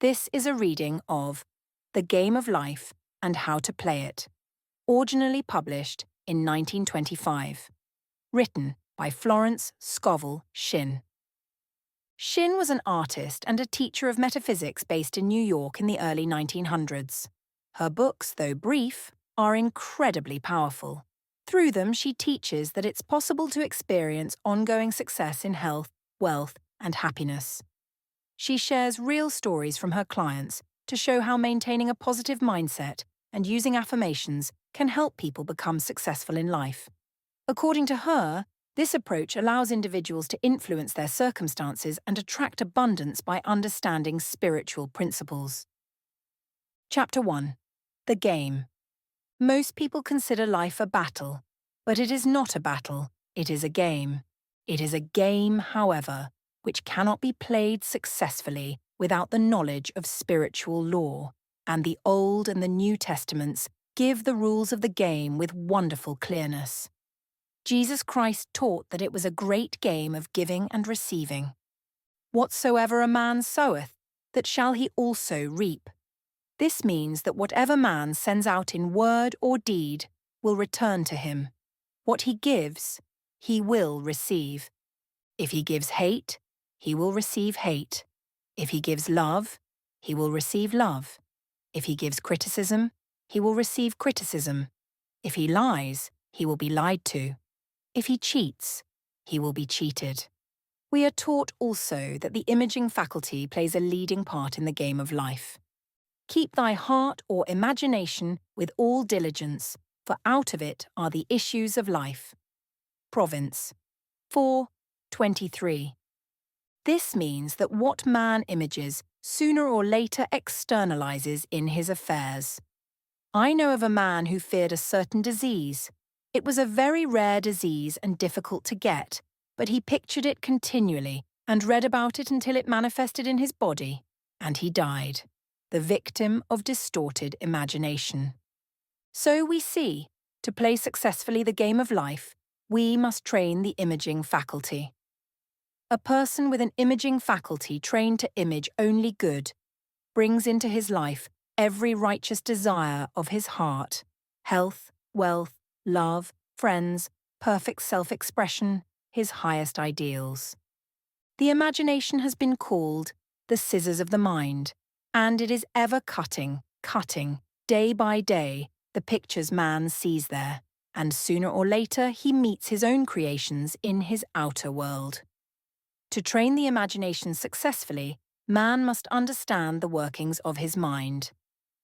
This is a reading of The Game of Life and How to Play It, originally published in 1925, written by Florence Scovel Shinn. Shinn was an artist and a teacher of metaphysics based in New York in the early 1900s. Her books, though brief, are incredibly powerful. Through them, she teaches that it's possible to experience ongoing success in health, wealth, and happiness. She shares real stories from her clients to show how maintaining a positive mindset and using affirmations can help people become successful in life. According to her, this approach allows individuals to influence their circumstances and attract abundance by understanding spiritual principles. Chapter 1. The Game. Most people consider life a battle, but it is not a battle, it is a game. It is a game, however, which cannot be played successfully without the knowledge of spiritual law, and the Old and the New Testaments give the rules of the game with wonderful clearness. Jesus Christ taught that it was a great game of giving and receiving. Whatsoever a man soweth, that shall he also reap. This means that whatever man sends out in word or deed will return to him. What he gives, he will receive. If he gives hate, he will receive hate. If he gives love, he will receive love. If he gives criticism, he will receive criticism. If he lies, he will be lied to. If he cheats, he will be cheated. We are taught also that the imaging faculty plays a leading part in the game of life. Keep thy heart or imagination with all diligence, for out of it are the issues of life. Province 4:23. This means that what man images sooner or later externalizes in his affairs. I know of a man who feared a certain disease. It was a very rare disease and difficult to get, but he pictured it continually and read about it until it manifested in his body, and he died, the victim of distorted imagination. So we see, to play successfully the game of life, we must train the imaging faculty. A person with an imaging faculty trained to image only good brings into his life every righteous desire of his heart: health, wealth, love, friends, perfect self-expression, his highest ideals. The imagination has been called the scissors of the mind, and it is ever cutting, day by day, the pictures man sees there, and sooner or later he meets his own creations in his outer world. To train the imagination successfully, man must understand the workings of his mind.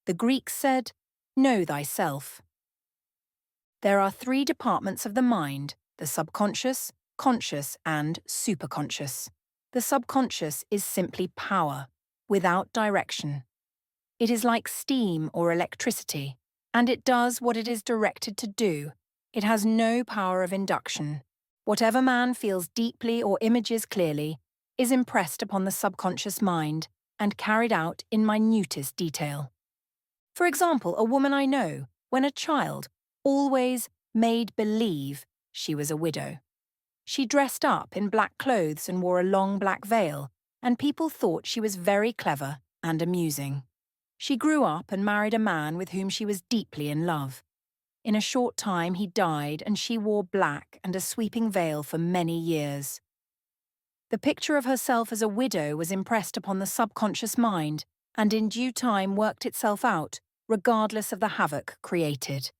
The Greeks said, "Know thyself." There are 3 departments of the mind: the subconscious, conscious, and superconscious. The subconscious is simply power, without direction. It is like steam or electricity, and it does what it is directed to do. It has no power of induction. Whatever man feels deeply or images clearly is impressed upon the subconscious mind and carried out in minutest detail. For example, a woman I know, when a child, always made believe she was a widow. She dressed up in black clothes and wore a long black veil, and people thought she was very clever and amusing. She grew up and married a man with whom she was deeply in love. In a short time he died, and she wore black and a sweeping veil for many years. The picture of herself as a widow was impressed upon the subconscious mind, and in due time worked itself out, regardless of the havoc created.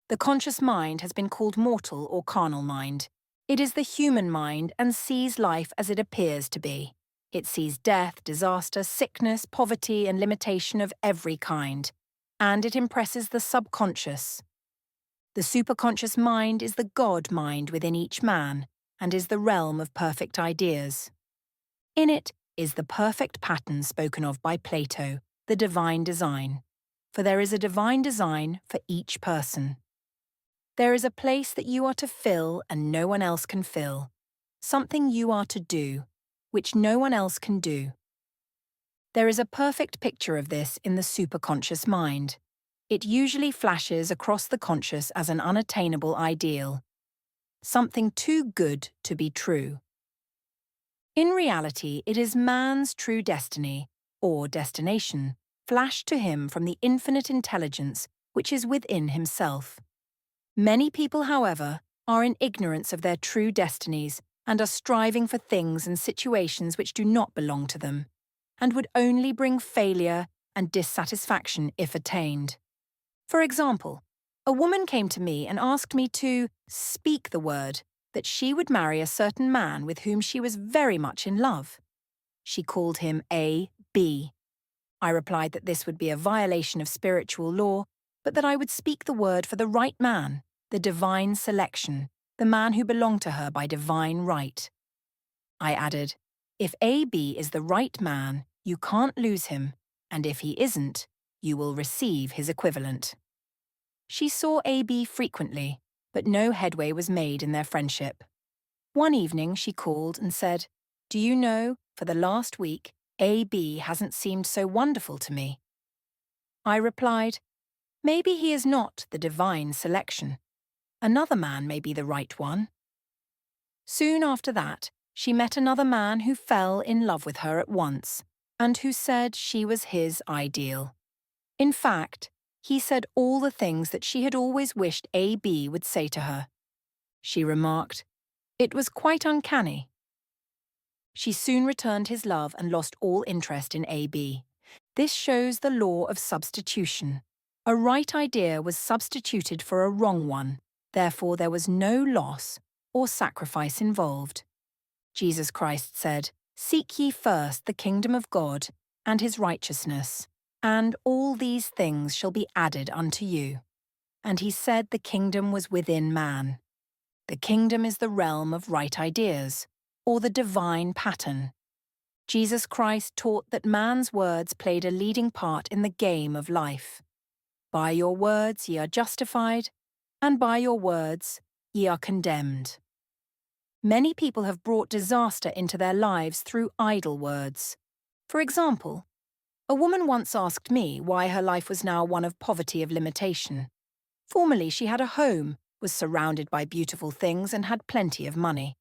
The conscious mind has been called mortal or carnal mind. It is the human mind and sees life as it appears to be. It sees death, disaster, sickness, poverty, and limitation of every kind, and it impresses the subconscious. The superconscious mind is the God mind within each man, and is the realm of perfect ideas. In it is the perfect pattern spoken of by Plato, the divine design. For there is a divine design for each person. There is a place that you are to fill and no one else can fill, something you are to do, which no one else can do. There is a perfect picture of this in the superconscious mind. It usually flashes across the conscious as an unattainable ideal, something too good to be true. In reality, it is man's true destiny, or destination flashed to him from the infinite intelligence which is within himself. Many people, however, are in ignorance of their true destinies and are striving for things and situations which do not belong to them, and would only bring failure and dissatisfaction if attained. For example, a woman came to me and asked me to speak the word that she would marry a certain man with whom she was very much in love. She called him A.B. I replied that this would be a violation of spiritual law, but that I would speak the word for the right man, the divine selection, the man who belonged to her by divine right. I added, if A.B. is the right man, you can't lose him, and if he isn't, you will receive his equivalent. She saw A.B. frequently, but no headway was made in their friendship. One evening she called and said, "Do you know, for the last week, A.B. hasn't seemed so wonderful to me." I replied, "Maybe he is not the divine selection. Another man may be the right one." Soon after that, she met another man who fell in love with her at once, and who said she was his ideal. In fact, he said all the things that she had always wished A.B. would say to her. She remarked, "It was quite uncanny." She soon returned his love and lost all interest in A.B. This shows the law of substitution. A right idea was substituted for a wrong one, therefore there was no loss or sacrifice involved. Jesus Christ said, "Seek ye first the kingdom of God and his righteousness, and all these things shall be added unto you." And he said the kingdom was within man. The kingdom is the realm of right ideas, or the divine pattern. Jesus Christ taught that man's words played a leading part in the game of life. By your words ye are justified, and by your words ye are condemned. Many people have brought disaster into their lives through idle words. For example, a woman once asked me why her life was now one of poverty of limitation. Formerly she had a home, was surrounded by beautiful things, and had plenty of money.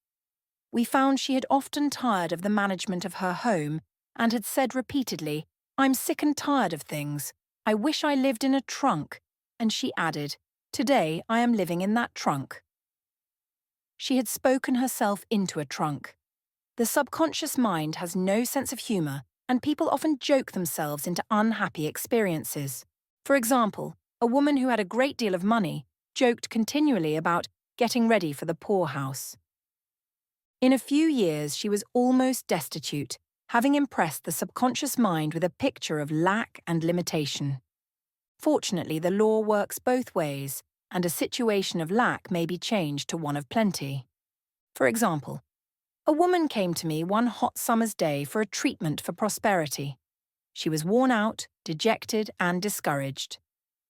We found she had often tired of the management of her home and had said repeatedly, "I'm sick and tired of things. I wish I lived in a trunk." And she added, "Today I am living in that trunk." She had spoken herself into a trunk. The subconscious mind has no sense of humour, and people often joke themselves into unhappy experiences. For example, a woman who had a great deal of money joked continually about getting ready for the poorhouse. In a few years, she was almost destitute, having impressed the subconscious mind with a picture of lack and limitation. Fortunately, the law works both ways, and a situation of lack may be changed to one of plenty. For example, a woman came to me one hot summer's day for a treatment for prosperity. She was worn out, dejected, and discouraged.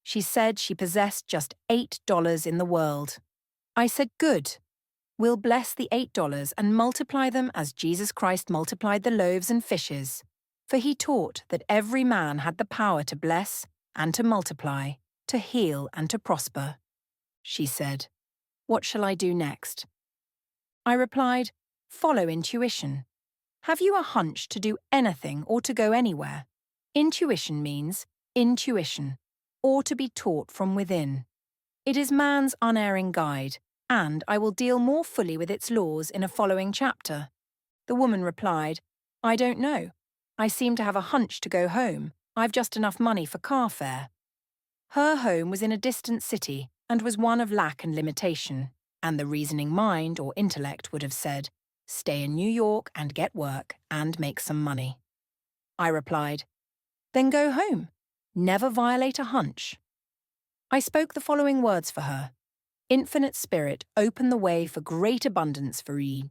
She said she possessed just $8 in the world. I said, "Good. We'll bless the $8 and multiply them as Jesus Christ multiplied the loaves and fishes, for he taught that every man had the power to bless and to multiply, to heal and to prosper." She said, "What shall I do next?" I replied, "Follow intuition. Have you a hunch to do anything or to go anywhere? Intuition means intuition, or to be taught from within. It is man's unerring guide, and I will deal more fully with its laws in a following chapter." The woman replied, "I don't know. I seem to have a hunch to go home. I've just enough money for car fare." Her home was in a distant city and was one of lack and limitation, and the reasoning mind or intellect would have said, "Stay in New York and get work and make some money." I replied, "Then go home. Never violate a hunch." I spoke the following words for her. Infinite Spirit, open the way for great abundance for ye.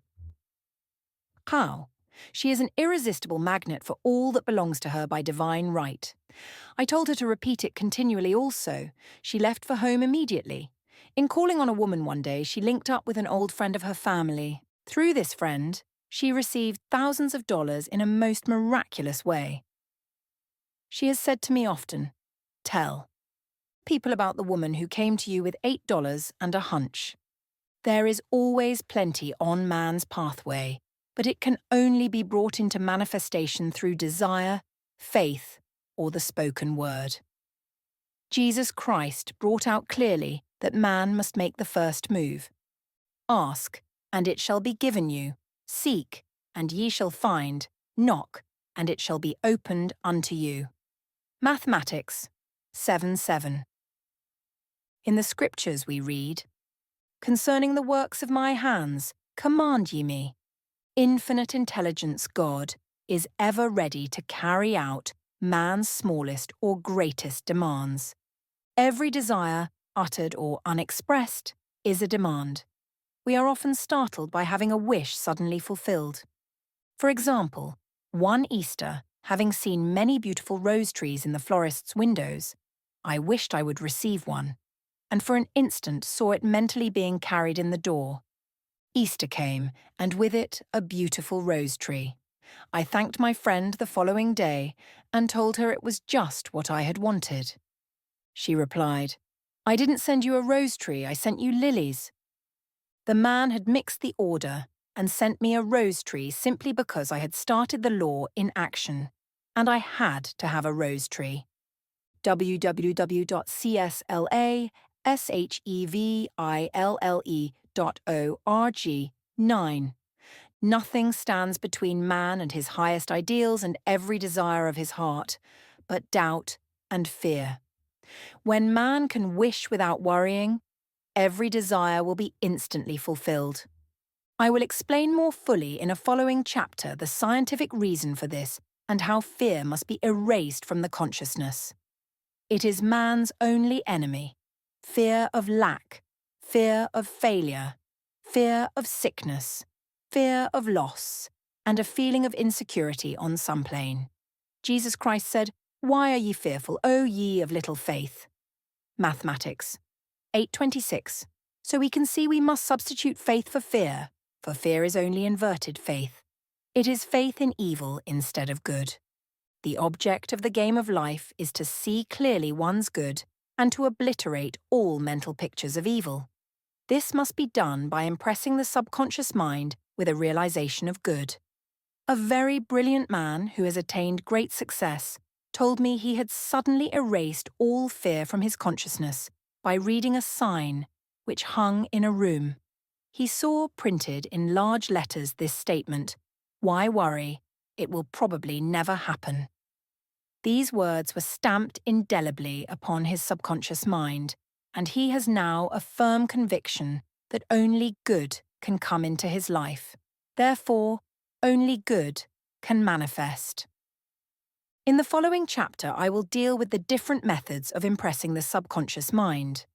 How? She is an irresistible magnet for all that belongs to her by divine right. I told her to repeat it continually also. She left for home immediately. In calling on a woman one day, she linked up with an old friend of her family. Through this friend, she received thousands of dollars in a most miraculous way. She has said to me often, "Tell people about the woman who came to you with $8 and a hunch. There is always plenty on man's pathway, but it can only be brought into manifestation through desire, faith, or the spoken word. Jesus Christ brought out clearly that man must make the first move. Ask, and it shall be given you. Seek, and ye shall find. Knock, and it shall be opened unto you. Mathematics 7:7. In the Scriptures we read, "Concerning the works of my hands, command ye me." Infinite intelligence God is ever ready to carry out man's smallest or greatest demands. Every desire, uttered or unexpressed, is a demand. We are often startled by having a wish suddenly fulfilled. For example, one Easter, having seen many beautiful rose trees in the florist's windows, I wished I would receive one, and for an instant saw it mentally being carried in the door. Easter came, and with it a beautiful rose tree. I thanked my friend the following day and told her it was just what I had wanted. She replied, "I didn't send you a rose tree, I sent you lilies." The man had mixed the order and sent me a rose tree simply because I had started the law in action, and I had to have a rose tree. www.cslasheville.org 9. Nothing stands between man and his highest ideals and every desire of his heart, but doubt and fear. When man can wish without worrying, every desire will be instantly fulfilled. I will explain more fully in a following chapter the scientific reason for this and how fear must be erased from the consciousness. It is man's only enemy: fear of lack, fear of failure, fear of sickness, fear of loss, and a feeling of insecurity on some plane. Jesus Christ said, "Why are ye fearful, O ye of little faith?" Mathematics 8:26. So we can see we must substitute faith for fear is only inverted faith. It is faith in evil instead of good. The object of the game of life is to see clearly one's good and to obliterate all mental pictures of evil. This must be done by impressing the subconscious mind with a realization of good. A very brilliant man who has attained great success told me he had suddenly erased all fear from his consciousness by reading a sign which hung in a room. He saw printed in large letters this statement, "Why worry? It will probably never happen." These words were stamped indelibly upon his subconscious mind, and he has now a firm conviction that only good can come into his life. Therefore, only good can manifest. In the following chapter, I will deal with the different methods of impressing the subconscious mind.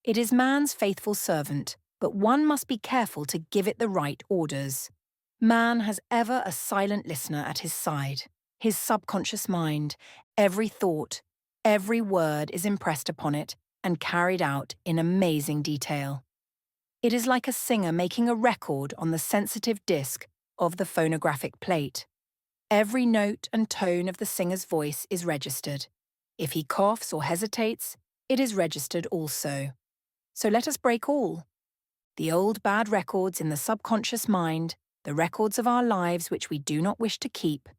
It is man's faithful servant, but one must be careful to give it the right orders. Man has ever a silent listener at his side. His subconscious mind, every thought, every word is impressed upon it and carried out in amazing detail. It is like a singer making a record on the sensitive disc of the phonographic plate. Every note and tone of the singer's voice is registered. If he coughs or hesitates, it is registered also. So let us break all. The old bad records in the subconscious mind, the records of our lives which we do not wish to keep,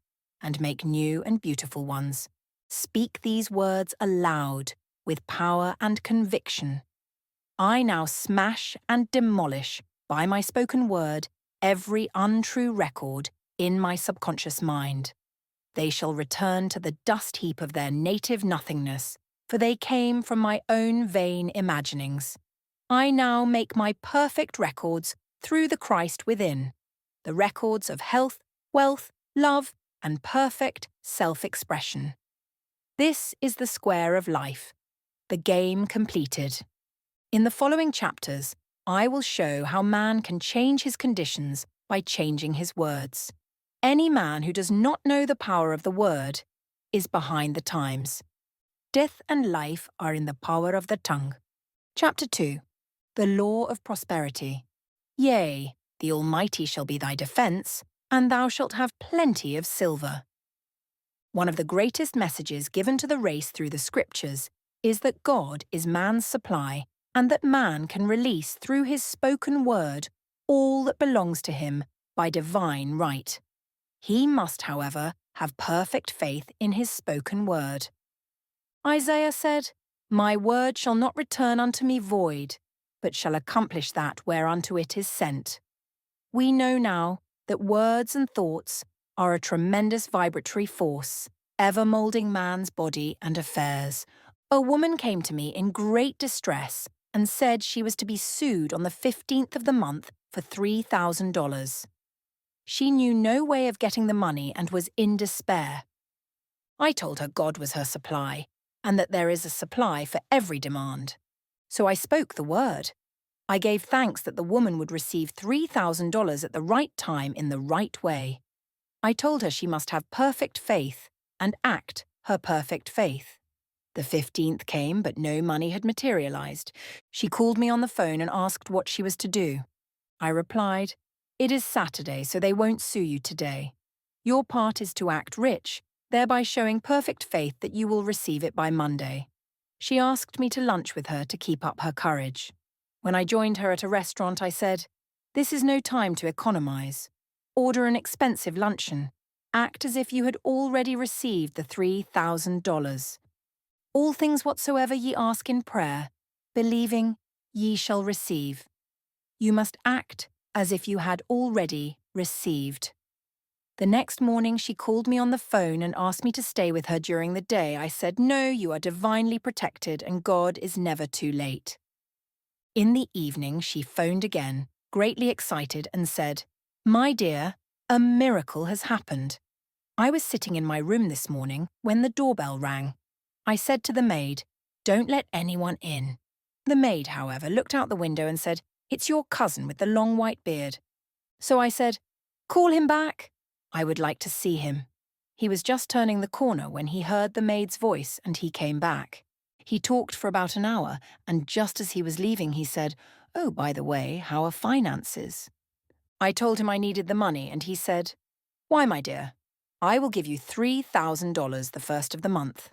and make new and beautiful ones. Speak these words aloud, with power and conviction. I now smash and demolish, by my spoken word, every untrue record in my subconscious mind. They shall return to the dust heap of their native nothingness, for they came from my own vain imaginings. I now make my perfect records through the Christ within, the records of health, wealth, love, and perfect self-expression. This is the square of life, the game completed. In the following chapters, I will show how man can change his conditions by changing his words. Any man who does not know the power of the word is behind the times. Death and life are in the power of the tongue. Chapter 2. The Law of Prosperity. Yea, the Almighty shall be thy defence, and thou shalt have plenty of silver. One of the greatest messages given to the race through the Scriptures is that God is man's supply and that man can release through his spoken word all that belongs to him by divine right. He must, however, have perfect faith in his spoken word. Isaiah said, "My word shall not return unto me void, but shall accomplish that whereunto it is sent." We know now that words and thoughts are a tremendous vibratory force, ever moulding man's body and affairs. A woman came to me in great distress and said she was to be sued on the 15th of the month for $3,000. She knew no way of getting the money and was in despair. I told her God was her supply, and that there is a supply for every demand. So I spoke the word. I gave thanks that the woman would receive $3,000 at the right time in the right way. I told her she must have perfect faith and act her perfect faith. The 15th came, but no money had materialized. She called me on the phone and asked what she was to do. I replied, "It is Saturday, so they won't sue you today. Your part is to act rich, thereby showing perfect faith that you will receive it by Monday." She asked me to lunch with her to keep up her courage. When I joined her at a restaurant, I said, "This is no time to economize. Order an expensive luncheon. Act as if you had already received the $3,000. All things whatsoever ye ask in prayer, believing, ye shall receive." You must act as if you had already received. The next morning she called me on the phone and asked me to stay with her during the day. I said, "No, you are divinely protected and God is never too late." In the evening she phoned again, greatly excited, and said, "My dear, a miracle has happened. I was sitting in my room this morning when the doorbell rang. I said to the maid, 'Don't let anyone in.' The maid, however, looked out the window and said, 'It's your cousin with the long white beard.' So I said, 'Call him back. I would like to see him.' He was just turning the corner when he heard the maid's voice and he came back. He talked for about an hour, and just as he was leaving he said, 'Oh, by the way, how are finances?' I told him I needed the money and he said, 'Why, my dear, I will give you $3,000 the first of the month.'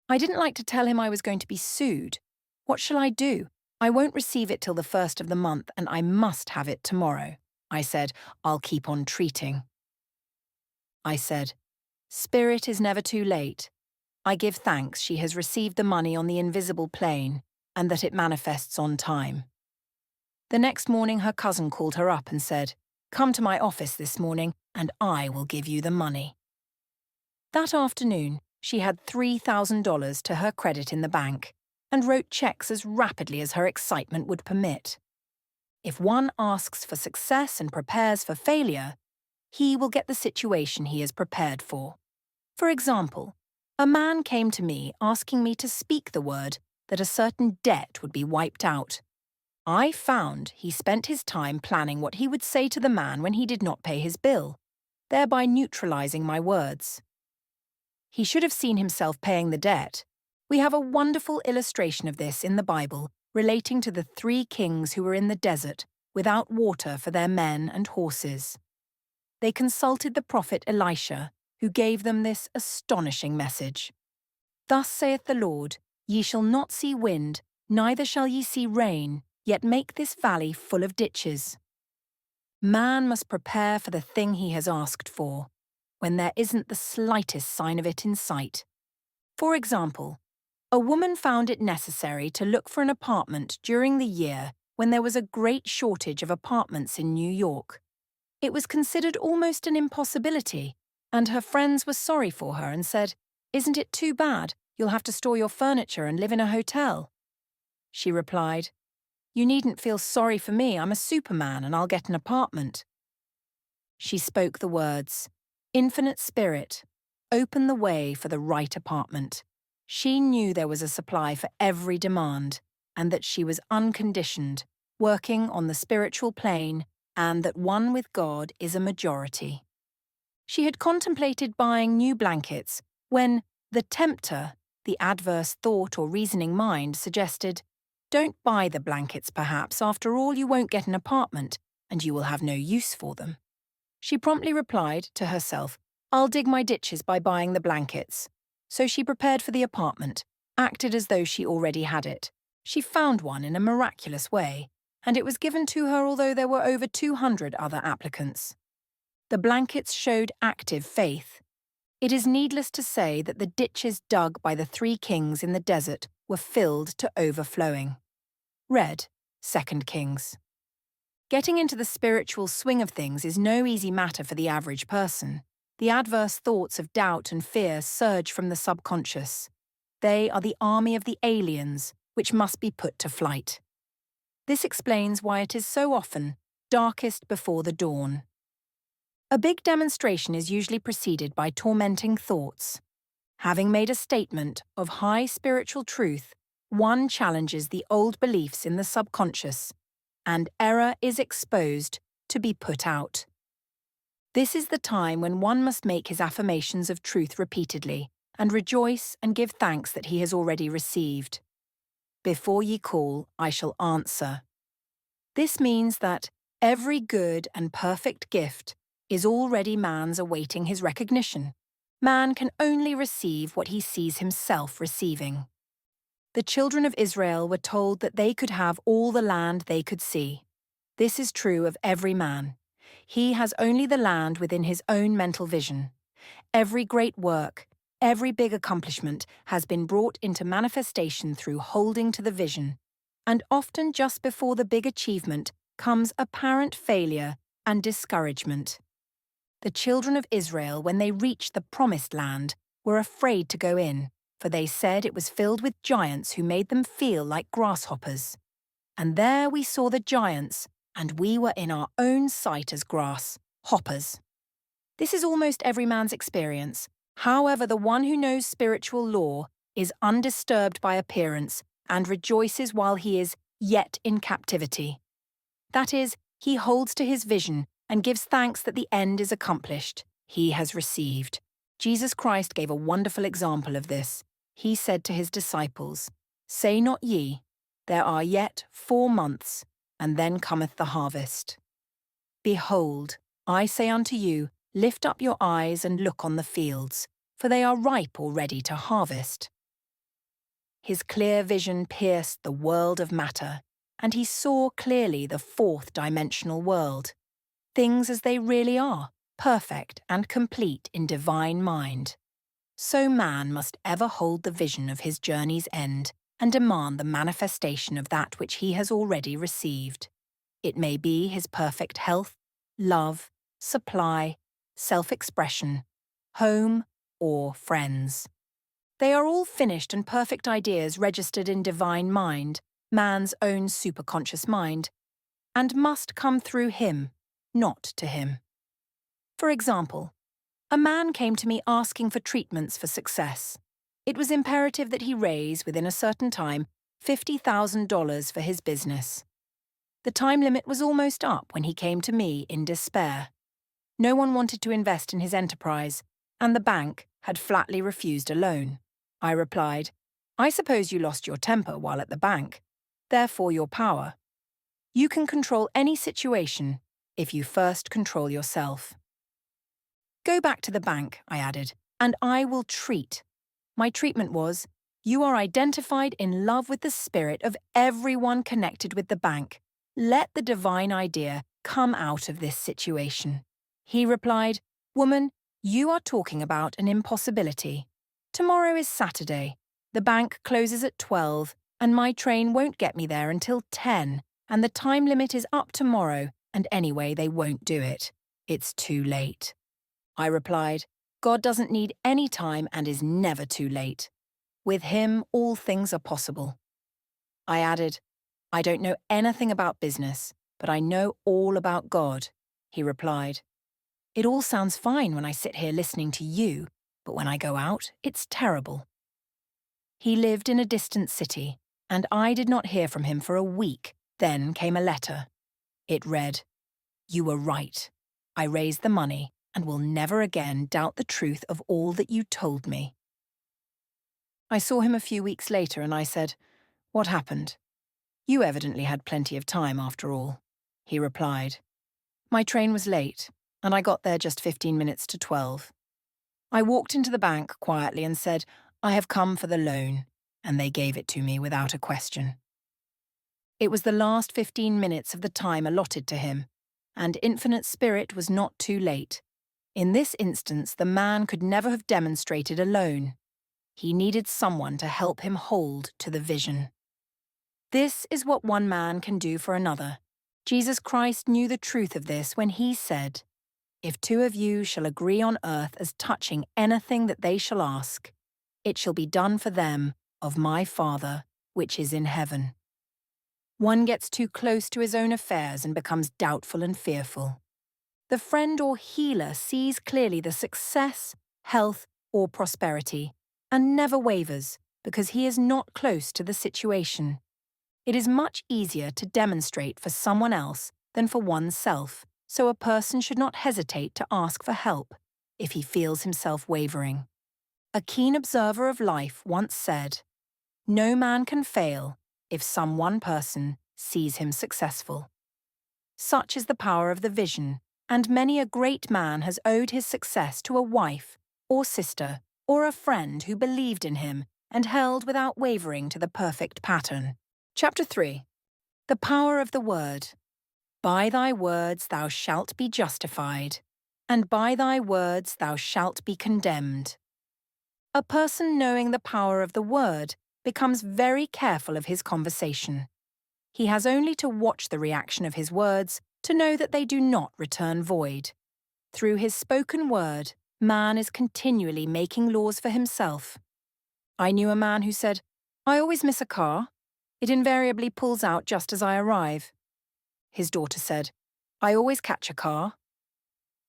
I didn't like to tell him I was going to be sued. What shall I do? I won't receive it till the first of the month and I must have it tomorrow. I said, 'I'll keep on treating.' I said, 'Spirit is never too late. I give thanks she has received the money on the invisible plane and that it manifests on time.' The next morning her cousin called her up and said, 'Come to my office this morning and I will give you the money.' That afternoon, she had $3,000 to her credit in the bank and wrote checks as rapidly as her excitement would permit. If one asks for success and prepares for failure, he will get the situation he is prepared for. For example, a man came to me asking me to speak the word that a certain debt would be wiped out. I found he spent his time planning what he would say to the man when he did not pay his bill, thereby neutralizing my words. He should have seen himself paying the debt. We have a wonderful illustration of this in the Bible relating to the 3 kings who were in the desert without water for their men and horses. They consulted the prophet Elisha, who gave them this astonishing message. "Thus saith the Lord, Ye shall not see wind, neither shall ye see rain, yet make this valley full of ditches." Man must prepare for the thing he has asked for, when there isn't the slightest sign of it in sight. For example, a woman found it necessary to look for an apartment during the year when there was a great shortage of apartments in New York. It was considered almost an impossibility, and her friends were sorry for her and said, "Isn't it too bad? You'll have to store your furniture and live in a hotel." She replied, "You needn't feel sorry for me. I'm a superman and I'll get an apartment." She spoke the words, "Infinite Spirit, open the way for the right apartment." She knew there was a supply for every demand, and that she was unconditioned, working on the spiritual plane, and that one with God is a majority. She had contemplated buying new blankets when the tempter, the adverse thought or reasoning mind, suggested, "Don't buy the blankets perhaps, after all you won't get an apartment, and you will have no use for them." She promptly replied to herself, "I'll dig my ditches by buying the blankets." So she prepared for the apartment, acted as though she already had it. She found one in a miraculous way, and it was given to her although there were over 200 other applicants. The blankets showed active faith. It is needless to say that the ditches dug by the 3 kings in the desert were filled to overflowing. Read 2 Kings. Getting into the spiritual swing of things is no easy matter for the average person. The adverse thoughts of doubt and fear surge from the subconscious. They are the army of the aliens, which must be put to flight. This explains why it is so often darkest before the dawn. A big demonstration is usually preceded by tormenting thoughts. Having made a statement of high spiritual truth, one challenges the old beliefs in the subconscious, and error is exposed to be put out. This is the time when one must make his affirmations of truth repeatedly, and rejoice and give thanks that he has already received. Before ye call, I shall answer. This means that every good and perfect gift is already man's awaiting his recognition. Man can only receive what he sees himself receiving. The children of Israel were told that they could have all the land they could see. This is true of every man. He has only the land within his own mental vision. Every great work, every big accomplishment has been brought into manifestation through holding to the vision. And often just before the big achievement comes apparent failure and discouragement. The children of Israel, when they reached the promised land, were afraid to go in, for they said it was filled with giants who made them feel like grasshoppers. And there we saw the giants, and we were in our own sight as grass, hoppers. This is almost every man's experience. However, the one who knows spiritual law is undisturbed by appearance and rejoices while he is yet in captivity. That is, he holds to his vision and gives thanks that the end is accomplished. He has received. Jesus Christ gave a wonderful example of this. He said to his disciples, "Say not ye, there are yet 4 months, and then cometh the harvest. Behold, I say unto you, lift up your eyes and look on the fields, for they are ripe already to harvest." His clear vision pierced the world of matter, and he saw clearly the 4th-dimensional world. Things as they really are, perfect and complete in divine mind. So man must ever hold the vision of his journey's end and demand the manifestation of that which he has already received. It may be his perfect health, love, supply, self-expression, home, or friends. They are all finished and perfect ideas registered in divine mind, man's own superconscious mind, and must come through him, not to him. For example, a man came to me asking for treatments for success. It was imperative that he raise, within a certain time, $50,000 for his business. The time limit was almost up when he came to me in despair. No one wanted to invest in his enterprise, and the bank had flatly refused a loan. I replied, "I suppose you lost your temper while at the bank, therefore your power. You can control any situation if you first control yourself." "Go back to the bank," I added, "and I will treat." My treatment was, "You are identified in love with the spirit of everyone connected with the bank. Let the divine idea come out of this situation." He replied, "Woman, you are talking about an impossibility. Tomorrow is Saturday. The bank closes at 12, and my train won't get me there until 10, and the time limit is up tomorrow, and anyway, they won't do it. It's too late." I replied, "God doesn't need any time and is never too late. With him, all things are possible." I added, "I don't know anything about business, but I know all about God." He replied, "It all sounds fine when I sit here listening to you, but when I go out, it's terrible." He lived in a distant city, and I did not hear from him for a week. Then came a letter. It read, "You were right. I raised the money and will never again doubt the truth of all that you told me." I saw him a few weeks later and I said, "What happened? You evidently had plenty of time after all." He replied, "My train was late, and I got there just 15 minutes to 12. I walked into the bank quietly and said, 'I have come for the loan,' and they gave it to me without a question." It was the last 15 minutes of the time allotted to him, and Infinite Spirit was not too late. In this instance, the man could never have demonstrated alone. He needed someone to help him hold to the vision. This is what one man can do for another. Jesus Christ knew the truth of this when he said, "If two of you shall agree on earth as touching anything that they shall ask, it shall be done for them of my Father which is in heaven." One gets too close to his own affairs and becomes doubtful and fearful. The friend or healer sees clearly the success, health, or prosperity, and never wavers because he is not close to the situation. It is much easier to demonstrate for someone else than for oneself, so a person should not hesitate to ask for help if he feels himself wavering. A keen observer of life once said, "No man can fail if some one person sees him successful." Such is the power of the vision, and many a great man has owed his success to a wife, or sister, or a friend who believed in him and held without wavering to the perfect pattern. Chapter 3. The Power of the Word. By thy words thou shalt be justified, and by thy words thou shalt be condemned. A person knowing the power of the word becomes very careful of his conversation. He has only to watch the reaction of his words to know that they do not return void. Through his spoken word, man is continually making laws for himself. I knew a man who said, "I always miss a car. It invariably pulls out just as I arrive." His daughter said, "I always catch a car.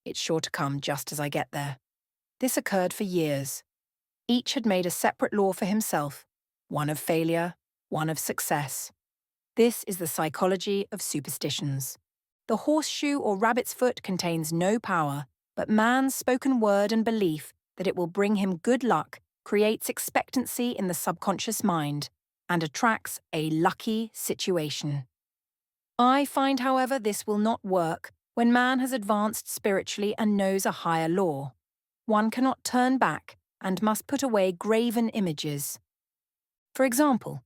It's sure to come just as I get there." This occurred for years. Each had made a separate law for himself, one of failure, one of success. This is the psychology of superstitions. The horseshoe or rabbit's foot contains no power, but man's spoken word and belief that it will bring him good luck creates expectancy in the subconscious mind and attracts a lucky situation. I find, however, this will not work when man has advanced spiritually and knows a higher law. One cannot turn back and must put away graven images. For example,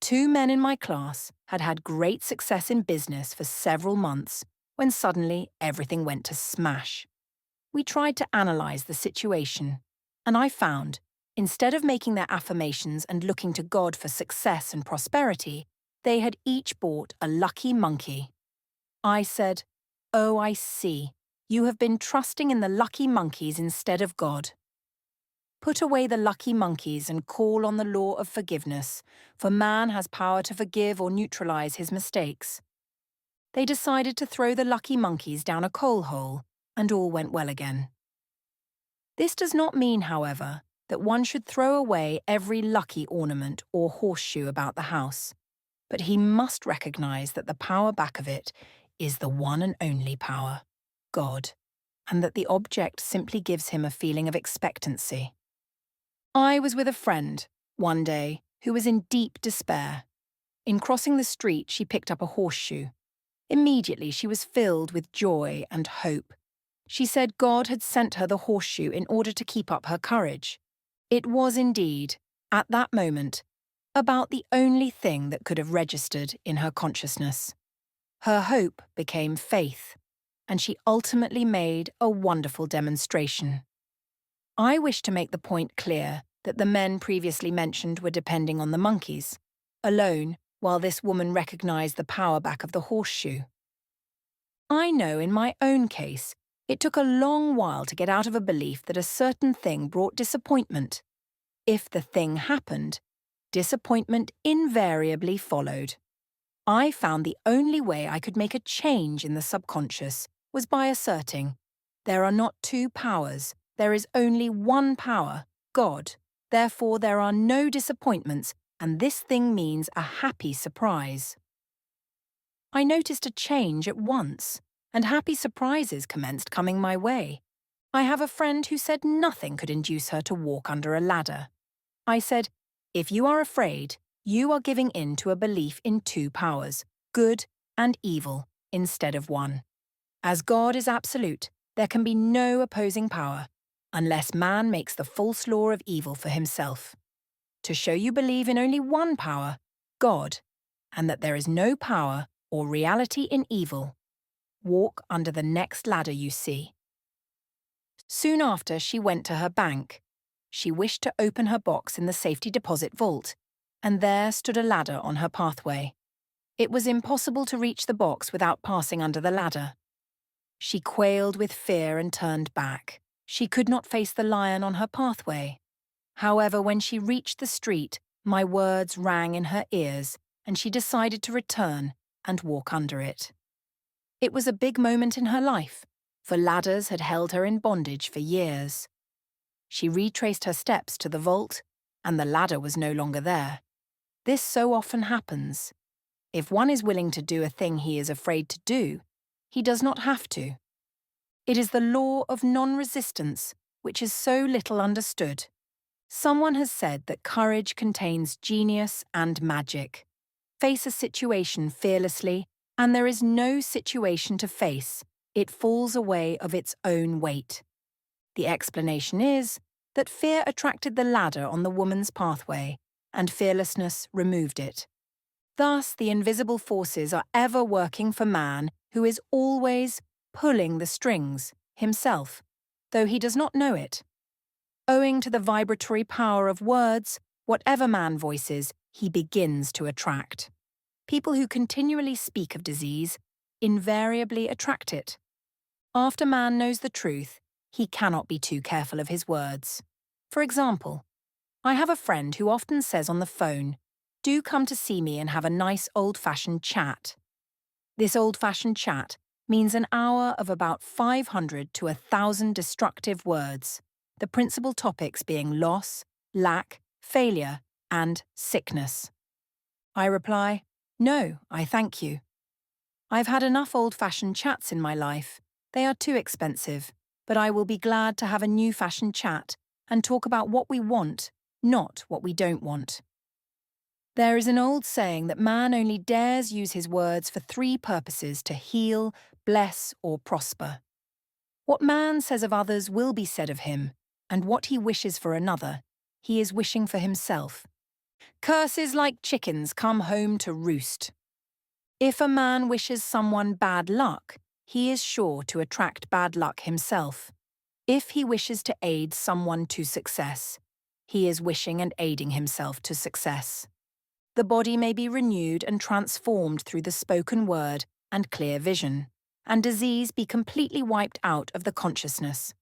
2 men in my class had had great success in business for several months when suddenly everything went to smash. We tried to analyze the situation, and I found, instead of making their affirmations and looking to God for success and prosperity, they had each bought a lucky monkey. I said, "Oh, I see. You have been trusting in the lucky monkeys instead of God. Put away the lucky monkeys and call on the law of forgiveness, for man has power to forgive or neutralize his mistakes." They decided to throw the lucky monkeys down a coal hole, and all went well again. This does not mean, however, that one should throw away every lucky ornament or horseshoe about the house, but he must recognize that the power back of it is the one and only power, God, and that the object simply gives him a feeling of expectancy. I was with a friend, one day, who was in deep despair. In crossing the street, she picked up a horseshoe. Immediately, she was filled with joy and hope. She said God had sent her the horseshoe in order to keep up her courage. It was indeed, at that moment, about the only thing that could have registered in her consciousness. Her hope became faith, and she ultimately made a wonderful demonstration. I wish to make the point clear that the men previously mentioned were depending on the monkeys alone, while this woman recognized the power back of the horseshoe. I know in my own case, it took a long while to get out of a belief that a certain thing brought disappointment. If the thing happened, disappointment invariably followed. I found the only way I could make a change in the subconscious was by asserting, there are not two powers, there is only one power, God. Therefore there are no disappointments, and this thing means a happy surprise. I noticed a change at once, and happy surprises commenced coming my way. I have a friend who said nothing could induce her to walk under a ladder. I said, "If you are afraid, you are giving in to a belief in two powers, good and evil, instead of one. As God is absolute, there can be no opposing power, unless man makes the false law of evil for himself. To show you believe in only one power, God, and that there is no power or reality in evil, walk under the next ladder you see." Soon after, she went to her bank. She wished to open her box in the safety deposit vault, and there stood a ladder on her pathway. It was impossible to reach the box without passing under the ladder. She quailed with fear and turned back. She could not face the lion on her pathway. However, when she reached the street, my words rang in her ears, and she decided to return and walk under it. It was a big moment in her life, for ladders had held her in bondage for years. She retraced her steps to the vault, and the ladder was no longer there. This so often happens. If one is willing to do a thing he is afraid to do, he does not have to. It is the law of non-resistance, which is so little understood. Someone has said that courage contains genius and magic. Face a situation fearlessly, and there is no situation to face. It falls away of its own weight. The explanation is that fear attracted the ladder on the woman's pathway, and fearlessness removed it. Thus, the invisible forces are ever working for man, who is always pulling the strings himself, though he does not know it. Owing to the vibratory power of words, whatever man voices, he begins to attract. People who continually speak of disease invariably attract it. After man knows the truth, he cannot be too careful of his words. For example, I have a friend who often says on the phone, "Do come to see me and have a nice old-fashioned chat." This old-fashioned chat means an hour of about 500 to 1,000 destructive words, the principal topics being loss, lack, failure, and sickness. I reply, "No, I thank you. I've had enough old-fashioned chats in my life. They are too expensive, but I will be glad to have a new-fashioned chat and talk about what we want, not what we don't want." There is an old saying that man only dares use his words for 3 purposes: to heal, bless, or prosper. What man says of others will be said of him, and what he wishes for another, he is wishing for himself. Curses like chickens come home to roost. If a man wishes someone bad luck, he is sure to attract bad luck himself. If he wishes to aid someone to success, he is wishing and aiding himself to success. The body may be renewed and transformed through the spoken word and clear vision, and disease be completely wiped out of the consciousness.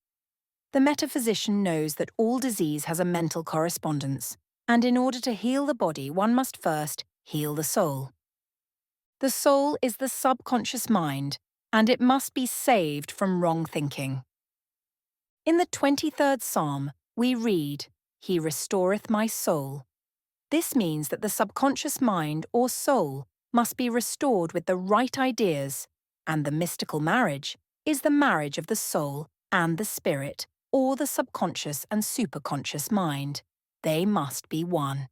The metaphysician knows that all disease has a mental correspondence, and in order to heal the body, one must first heal the soul. The soul is the subconscious mind, and it must be saved from wrong thinking. In the 23rd Psalm, we read, "He restoreth my soul." This means that the subconscious mind or soul must be restored with the right ideas, and the mystical marriage is the marriage of the soul and the spirit, or the subconscious and superconscious mind. They must be one.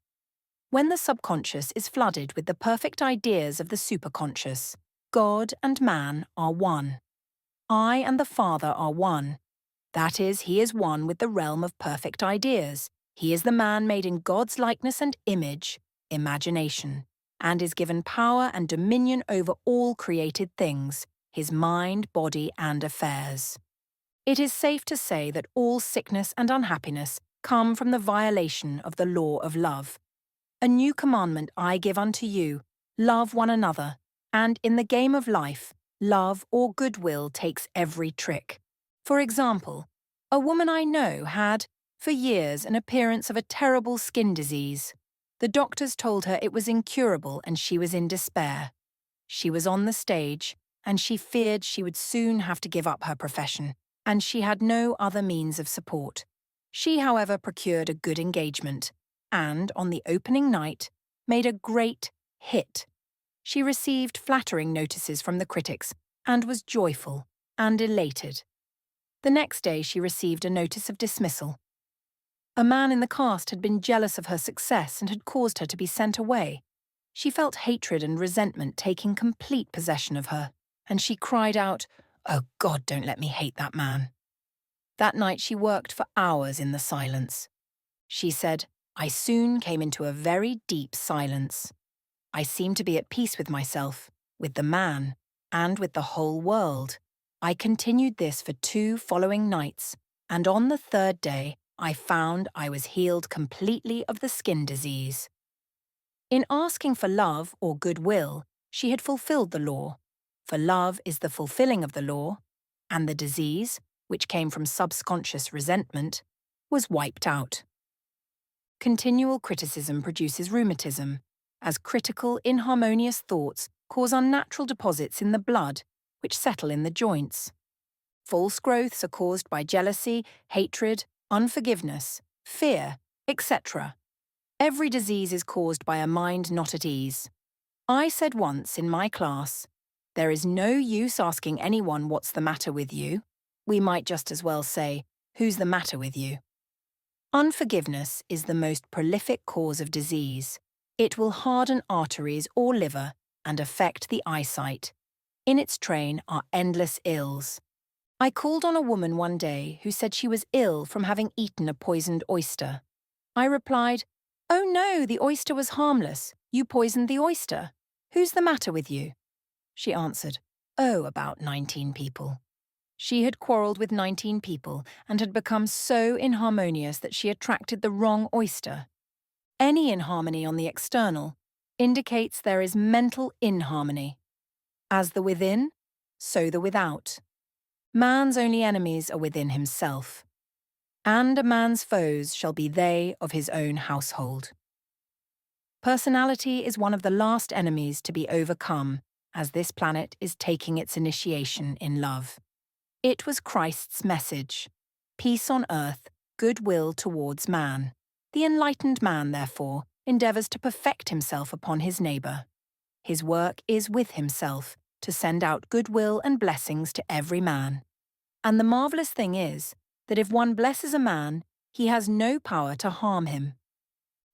When the subconscious is flooded with the perfect ideas of the superconscious, God and man are one. I and the Father are one. That is, he is one with the realm of perfect ideas. He is the man made in God's likeness and image, imagination, and is given power and dominion over all created things, his mind, body, and affairs. It is safe to say that all sickness and unhappiness come from the violation of the law of love. "A new commandment I give unto you, love one another, and in the game of life, love or goodwill takes every trick." For example, a woman I know had, for years, an appearance of a terrible skin disease. The doctors told her it was incurable and she was in despair. She was on the stage, and she feared she would soon have to give up her profession, and she had no other means of support. She, however, procured a good engagement, and, on the opening night, made a great hit. She received flattering notices from the critics, and was joyful and elated. The next day she received a notice of dismissal. A man in the cast had been jealous of her success and had caused her to be sent away. She felt hatred and resentment taking complete possession of her, and she cried out, "Oh God, don't let me hate that man." That night she worked for hours in the silence. She said, "I soon came into a very deep silence. I seemed to be at peace with myself, with the man, and with the whole world. I continued this for 2 following nights, and on the third day I found I was healed completely of the skin disease. In asking for love or goodwill, she had fulfilled the law, for love is the fulfilling of the law, and the disease, which came from subconscious resentment, was wiped out. Continual criticism produces rheumatism, as critical, inharmonious thoughts cause unnatural deposits in the blood, which settle in the joints. False growths are caused by jealousy, hatred, unforgiveness, fear, etc. Every disease is caused by a mind not at ease. I said once in my class, "There is no use asking anyone what's the matter with you. We might just as well say, who's the matter with you?" Unforgiveness is the most prolific cause of disease. It will harden arteries or liver and affect the eyesight. In its train are endless ills. I called on a woman one day who said she was ill from having eaten a poisoned oyster. I replied, "Oh no, the oyster was harmless. You poisoned the oyster. Who's the matter with you?" She answered, "Oh, about 19 people." She had quarrelled with 19 people and had become so inharmonious that she attracted the wrong oyster. Any inharmony on the external indicates there is mental inharmony. As the within, so the without. Man's only enemies are within himself. And a man's foes shall be they of his own household. Personality is one of the last enemies to be overcome, as this planet is taking its initiation in love. It was Christ's message: peace on earth, goodwill towards man. The enlightened man, therefore, endeavours to perfect himself upon his neighbour. His work is with himself, to send out goodwill and blessings to every man. And the marvellous thing is that if one blesses a man, he has no power to harm him.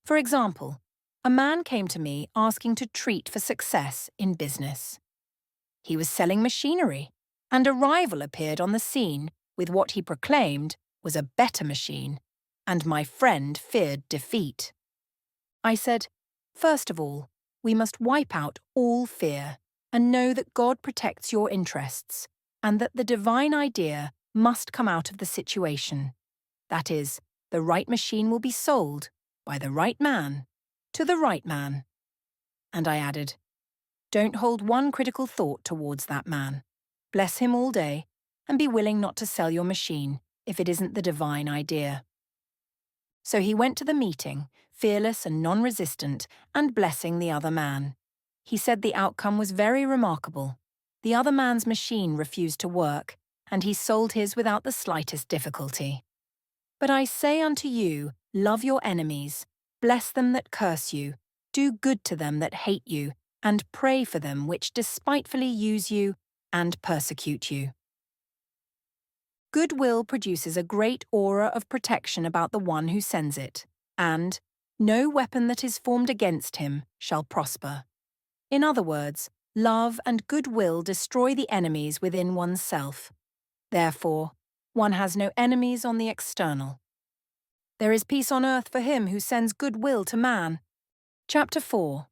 For example, a man came to me asking to treat for success in business. He was selling machinery, and a rival appeared on the scene with what he proclaimed was a better machine, and my friend feared defeat. I said, "First of all, we must wipe out all fear and know that God protects your interests, and that the divine idea must come out of the situation. That is, the right machine will be sold, by the right man, to the right man." And I added, "Don't hold one critical thought towards that man. Bless him all day, and be willing not to sell your machine if it isn't the divine idea." So he went to the meeting, fearless and non-resistant, and blessing the other man. He said the outcome was very remarkable. The other man's machine refused to work, and he sold his without the slightest difficulty. "But I say unto you, love your enemies, bless them that curse you, do good to them that hate you, and pray for them which despitefully use you and persecute you." Goodwill produces a great aura of protection about the one who sends it, and no weapon that is formed against him shall prosper. In other words, love and goodwill destroy the enemies within oneself. Therefore, one has no enemies on the external. There is peace on earth for him who sends goodwill to man. Chapter 4.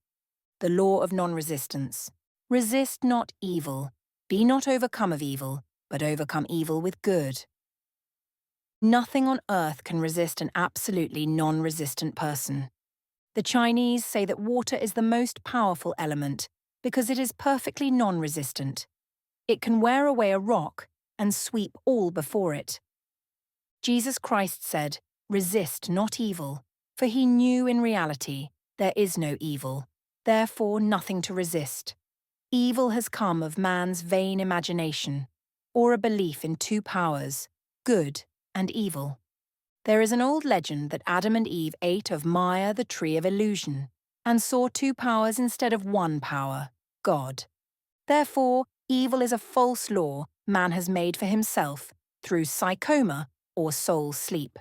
The Law of Non-Resistance. Resist not evil. Be not overcome of evil, but overcome evil with good. Nothing on earth can resist an absolutely non-resistant person. The Chinese say that water is the most powerful element because it is perfectly non-resistant. It can wear away a rock and sweep all before it. Jesus Christ said, "Resist not evil," for he knew in reality there is no evil, therefore nothing to resist. Evil has come of man's vain imagination, or a belief in two powers, good and evil. There is an old legend that Adam and Eve ate of Maya, the tree of illusion, and saw two powers instead of one power, God. Therefore, evil is a false law man has made for himself through psychoma or soul sleep.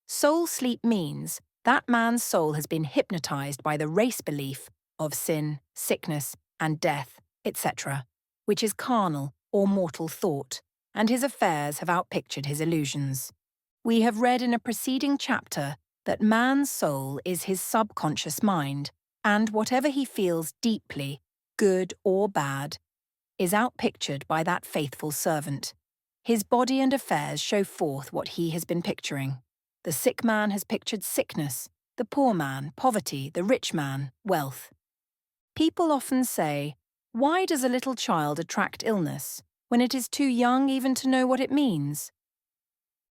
Soul sleep means that man's soul has been hypnotized by the race belief of sin, sickness, and death, etc., which is carnal or mortal thought, and his affairs have outpictured his illusions. We have read in a preceding chapter that man's soul is his subconscious mind, and whatever he feels deeply, good or bad, is outpictured by that faithful servant. His body and affairs show forth what he has been picturing. The sick man has pictured sickness, the poor man, poverty, the rich man, wealth. People often say, "Why does a little child attract illness when it is too young even to know what it means?"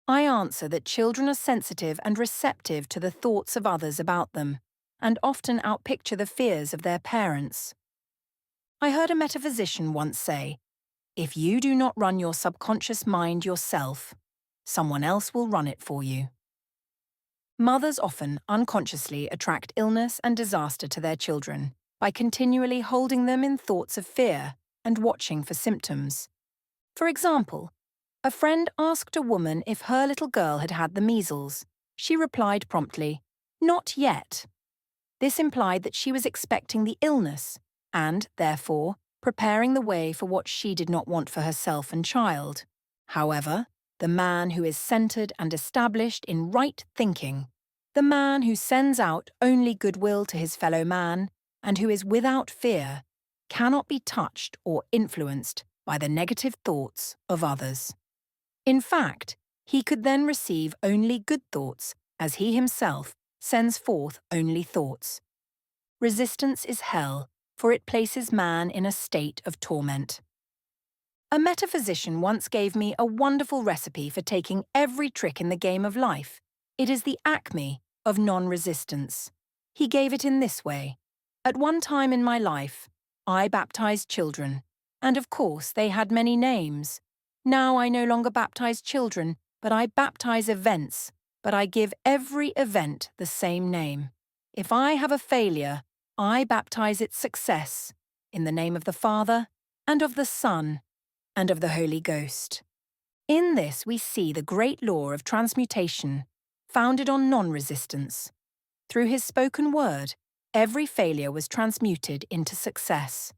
I answer that children are sensitive and receptive to the thoughts of others about them, and often outpicture the fears of their parents. I heard a metaphysician once say, "If you do not run your subconscious mind yourself, someone else will run it for you." Mothers often unconsciously attract illness and disaster to their children by continually holding them in thoughts of fear and watching for symptoms. For example, a friend asked a woman if her little girl had had the measles. She replied promptly, "Not yet." This implied that she was expecting the illness and, therefore, preparing the way for what she did not want for herself and child. However, the man who is centered and established in right thinking, the man who sends out only goodwill to his fellow man, and who is without fear, cannot be touched or influenced by the negative thoughts of others. In fact, he could then receive only good thoughts, as he himself sends forth only thoughts. Resistance is hell, for it places man in a state of torment. A metaphysician once gave me a wonderful recipe for taking every trick in the game of life. It is the acme of non-resistance. He gave it in this way. At one time in my life, I baptized children, and of course they had many names. Now I no longer baptize children, but I baptize events, but I give every event the same name. If I have a failure, I baptize its success, in the name of the Father, and of the Son, and of the Holy Ghost. In this we see the great law of transmutation, founded on non-resistance. Through his spoken word, every failure was transmuted into success.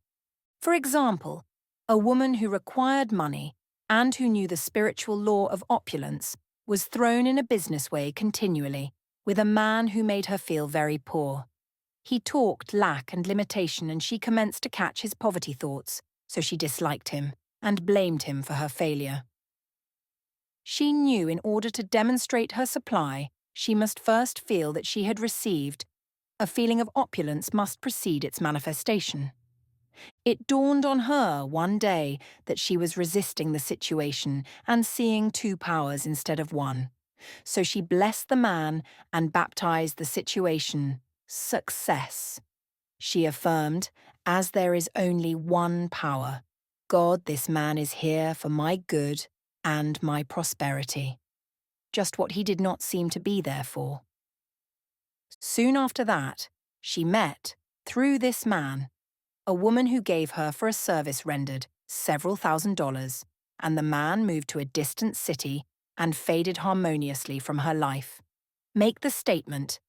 For example, a woman who required money and who knew the spiritual law of opulence was thrown in a business way continually with a man who made her feel very poor. He talked lack and limitation, and she commenced to catch his poverty thoughts, so she disliked him and blamed him for her failure. She knew in order to demonstrate her supply, she must first feel that she had received. A feeling of opulence must precede its manifestation. It dawned on her one day that she was resisting the situation and seeing two powers instead of one. So she blessed the man and baptized the situation success. She affirmed, "As there is only one power, God, this man is here for my good and my prosperity." Just what he did not seem to be there for. Soon after that, she met, through this man, a woman who gave her for a service rendered several $1,000s, and the man moved to a distant city and faded harmoniously from her life. Make the statement,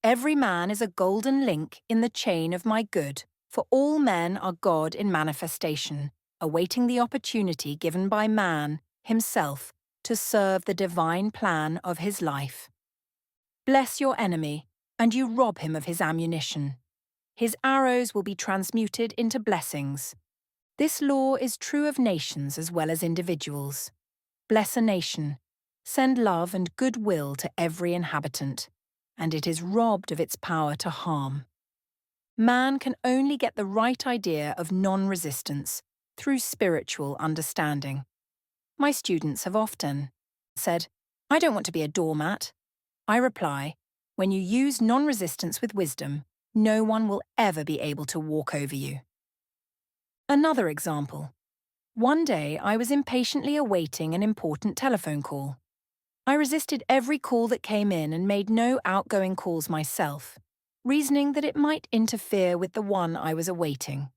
"Every man is a golden link in the chain of my good, for all men are God in manifestation, awaiting the opportunity given by man, himself, to serve the divine plan of his life." Bless your enemy, and you rob him of his ammunition. His arrows will be transmuted into blessings. This law is true of nations as well as individuals. Bless a nation, send love and goodwill to every inhabitant, and it is robbed of its power to harm. Man can only get the right idea of non-resistance through spiritual understanding. My students have often said, "I don't want to be a doormat." I reply, when you use non-resistance with wisdom, no one will ever be able to walk over you. Another example. One day I was impatiently awaiting an important telephone call. I resisted every call that came in and made no outgoing calls myself, reasoning that it might interfere with the one I was awaiting.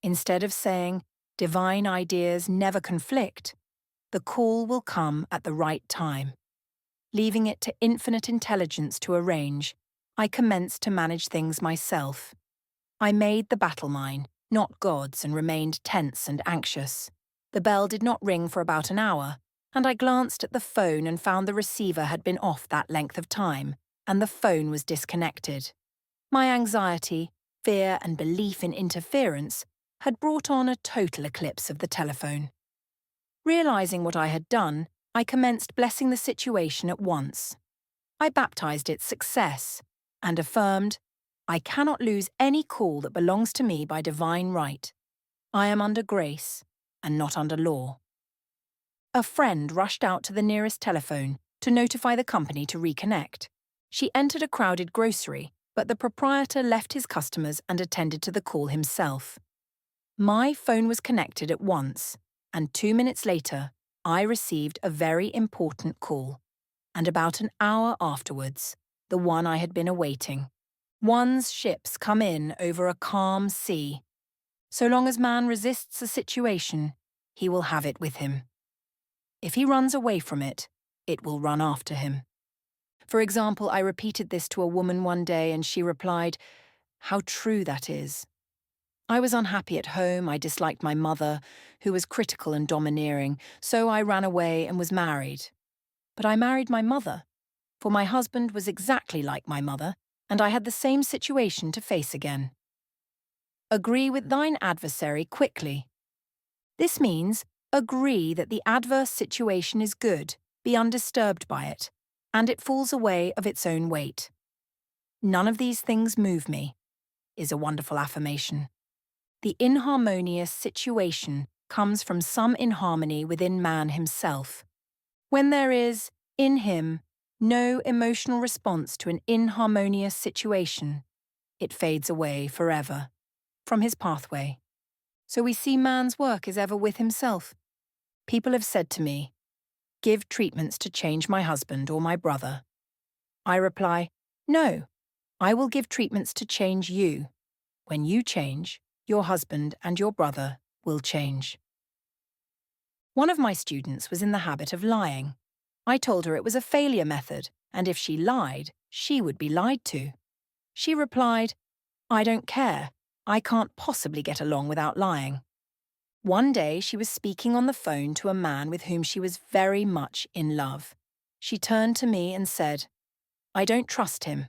Instead of saying, "Divine ideas never conflict," the call will come at the right time. Leaving it to infinite intelligence to arrange, I commenced to manage things myself. I made the battle mine, not God's, and remained tense and anxious. The bell did not ring for about an hour, and I glanced at the phone and found the receiver had been off that length of time, and the phone was disconnected. My anxiety, fear, and belief in interference had brought on a total eclipse of the telephone. Realizing what I had done, I commenced blessing the situation at once. I baptized it success and affirmed, I cannot lose any call that belongs to me by divine right. I am under grace and not under law. A friend rushed out to the nearest telephone to notify the company to reconnect. She entered a crowded grocery, but the proprietor left his customers and attended to the call himself. My phone was connected at once, and 2 minutes later, I received a very important call. And about an hour afterwards, the one I had been awaiting. One's ships come in over a calm sea. So long as man resists a situation, he will have it with him. If he runs away from it, it will run after him. For example, I repeated this to a woman one day and she replied, "How true that is." I was unhappy at home, I disliked my mother, who was critical and domineering, so I ran away and was married. But I married my mother, for my husband was exactly like my mother, and I had the same situation to face again. Agree with thine adversary quickly. This means agree that the adverse situation is good, be undisturbed by it, and it falls away of its own weight. None of these things move me, is a wonderful affirmation. The inharmonious situation comes from some inharmony within man himself. When there is, in him, no emotional response to an inharmonious situation, it fades away forever from his pathway. So we see man's work is ever with himself. People have said to me, "Give treatments to change my husband or my brother." I reply, "No, I will give treatments to change you. When you change, your husband and your brother will change." One of my students was in the habit of lying. I told her it was a failure method, and if she lied, she would be lied to. She replied, "I don't care. I can't possibly get along without lying." One day she was speaking on the phone to a man with whom she was very much in love. She turned to me and said, "I don't trust him.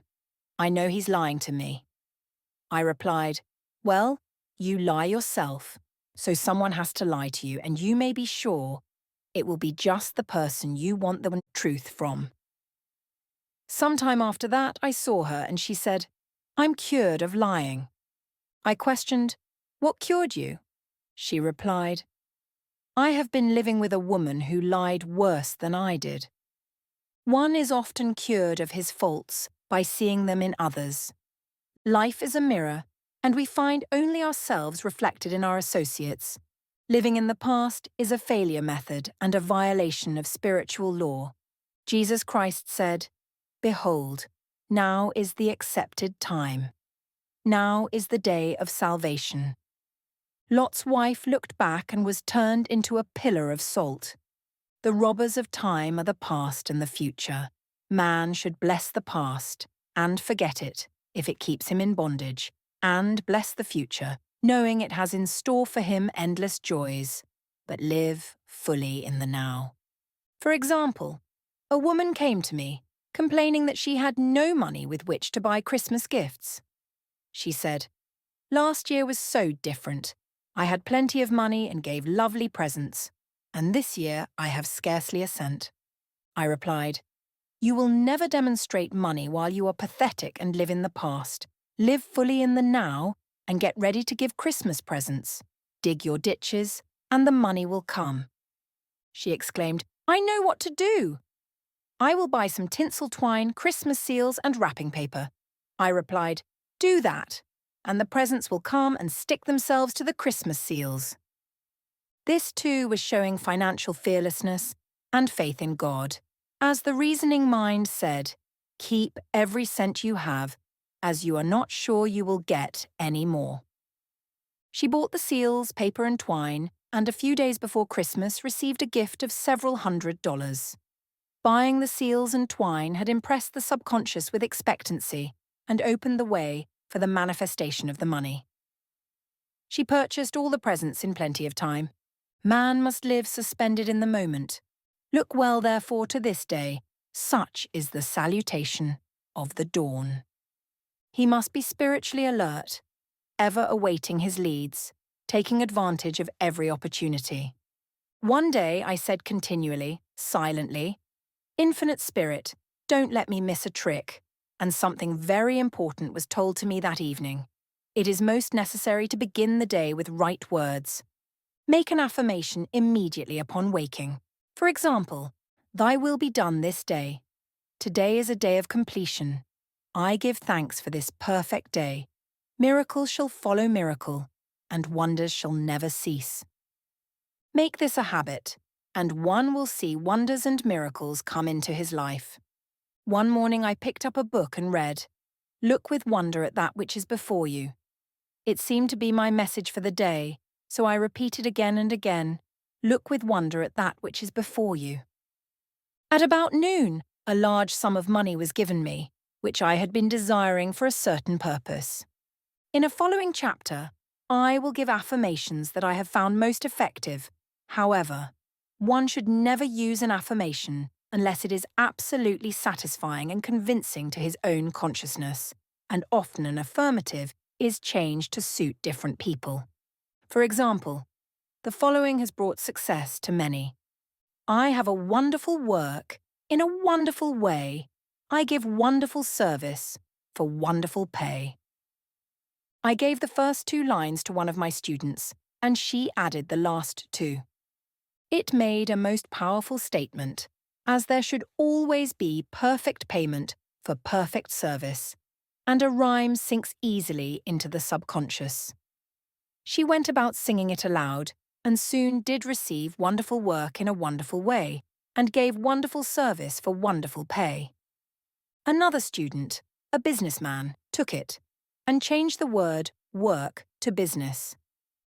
I know he's lying to me." I replied, "Well, you lie yourself, so someone has to lie to you, and you may be sure it will be just the person you want the truth from." Sometime after that, I saw her and she said, "I'm cured of lying." I questioned, "What cured you?" She replied, "I have been living with a woman who lied worse than I did." One is often cured of his faults by seeing them in others. Life is a mirror, and we find only ourselves reflected in our associates. Living in the past is a failure method and a violation of spiritual law. Jesus Christ said, "Behold, now is the accepted time. Now is the day of salvation." Lot's wife looked back and was turned into a pillar of salt. The robbers of time are the past and the future. Man should bless the past and forget it if it keeps him in bondage, and bless the future, knowing it has in store for him endless joys, but live fully in the now. For example, a woman came to me, complaining that she had no money with which to buy Christmas gifts. She said, "Last year was so different. I had plenty of money and gave lovely presents, and this year I have scarcely a cent." I replied, "You will never demonstrate money while you are pathetic and live in the past. Live fully in the now and get ready to give Christmas presents. Dig your ditches, and the money will come." She exclaimed, "I know what to do. I will buy some tinsel twine, Christmas seals, and wrapping paper." I replied, "Do that, and the presents will come and stick themselves to the Christmas seals." This too was showing financial fearlessness and faith in God. As the reasoning mind said, "Keep every cent you have, as you are not sure you will get any more." She bought the seals, paper and twine, and a few days before Christmas received a gift of several $100s. Buying the seals and twine had impressed the subconscious with expectancy and opened the way for the manifestation of the money. She purchased all the presents in plenty of time. Man must live suspended in the moment. Look well, therefore, to this day. Such is the salutation of the dawn. He must be spiritually alert, ever awaiting his leads, taking advantage of every opportunity. One day I said continually, silently, "Infinite Spirit, don't let me miss a trick." And something very important was told to me that evening. It is most necessary to begin the day with right words. Make an affirmation immediately upon waking. For example, "Thy will be done this day. Today is a day of completion. I give thanks for this perfect day. Miracle shall follow miracle, and wonders shall never cease." Make this a habit, and one will see wonders and miracles come into his life. One morning I picked up a book and read, "Look with wonder at that which is before you." It seemed to be my message for the day, so I repeated again and again, "Look with wonder at that which is before you." At about noon, a large sum of money was given me, which I had been desiring for a certain purpose. In a following chapter, I will give affirmations that I have found most effective. However, one should never use an affirmation unless it is absolutely satisfying and convincing to his own consciousness, and often an affirmative is changed to suit different people. For example, the following has brought success to many. "I have a wonderful work, in a wonderful way. I give wonderful service, for wonderful pay." I gave the first two lines to one of my students, and she added the last two. It made a most powerful statement, as there should always be perfect payment for perfect service, and a rhyme sinks easily into the subconscious. She went about singing it aloud, and soon did receive wonderful work in a wonderful way, and gave wonderful service for wonderful pay. Another student, a businessman, took it, and changed the word work to business.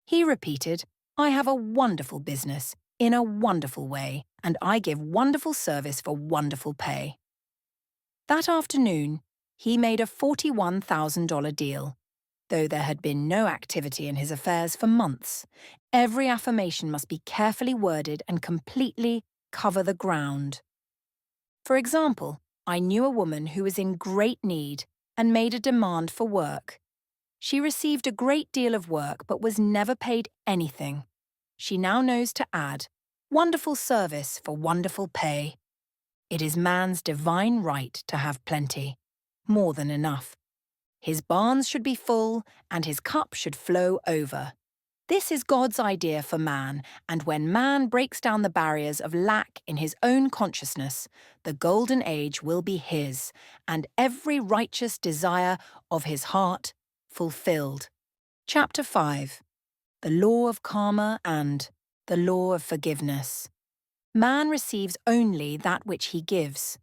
He repeated, "I have a wonderful business, in a wonderful way, and I give wonderful service for wonderful pay." That afternoon, he made a $41,000 deal. Though there had been no activity in his affairs for months, every affirmation must be carefully worded and completely cover the ground. For example, I knew a woman who was in great need and made a demand for work. She received a great deal of work but was never paid anything. She now knows to add, "Wonderful service for wonderful pay." It is man's divine right to have plenty, more than enough. His barns should be full and his cup should flow over. This is God's idea for man, and when man breaks down the barriers of lack in his own consciousness, the golden age will be his, and every righteous desire of his heart fulfilled. Chapter 5. The Law of Karma and the Law of Forgiveness. Man receives only that which he gives.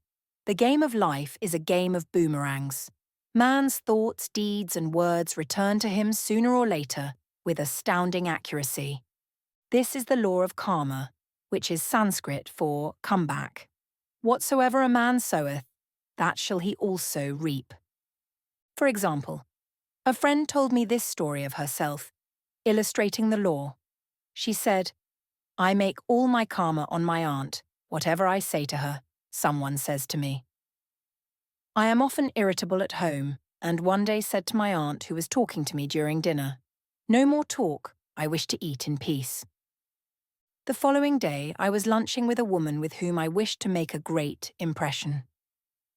The game of life is a game of boomerangs. Man's thoughts, deeds, and words return to him sooner or later with astounding accuracy. This is the law of karma, which is Sanskrit for comeback. Whatsoever a man soweth, that shall he also reap. For example, a friend told me this story of herself, illustrating the law. She said, "I make all my karma on my aunt, whatever I say to her, someone says to me." I am often irritable at home, and one day said to my aunt who was talking to me during dinner, "No more talk, I wish to eat in peace." The following day, I was lunching with a woman with whom I wished to make a great impression.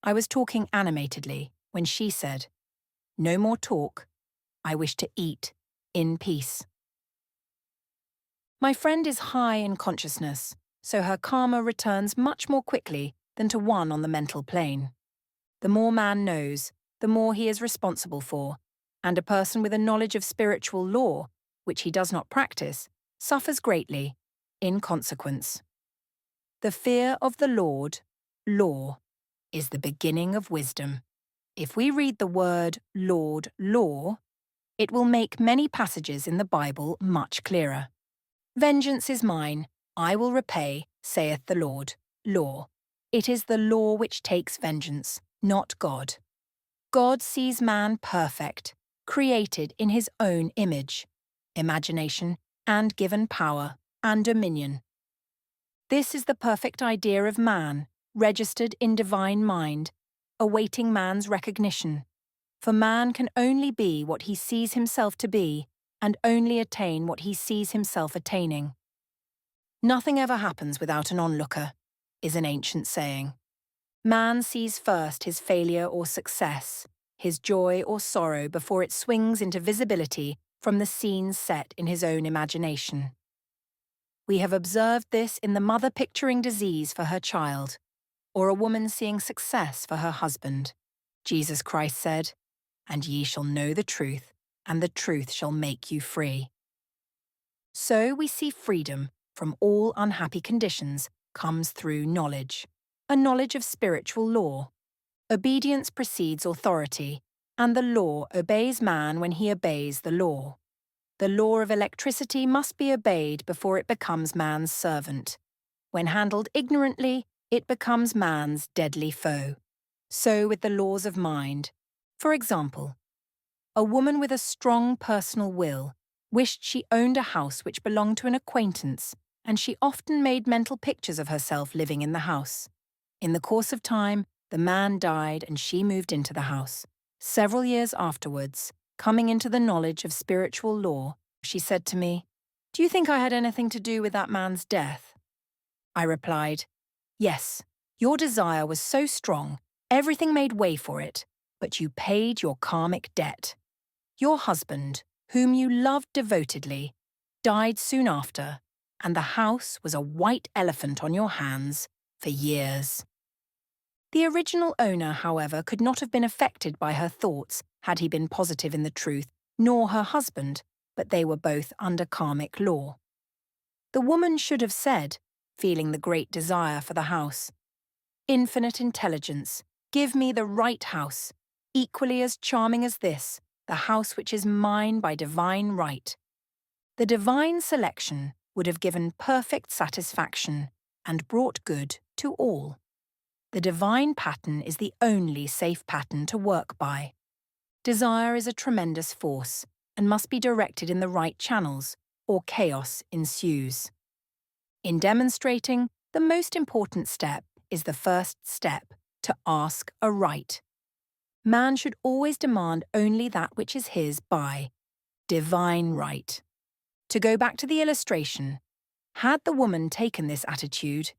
I was talking animatedly when she said, "No more talk, I wish to eat in peace." My friend is high in consciousness, so her karma returns much more quickly than to one on the mental plane. The more man knows, the more he is responsible for, and a person with a knowledge of spiritual law, which he does not practice, suffers greatly, in consequence. The fear of the Lord, law, is the beginning of wisdom. If we read the word Lord, law, it will make many passages in the Bible much clearer. "Vengeance is mine, I will repay, saith the Lord," law. It is the law which takes vengeance, not God. God sees man perfect, created in his own image, imagination, and given power and dominion. This is the perfect idea of man, registered in divine mind, awaiting man's recognition. For man can only be what he sees himself to be, and only attain what he sees himself attaining. Nothing ever happens without an onlooker, is an ancient saying. Man sees first his failure or success, his joy or sorrow before it swings into visibility from the scenes set in his own imagination. We have observed this in the mother picturing disease for her child, or a woman seeing success for her husband. Jesus Christ said, "And ye shall know the truth, and the truth shall make you free." So we see freedom from all unhappy conditions comes through knowledge, a knowledge of spiritual law. Obedience precedes authority, and the law obeys man when he obeys the law. The law of electricity must be obeyed before it becomes man's servant. When handled ignorantly, it becomes man's deadly foe. So with the laws of mind. For example, a woman with a strong personal will wished she owned a house which belonged to an acquaintance, and she often made mental pictures of herself living in the house. In the course of time, the man died and she moved into the house. Several years afterwards, coming into the knowledge of spiritual law, she said to me, "Do you think I had anything to do with that man's death?" I replied, "Yes, your desire was so strong, everything made way for it, but you paid your karmic debt. Your husband, whom you loved devotedly, died soon after, and the house was a white elephant on your hands for years." The original owner, however, could not have been affected by her thoughts had he been positive in the truth, nor her husband, but they were both under karmic law. The woman should have said, feeling the great desire for the house, "Infinite intelligence, give me the right house, equally as charming as this, the house which is mine by divine right." The divine selection would have given perfect satisfaction and brought good to all. The divine pattern is the only safe pattern to work by. Desire is a tremendous force and must be directed in the right channels, or chaos ensues. In demonstrating, the most important step is the first step, to ask aright. Man should always demand only that which is his by divine right. To go back to the illustration, had the woman taken this attitude,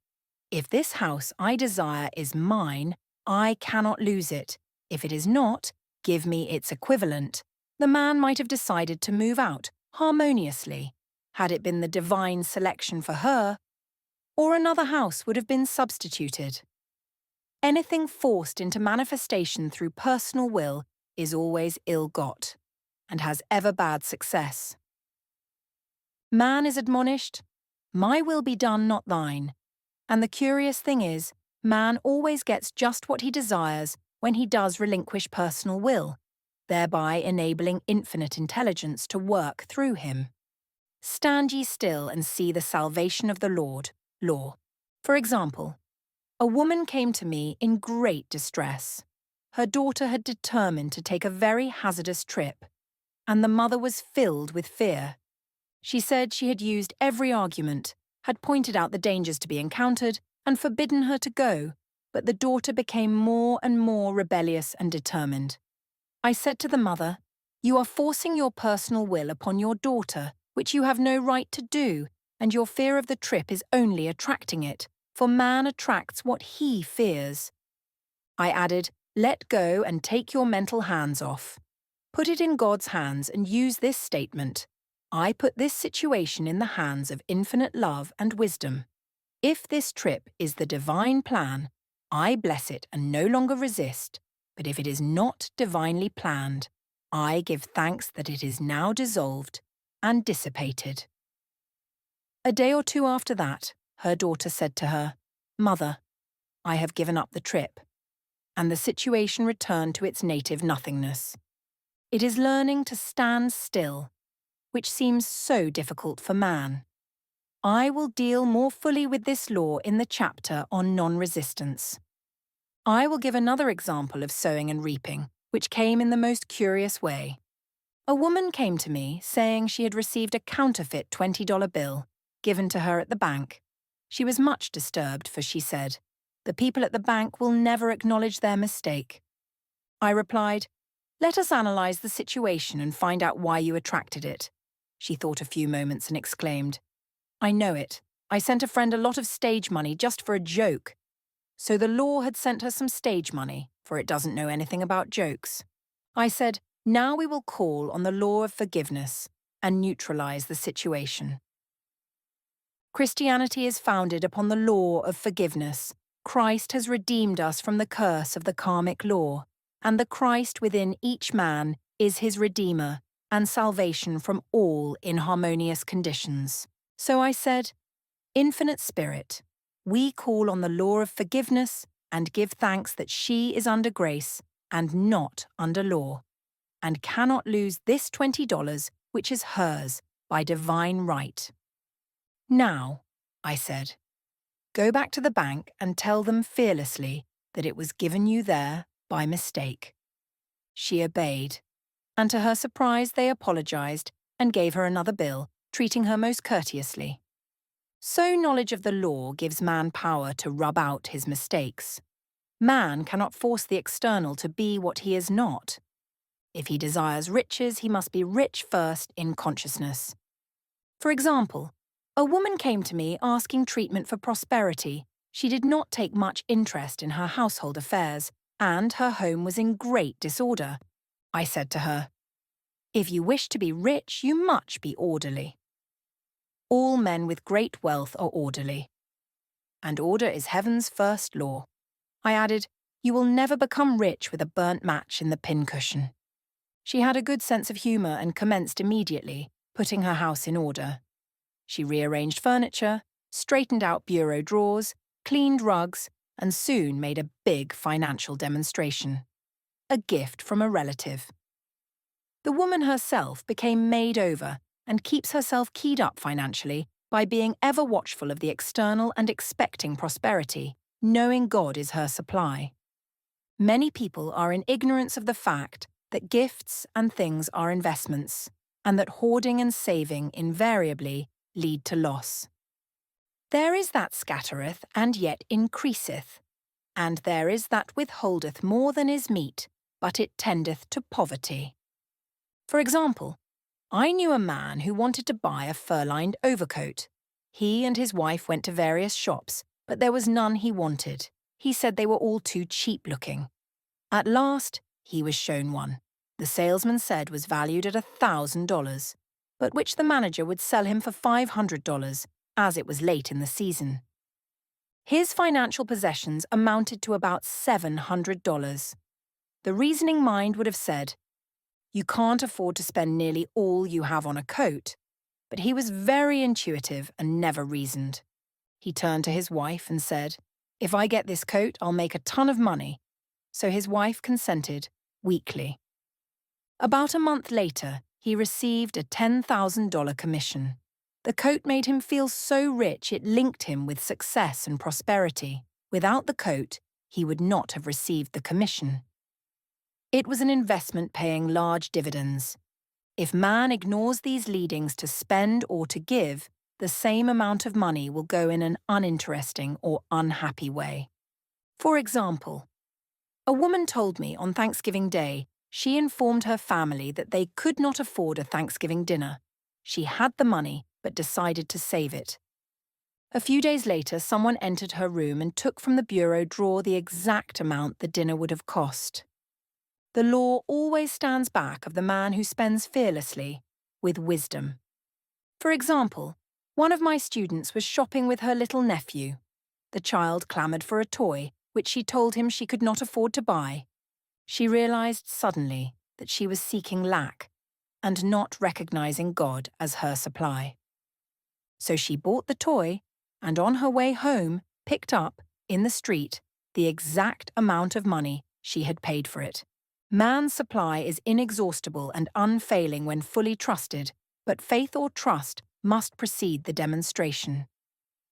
"If this house I desire is mine, I cannot lose it. If it is not, give me its equivalent," the man might have decided to move out harmoniously, had it been the divine selection for her, or another house would have been substituted. Anything forced into manifestation through personal will is always ill-got, and has ever bad success. Man is admonished, "My will be done, not thine." And the curious thing is, man always gets just what he desires when he does relinquish personal will, thereby enabling infinite intelligence to work through him. "Stand ye still and see the salvation of the Lord." Law. For example, a woman came to me in great distress. Her daughter had determined to take a very hazardous trip, and the mother was filled with fear. She said she had used every argument, had pointed out the dangers to be encountered, and forbidden her to go, but the daughter became more and more rebellious and determined. I said to the mother, "You are forcing your personal will upon your daughter, which you have no right to do, and your fear of the trip is only attracting it, for man attracts what he fears." I added, "Let go and take your mental hands off. Put it in God's hands and use this statement: I put this situation in the hands of infinite love and wisdom. If this trip is the divine plan, I bless it and no longer resist, but if it is not divinely planned, I give thanks that it is now dissolved and dissipated." A day or two after that, her daughter said to her, "Mother, I have given up the trip," and the situation returned to its native nothingness. It is learning to stand still, which seems so difficult for man. I will deal more fully with this law in the chapter on non-resistance. I will give another example of sowing and reaping, which came in the most curious way. A woman came to me saying she had received a counterfeit $20 bill given to her at the bank. She was much disturbed, for she said, "The people at the bank will never acknowledge their mistake." I replied, "Let us analyze the situation and find out why you attracted it." She thought a few moments and exclaimed, "I know it. I sent a friend a lot of stage money just for a joke. So the law had sent her some stage money, for it doesn't know anything about jokes. I said, now we will call on the law of forgiveness and neutralize the situation. Christianity is founded upon the law of forgiveness. Christ has redeemed us from the curse of the karmic law, and the Christ within each man is his Redeemer and salvation from all inharmonious conditions. So I said, Infinite Spirit, we call on the law of forgiveness and give thanks that she is under grace and not under law, and cannot lose this $20 which is hers by divine right. Now, I said, go back to the bank and tell them fearlessly that it was given you there by mistake. She obeyed, and to her surprise they apologized and gave her another bill, treating her most courteously. So knowledge of the law gives man power to rub out his mistakes. Man cannot force the external to be what he is not. If he desires riches, he must be rich first in consciousness. For example, a woman came to me asking treatment for prosperity. She did not take much interest in her household affairs, and her home was in great disorder. I said to her, if you wish to be rich, you must be orderly. All men with great wealth are orderly, and order is heaven's first law. I added, you will never become rich with a burnt match in the pincushion. She had a good sense of humour and commenced immediately, putting her house in order. She rearranged furniture, straightened out bureau drawers, cleaned rugs, and soon made a big financial demonstration. A gift from a relative. The woman herself became made over and keeps herself keyed up financially by being ever watchful of the external and expecting prosperity, knowing God is her supply. Many people are in ignorance of the fact that gifts and things are investments, and that hoarding and saving invariably lead to loss. There is that scattereth and yet increaseth, and there is that withholdeth more than is meet, but it tendeth to poverty. For example, I knew a man who wanted to buy a fur-lined overcoat. He and his wife went to various shops, but there was none he wanted. He said they were all too cheap-looking. At last, he was shown one. The salesman said was valued at $1,000, but which the manager would sell him for $500, as it was late in the season. His financial possessions amounted to about $700. The reasoning mind would have said, you can't afford to spend nearly all you have on a coat, but he was very intuitive and never reasoned. He turned to his wife and said, if I get this coat, I'll make a ton of money. So his wife consented, weakly. About a month later, he received a $10,000 commission. The coat made him feel so rich it linked him with success and prosperity. Without the coat, he would not have received the commission. It was an investment paying large dividends. If man ignores these leadings to spend or to give, the same amount of money will go in an uninteresting or unhappy way. For example, a woman told me on Thanksgiving Day she informed her family that they could not afford a Thanksgiving dinner. She had the money, but decided to save it. A few days later, someone entered her room and took from the bureau drawer the exact amount the dinner would have cost. The law always stands back of the man who spends fearlessly, with wisdom. For example, one of my students was shopping with her little nephew. The child clamoured for a toy, which she told him she could not afford to buy. She realised suddenly that she was seeking lack and not recognising God as her supply. So she bought the toy and on her way home picked up, in the street, the exact amount of money she had paid for it. Man's supply is inexhaustible and unfailing when fully trusted, but faith or trust must precede the demonstration.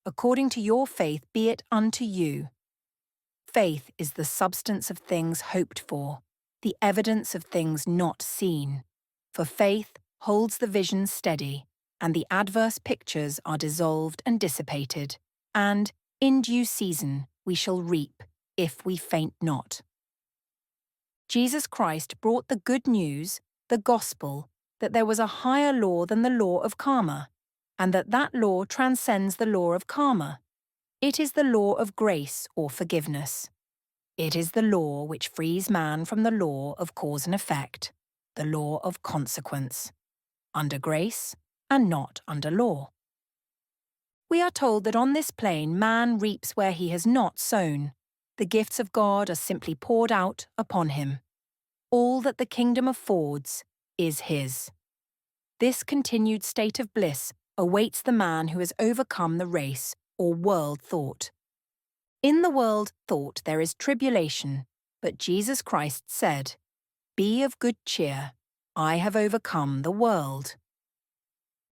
According to your faith be it unto you. Faith is the substance of things hoped for, the evidence of things not seen. For faith holds the vision steady, and the adverse pictures are dissolved and dissipated, and, in due season, we shall reap, if we faint not. Jesus Christ brought the good news, the gospel, that there was a higher law than the law of karma. and that law transcends the law of karma. It is the law of grace or forgiveness. It is the law which frees man from the law of cause and effect, the law of consequence, under grace and not under law. We are told that on this plane man reaps where he has not sown. The gifts of God are simply poured out upon him. All that the kingdom affords is his. This continued state of bliss awaits the man who has overcome the race or world thought. In the world thought there is tribulation, but Jesus Christ said, "Be of good cheer, I have overcome the world."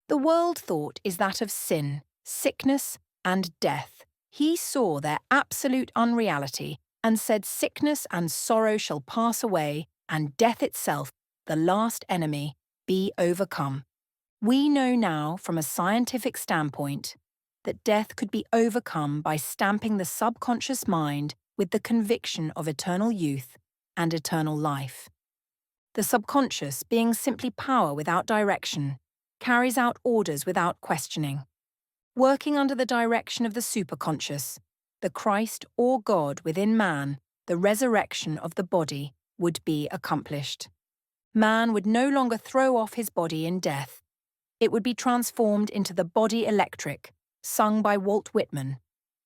The world thought is that of sin, sickness, and death. He saw their absolute unreality and said sickness and sorrow shall pass away, and death itself, the last enemy, be overcome. We know now, from a scientific standpoint, that death could be overcome by stamping the subconscious mind with the conviction of eternal youth and eternal life. The subconscious, being simply power without direction, carries out orders without questioning. Working under the direction of the superconscious, the Christ or God within man, the resurrection of the body would be accomplished. Man would no longer throw off his body in death. It would be transformed into the body electric, sung by Walt Whitman,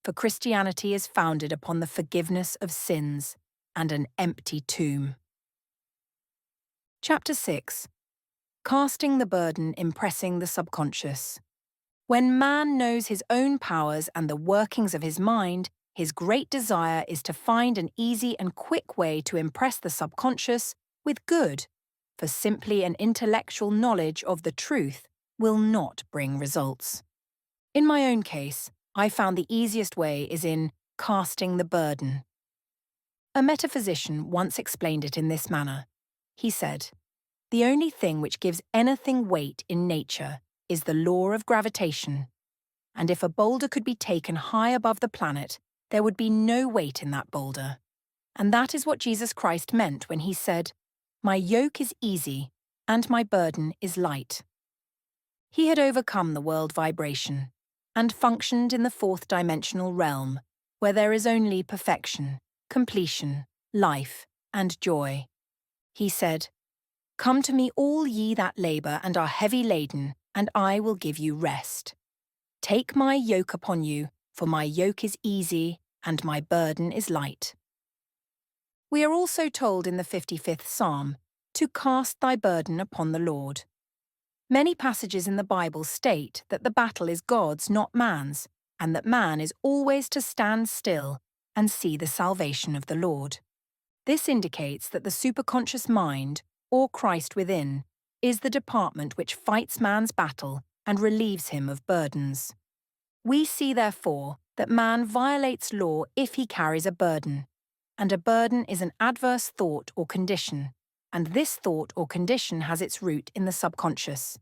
for Christianity is founded upon the forgiveness of sins and an empty tomb. Chapter 6. Casting the burden, impressing the subconscious. When man knows his own powers and the workings of his mind, his great desire is to find an easy and quick way to impress the subconscious with good, for simply an intellectual knowledge of the truth will not bring results. In my own case, I found the easiest way is in casting the burden. A metaphysician once explained it in this manner. He said, "The only thing which gives anything weight in nature is the law of gravitation, and if a boulder could be taken high above the planet, there would be no weight in that boulder. And that is what Jesus Christ meant when he said, 'My yoke is easy, and my burden is light.'" He had overcome the world vibration, and functioned in the fourth-dimensional realm, where there is only perfection, completion, life, and joy. He said, "Come to me all ye that labour and are heavy laden, and I will give you rest. Take my yoke upon you, for my yoke is easy, and my burden is light." We are also told in the 55th Psalm, to cast thy burden upon the Lord. Many passages in the Bible state that the battle is God's, not man's, and that man is always to stand still and see the salvation of the Lord. This indicates that the superconscious mind, or Christ within, is the department which fights man's battle and relieves him of burdens. We see, therefore, that man violates law if he carries a burden, and a burden is an adverse thought or condition, and this thought or condition has its root in the subconscious.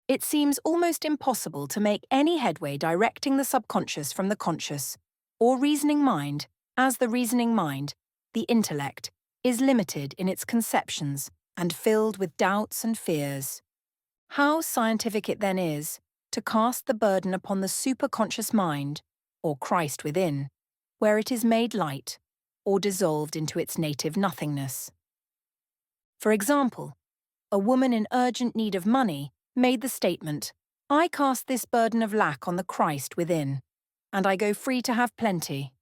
It seems almost impossible to make any headway directing the subconscious from the conscious, or reasoning mind, as the reasoning mind, the intellect, is limited in its conceptions and filled with doubts and fears. How scientific it then is to cast the burden upon the superconscious mind, or Christ within, where it is made light, or dissolved into its native nothingness. For example, a woman in urgent need of money made the statement, "I cast this burden of lack on the Christ within, and I go free to have plenty."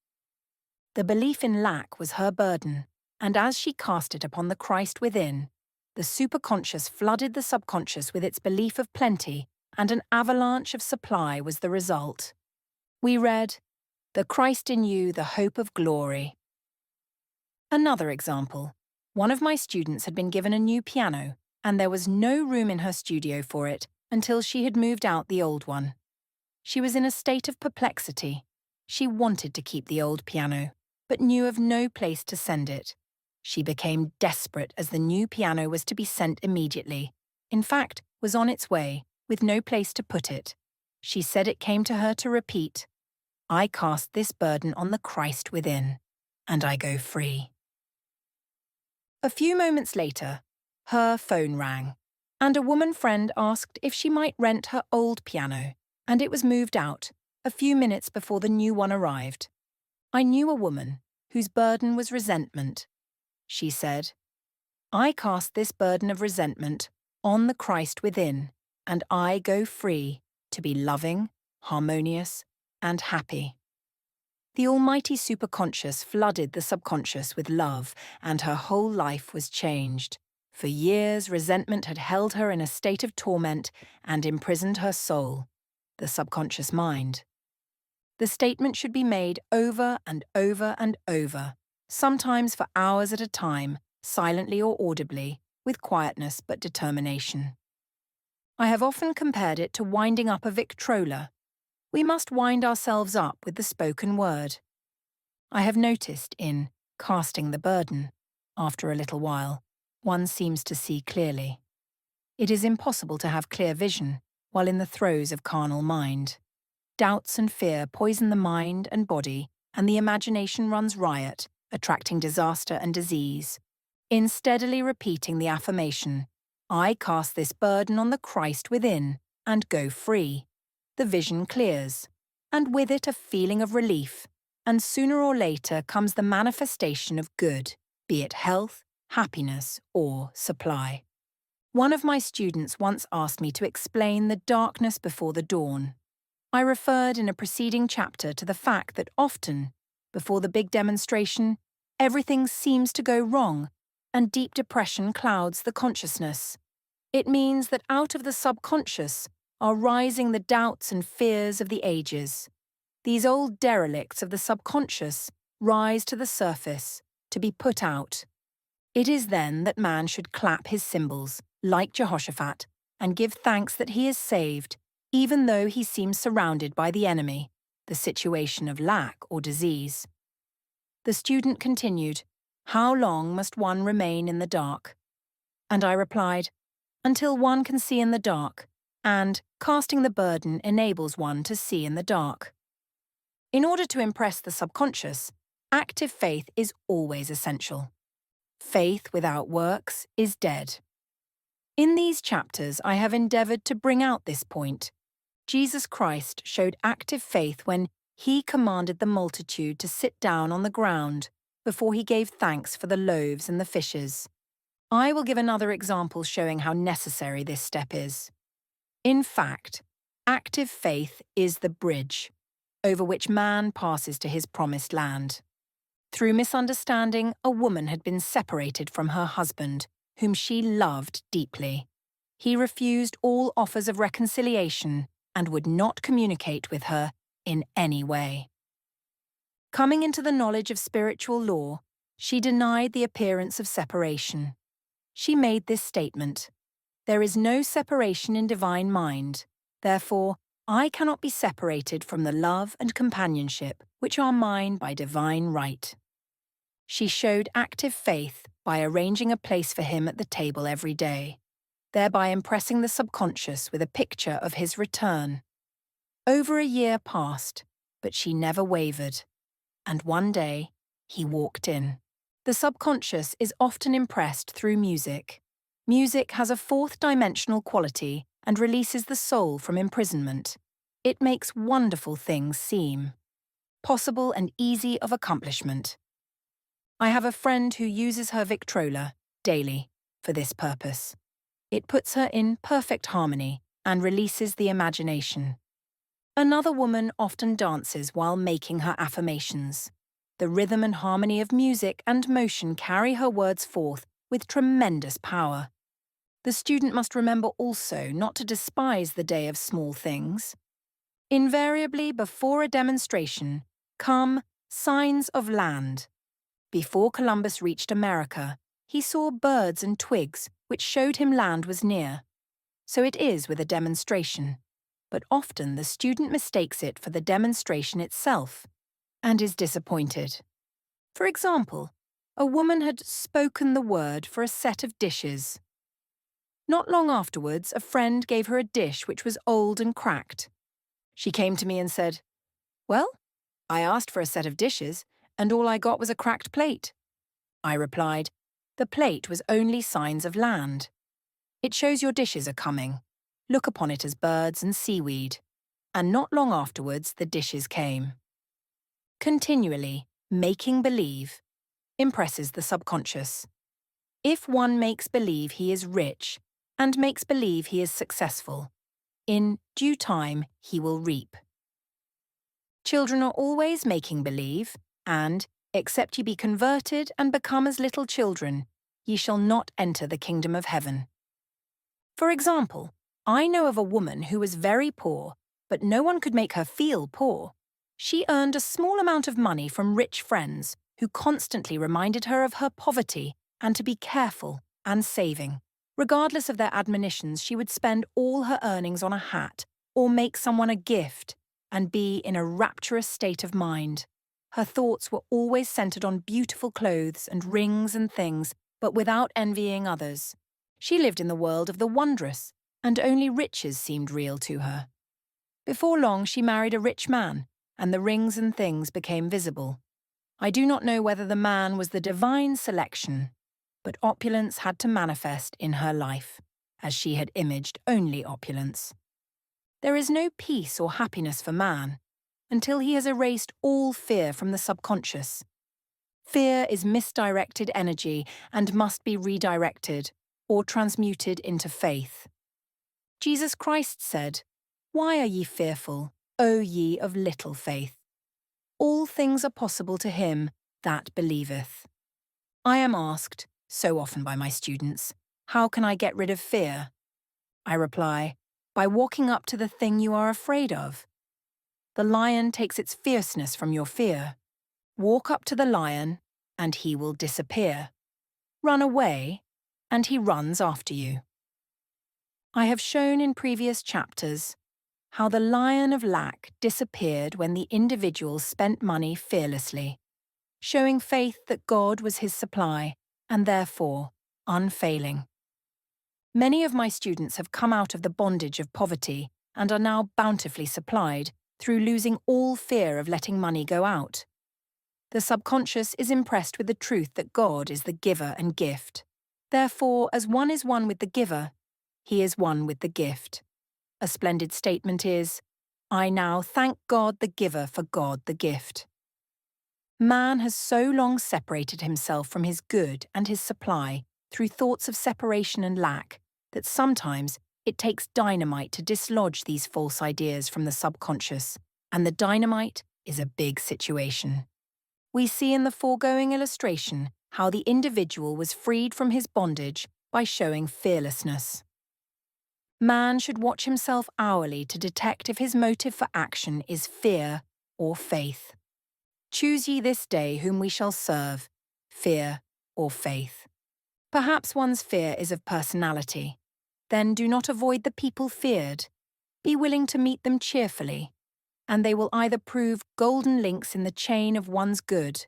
The belief in lack was her burden, and as she cast it upon the Christ within, the superconscious flooded the subconscious with its belief of plenty, and an avalanche of supply was the result. We read, "The Christ in you, the hope of glory." Another example. One of my students had been given a new piano, and there was no room in her studio for it until she had moved out the old one. She was in a state of perplexity. She wanted to keep the old piano, but knew of no place to send it. She became desperate as the new piano was to be sent immediately. In fact, was on its way, with no place to put it. She said it came to her to repeat, "I cast this burden on the Christ within, and I go free." A few moments later, her phone rang. And a woman friend asked if she might rent her old piano, and it was moved out a few minutes before the new one arrived. I knew a woman whose burden was resentment. She said, "I cast this burden of resentment on the Christ within, and I go free to be loving, harmonious, and happy." The almighty superconscious flooded the subconscious with love, and her whole life was changed. For years, resentment had held her in a state of torment and imprisoned her soul, the subconscious mind. The statement should be made over and over and over, sometimes for hours at a time, silently or audibly, with quietness but determination. I have often compared it to winding up a Victrola. We must wind ourselves up with the spoken word. I have noticed in casting the burden, after a little while, one seems to see clearly. It is impossible to have clear vision while in the throes of carnal mind. Doubts and fear poison the mind and body, and the imagination runs riot, attracting disaster and disease. In steadily repeating the affirmation, "I cast this burden on the Christ within and go free," the vision clears, and with it a feeling of relief, and sooner or later comes the manifestation of good, be it health, happiness, or supply. One of my students once asked me to explain the darkness before the dawn. I referred in a preceding chapter to the fact that often, before the big demonstration, everything seems to go wrong, and deep depression clouds the consciousness. It means that out of the subconscious are rising the doubts and fears of the ages. These old derelicts of the subconscious rise to the surface, to be put out. It is then that man should clap his cymbals, like Jehoshaphat, and give thanks that he is saved, even though he seems surrounded by the enemy, the situation of lack or disease. The student continued, "How long must one remain in the dark?" And I replied, "Until one can see in the dark, and casting the burden enables one to see in the dark." In order to impress the subconscious, active faith is always essential. Faith without works is dead. In these chapters, I have endeavoured to bring out this point. Jesus Christ showed active faith when he commanded the multitude to sit down on the ground before he gave thanks for the loaves and the fishes. I will give another example showing how necessary this step is. In fact, active faith is the bridge over which man passes to his promised land. Through misunderstanding, a woman had been separated from her husband, whom she loved deeply. He refused all offers of reconciliation and would not communicate with her in any way. Coming into the knowledge of spiritual law, she denied the appearance of separation. She made this statement, "There is no separation in divine mind. Therefore, I cannot be separated from the love and companionship which are mine by divine right." She showed active faith by arranging a place for him at the table every day, thereby impressing the subconscious with a picture of his return. Over a year passed, but she never wavered, and one day he walked in. The subconscious is often impressed through music. Music has a fourth-dimensional quality and releases the soul from imprisonment. It makes wonderful things seem possible and easy of accomplishment. I have a friend who uses her Victrola daily for this purpose. It puts her in perfect harmony and releases the imagination. Another woman often dances while making her affirmations. The rhythm and harmony of music and motion carry her words forth with tremendous power. The student must remember also not to despise the day of small things. Invariably, before a demonstration, come signs of land. Before Columbus reached America, he saw birds and twigs which showed him land was near. So it is with a demonstration, but often the student mistakes it for the demonstration itself and is disappointed. For example, a woman had spoken the word for a set of dishes. Not long afterwards, a friend gave her a dish which was old and cracked. She came to me and said, "Well, I asked for a set of dishes, and all I got was a cracked plate." I replied, "The plate was only signs of land." It shows your dishes are coming. Look upon it as birds and seaweed. And not long afterwards, the dishes came. Continually, making believe impresses the subconscious. If one makes believe he is rich and makes believe he is successful, in due time he will reap. Children are always making believe, and, except ye be converted and become as little children, ye shall not enter the kingdom of heaven. For example, I know of a woman who was very poor, but no one could make her feel poor. She earned a small amount of money from rich friends who constantly reminded her of her poverty and to be careful and saving. Regardless of their admonitions, she would spend all her earnings on a hat or make someone a gift and be in a rapturous state of mind. Her thoughts were always centered on beautiful clothes and rings and things, but without envying others. She lived in the world of the wondrous, and only riches seemed real to her. Before long, she married a rich man, and the rings and things became visible. I do not know whether the man was the divine selection, but opulence had to manifest in her life, as she had imaged only opulence. There is no peace or happiness for man until he has erased all fear from the subconscious. Fear is misdirected energy and must be redirected or transmuted into faith. Jesus Christ said, "Why are ye fearful, O ye of little faith? All things are possible to him that believeth." I am asked, so often by my students, how can I get rid of fear? I reply, by walking up to the thing you are afraid of. The lion takes its fierceness from your fear. Walk up to the lion, and he will disappear. Run away, and he runs after you. I have shown in previous chapters how the lion of lack disappeared when the individual spent money fearlessly, showing faith that God was his supply and therefore unfailing. Many of my students have come out of the bondage of poverty and are now bountifully supplied through losing all fear of letting money go out. The subconscious is impressed with the truth that God is the giver and gift. Therefore, as one is one with the giver, he is one with the gift. A splendid statement is, I now thank God the giver for God the gift. Man has so long separated himself from his good and his supply through thoughts of separation and lack that sometimes it takes dynamite to dislodge these false ideas from the subconscious, and the dynamite is a big situation. We see in the foregoing illustration how the individual was freed from his bondage by showing fearlessness. Man should watch himself hourly to detect if his motive for action is fear or faith. Choose ye this day whom we shall serve, fear or faith. Perhaps one's fear is of personality. Then do not avoid the people feared. Be willing to meet them cheerfully, and they will either prove golden links in the chain of one's good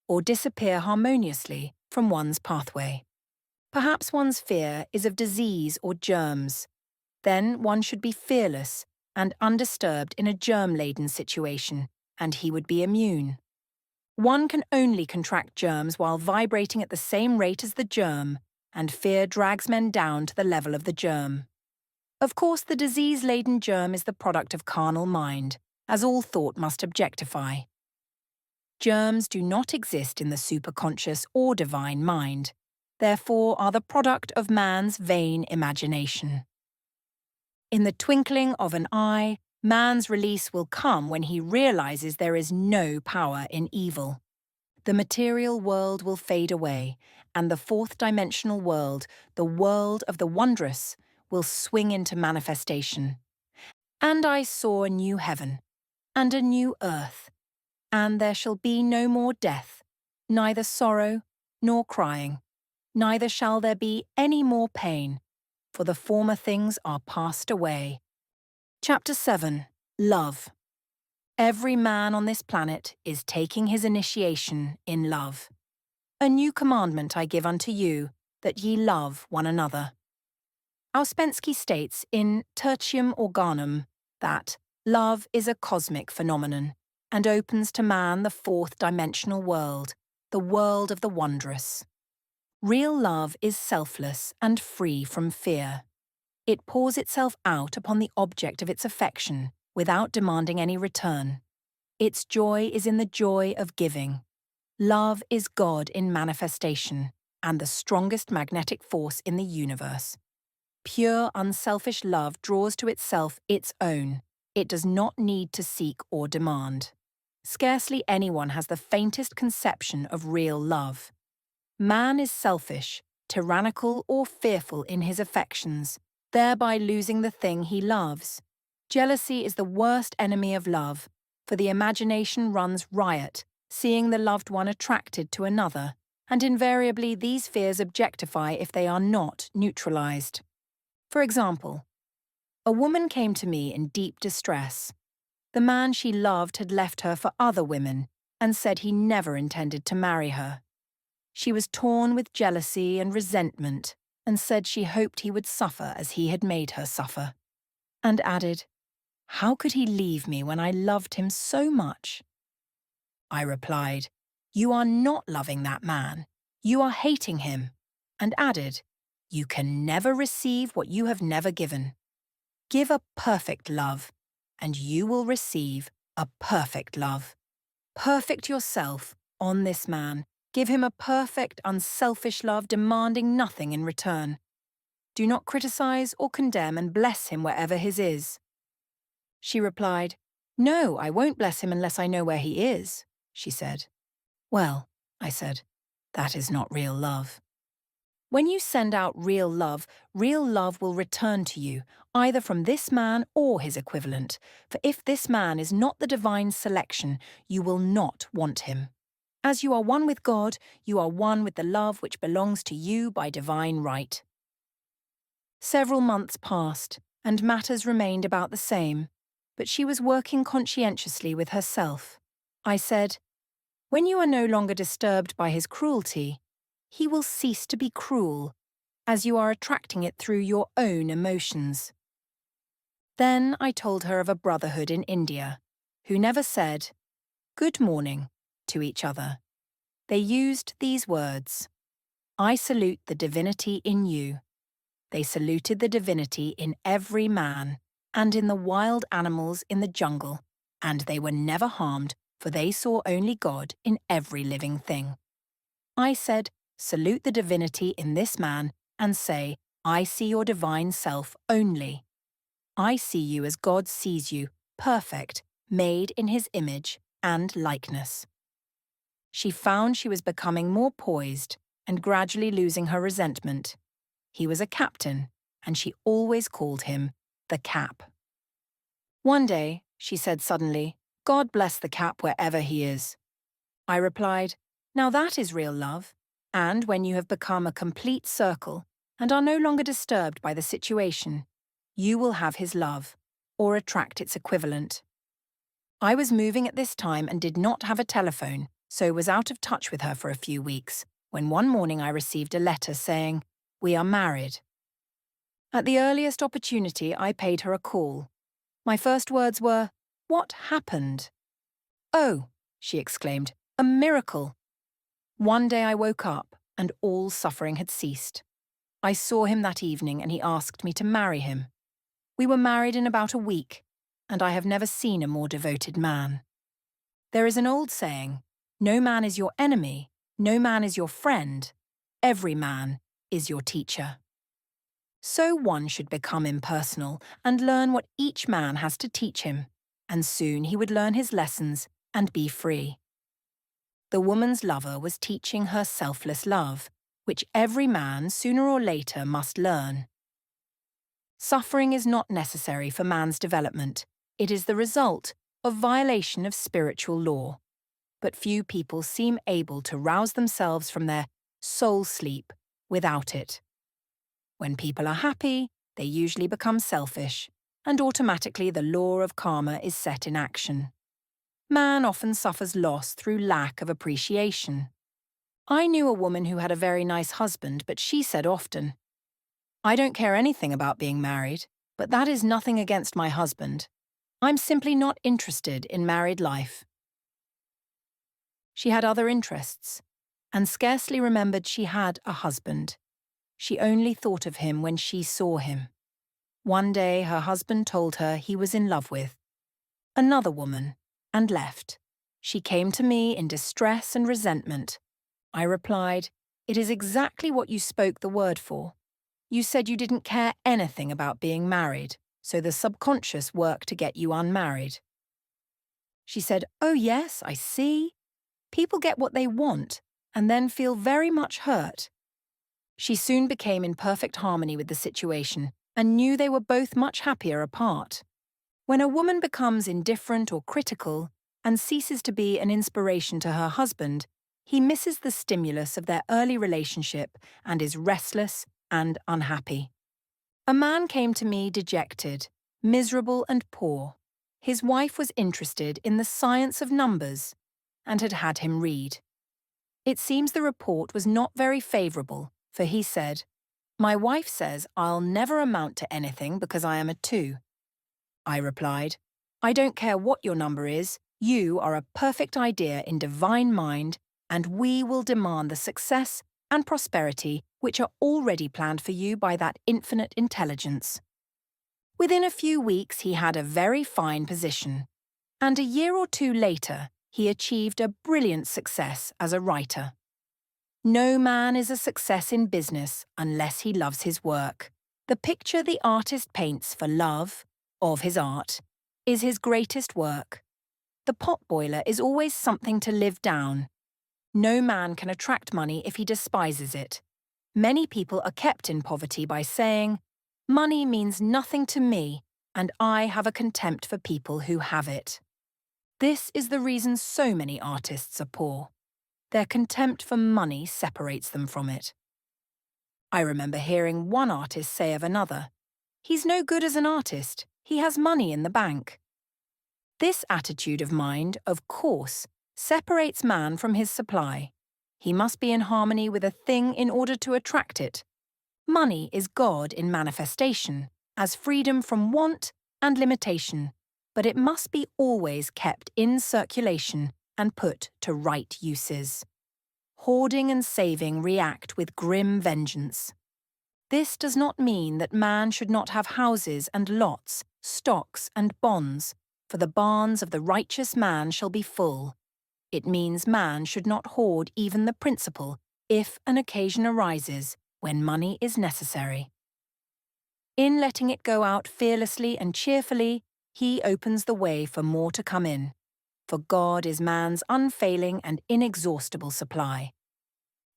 or disappear harmoniously from one's pathway. Perhaps one's fear is of disease or germs. Then one should be fearless and undisturbed in a germ-laden situation, and he would be immune. One can only contract germs while vibrating at the same rate as the germ, and fear drags men down to the level of the germ. Of course, the disease-laden germ is the product of carnal mind, as all thought must objectify. Germs do not exist in the superconscious or divine mind, therefore are the product of man's vain imagination. In the twinkling of an eye, man's release will come when he realizes there is no power in evil. The material world will fade away, and the fourth-dimensional world, the world of the wondrous, will swing into manifestation. And I saw a new heaven, and a new earth, and there shall be no more death, neither sorrow nor crying, neither shall there be any more pain, for the former things are passed away. Chapter 7. Love. Every man on this planet is taking his initiation in love. A new commandment I give unto you, that ye love one another. Ouspensky states in Tertium Organum that love is a cosmic phenomenon and opens to man the fourth-dimensional world, the world of the wondrous. Real love is selfless and free from fear. It pours itself out upon the object of its affection without demanding any return. Its joy is in the joy of giving. Love is God in manifestation and the strongest magnetic force in the universe. Pure, unselfish love draws to itself its own. It does not need to seek or demand. Scarcely anyone has the faintest conception of real love. Man is selfish, tyrannical, or fearful in his affections, thereby losing the thing he loves. Jealousy is the worst enemy of love, for the imagination runs riot, seeing the loved one attracted to another, and invariably these fears objectify if they are not neutralized. For example, a woman came to me in deep distress. The man she loved had left her for other women and said he never intended to marry her. She was torn with jealousy and resentment and said she hoped he would suffer as he had made her suffer, and added, "How could he leave me when I loved him so much?" I replied, "You are not loving that man. You are hating him," and added, "You can never receive what you have never given. Give a perfect love, and you will receive a perfect love. Perfect yourself on this man. Give him a perfect, unselfish love, demanding nothing in return. Do not criticize or condemn and bless him wherever his is." She replied, "No, I won't bless him unless I know where he is," she said. "Well," I said, "that is not real love." When you send out real love will return to you, either from this man or his equivalent, for if this man is not the divine selection, you will not want him. As you are one with God, you are one with the love which belongs to you by divine right. Several months passed, and matters remained about the same, but she was working conscientiously with herself. I said, "When you are no longer disturbed by his cruelty, he will cease to be cruel, as you are attracting it through your own emotions." Then I told her of a brotherhood in India, who never said, "Good morning," to each other. They used these words, "I salute the divinity in you." They saluted the divinity in every man, and in the wild animals in the jungle, and they were never harmed, for they saw only God in every living thing. I said, "Salute the divinity in this man, and say, I see your divine self only. I see you as God sees you, perfect, made in his image and likeness." She found she was becoming more poised and gradually losing her resentment. He was a captain, and she always called him the Cap. One day, she said suddenly, "God bless the Cap wherever he is." I replied, "Now that is real love, and when you have become a complete circle and are no longer disturbed by the situation, you will have his love, or attract its equivalent." I was moving at this time and did not have a telephone, so was out of touch with her for a few weeks, when one morning I received a letter saying, "We are married." At the earliest opportunity, I paid her a call. My first words were, "What happened?" "Oh," she exclaimed, "a miracle." One day I woke up, and all suffering had ceased. I saw him that evening, and he asked me to marry him. We were married in about a week, and I have never seen a more devoted man. There is an old saying, "No man is your enemy, no man is your friend, every man is your teacher." So one should become impersonal and learn what each man has to teach him, and soon he would learn his lessons and be free. The woman's lover was teaching her selfless love, which every man sooner or later must learn. Suffering is not necessary for man's development. It is the result of violation of spiritual law. But few people seem able to rouse themselves from their soul sleep without it. When people are happy, they usually become selfish, and automatically the law of karma is set in action. Man often suffers loss through lack of appreciation. I knew a woman who had a very nice husband, but she said often, "I don't care anything about being married, but that is nothing against my husband. I'm simply not interested in married life." She had other interests, and scarcely remembered she had a husband. She only thought of him when she saw him. One day her husband told her he was in love with another woman and left. She came to me in distress and resentment. I replied, "It is exactly what you spoke the word for. You said you didn't care anything about being married, so the subconscious worked to get you unmarried." She said, "Oh yes, I see. People get what they want and then feel very much hurt." She soon became in perfect harmony with the situation and knew they were both much happier apart. When a woman becomes indifferent or critical and ceases to be an inspiration to her husband, he misses the stimulus of their early relationship and is restless and unhappy. A man came to me dejected, miserable and poor. His wife was interested in the science of numbers and had had him read. It seems the report was not very favourable, for he said, "My wife says I'll never amount to anything because I am a 2. I replied, "I don't care what your number is, you are a perfect idea in divine mind, and we will demand the success and prosperity which are already planned for you by that infinite intelligence." Within a few weeks he had a very fine position, and a year or 2 later he achieved a brilliant success as a writer. No man is a success in business unless he loves his work. The picture the artist paints for love of his art is his greatest work. The potboiler is always something to live down. No man can attract money if he despises it. Many people are kept in poverty by saying, "Money means nothing to me, and I have a contempt for people who have it." This is the reason so many artists are poor. Their contempt for money separates them from it. I remember hearing one artist say of another, "He's no good as an artist, he has money in the bank." This attitude of mind, of course, separates man from his supply. He must be in harmony with a thing in order to attract it. Money is God in manifestation, as freedom from want and limitation, but it must be always kept in circulation and put to right uses. Hoarding and saving react with grim vengeance. This does not mean that man should not have houses and lots, stocks and bonds, for the barns of the righteous man shall be full. It means man should not hoard even the principal if an occasion arises when money is necessary. In letting it go out fearlessly and cheerfully, he opens the way for more to come in, for God is man's unfailing and inexhaustible supply.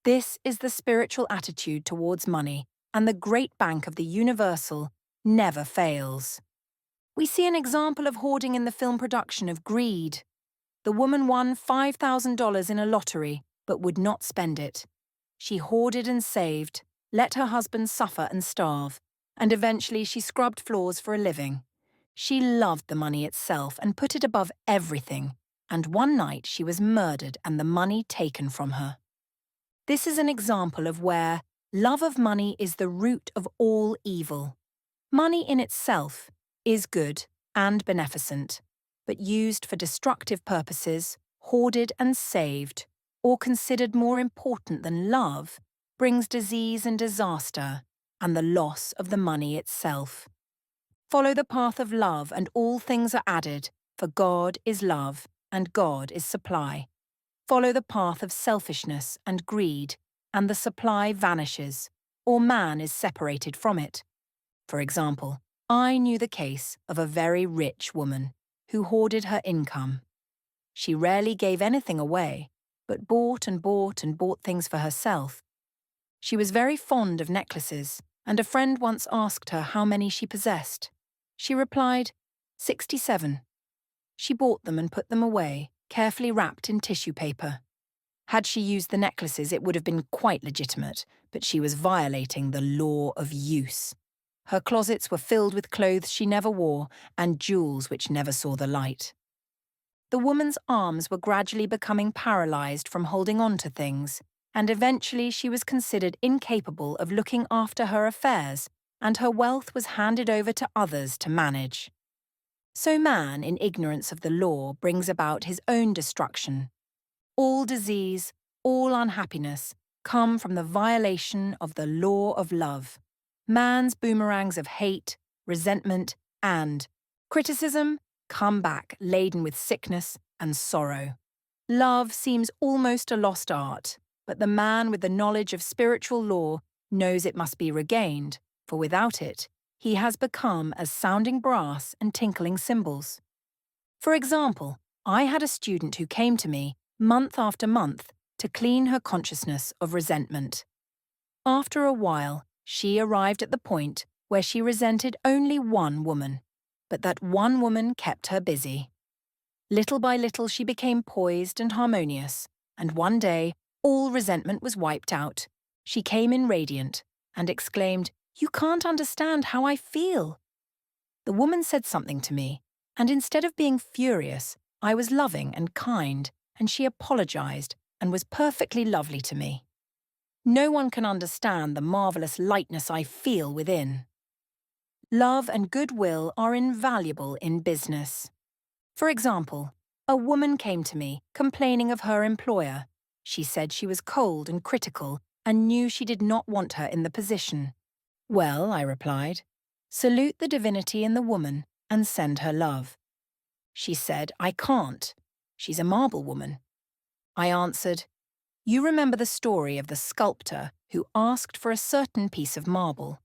This is the spiritual attitude towards money, and the great bank of the universal never fails. We see an example of hoarding in the film production of Greed. The woman won $5,000 in a lottery, but would not spend it. She hoarded and saved, let her husband suffer and starve, and eventually she scrubbed floors for a living. She loved the money itself and put it above everything, and one night she was murdered and the money taken from her. This is an example of where love of money is the root of all evil. Money in itself is good and beneficent, but used for destructive purposes, hoarded and saved, or considered more important than love, brings disease and disaster, and the loss of the money itself. Follow the path of love and all things are added, for God is love and God is supply. Follow the path of selfishness and greed, and the supply vanishes, or man is separated from it. For example, I knew the case of a very rich woman who hoarded her income. She rarely gave anything away, but bought and bought and bought things for herself. She was very fond of necklaces, and a friend once asked her how many she possessed. She replied, 67. She bought them and put them away, carefully wrapped in tissue paper. Had she used the necklaces, it would have been quite legitimate, but she was violating the law of use. Her closets were filled with clothes she never wore and jewels which never saw the light. The woman's arms were gradually becoming paralyzed from holding on to things, and eventually she was considered incapable of looking after her affairs, and her wealth was handed over to others to manage. So man, in ignorance of the law, brings about his own destruction. All disease, all unhappiness come from the violation of the law of love. Man's boomerangs of hate, resentment, and criticism come back laden with sickness and sorrow. Love seems almost a lost art, but the man with the knowledge of spiritual law knows it must be regained, for without it, he has become as sounding brass and tinkling cymbals. For example, I had a student who came to me month after month to clean her consciousness of resentment. After a while, she arrived at the point where she resented only one woman, but that one woman kept her busy. Little by little she became poised and harmonious, and one day all resentment was wiped out. She came in radiant and exclaimed, "You can't understand how I feel." The woman said something to me, and instead of being furious, I was loving and kind, and she apologized and was perfectly lovely to me. No one can understand the marvelous lightness I feel within. Love and goodwill are invaluable in business. For example, a woman came to me complaining of her employer. She said she was cold and critical and knew she did not want her in the position. "Well," I replied, "salute the divinity in the woman and send her love." She said, "I can't. She's a marble woman." I answered, "You remember the story of the sculptor who asked for a certain piece of marble.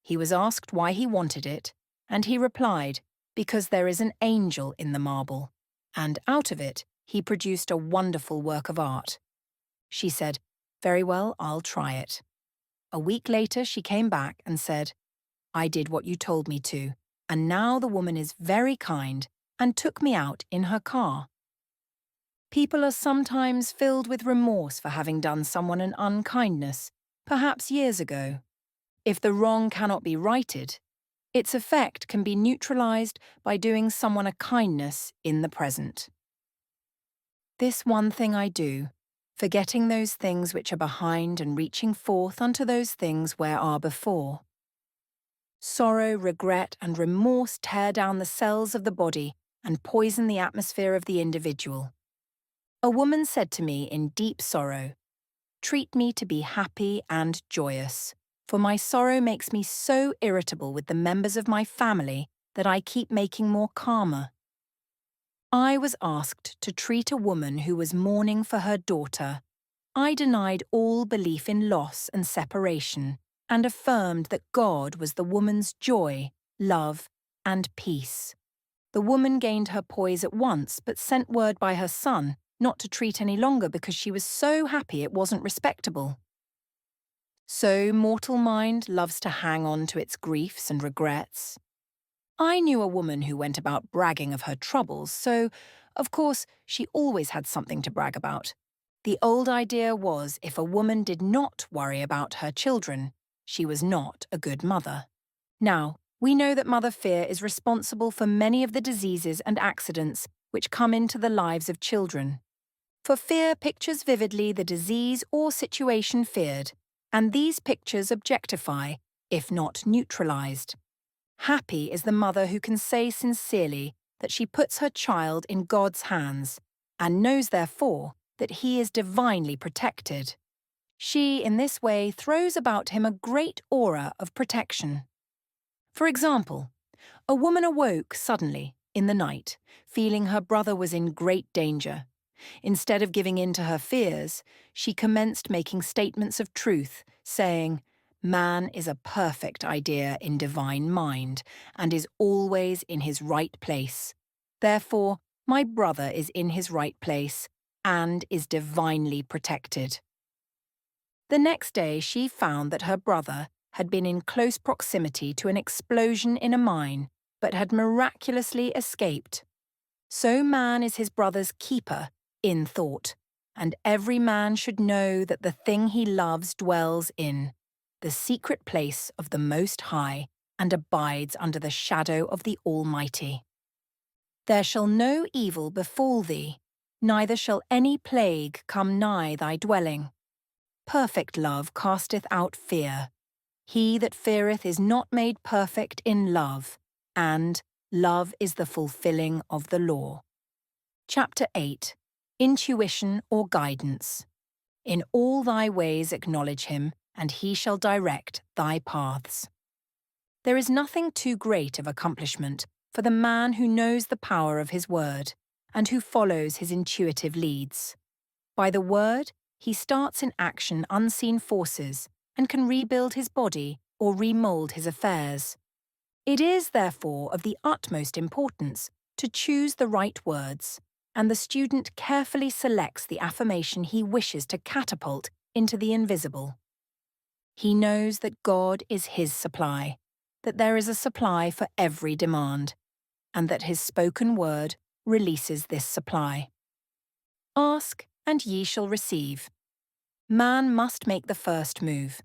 He was asked why he wanted it, and he replied, because there is an angel in the marble, and out of it he produced a wonderful work of art." She said, "Very well, I'll try it." A week later she came back and said, "I did what you told me to, and now the woman is very kind and took me out in her car." People are sometimes filled with remorse for having done someone an unkindness, perhaps years ago. If the wrong cannot be righted, its effect can be neutralized by doing someone a kindness in the present. This one thing I do, forgetting those things which are behind and reaching forth unto those things where are before. Sorrow, regret, and remorse tear down the cells of the body and poison the atmosphere of the individual. A woman said to me in deep sorrow, "Treat me to be happy and joyous, for my sorrow makes me so irritable with the members of my family that I keep making more calmer." I was asked to treat a woman who was mourning for her daughter. I denied all belief in loss and separation and affirmed that God was the woman's joy, love, and peace. The woman gained her poise at once, but sent word by her son not to treat any longer because she was so happy it wasn't respectable. So mortal mind loves to hang on to its griefs and regrets. I knew a woman who went about bragging of her troubles, so, of course, she always had something to brag about. The old idea was if a woman did not worry about her children, she was not a good mother. Now, we know that mother fear is responsible for many of the diseases and accidents which come into the lives of children. For fear pictures vividly the disease or situation feared, and these pictures objectify, if not neutralized. Happy is the mother who can say sincerely that she puts her child in God's hands, and knows therefore that he is divinely protected. She, in this way, throws about him a great aura of protection. For example, a woman awoke suddenly, in the night, feeling her brother was in great danger. Instead of giving in to her fears, she commenced making statements of truth, saying, "Man is a perfect idea in divine mind, and is always in his right place. Therefore, my brother is in his right place, and is divinely protected." The next day she found that her brother had been in close proximity to an explosion in a mine, but had miraculously escaped. So man is his brother's keeper, in thought, and every man should know that the thing he loves dwells in the secret place of the Most High, and abides under the shadow of the Almighty. There shall no evil befall thee, neither shall any plague come nigh thy dwelling. Perfect love casteth out fear. He that feareth is not made perfect in love, and love is the fulfilling of the law. Chapter 8. Intuition or Guidance. In all thy ways acknowledge him, and he shall direct thy paths. There is nothing too great of accomplishment for the man who knows the power of his word and who follows his intuitive leads. By the word, he starts in action unseen forces and can rebuild his body or remold his affairs. It is, therefore, of the utmost importance to choose the right words, and the student carefully selects the affirmation he wishes to catapult into the invisible. He knows that God is his supply, that there is a supply for every demand, and that his spoken word releases this supply. Ask, and ye shall receive. Man must make the first move.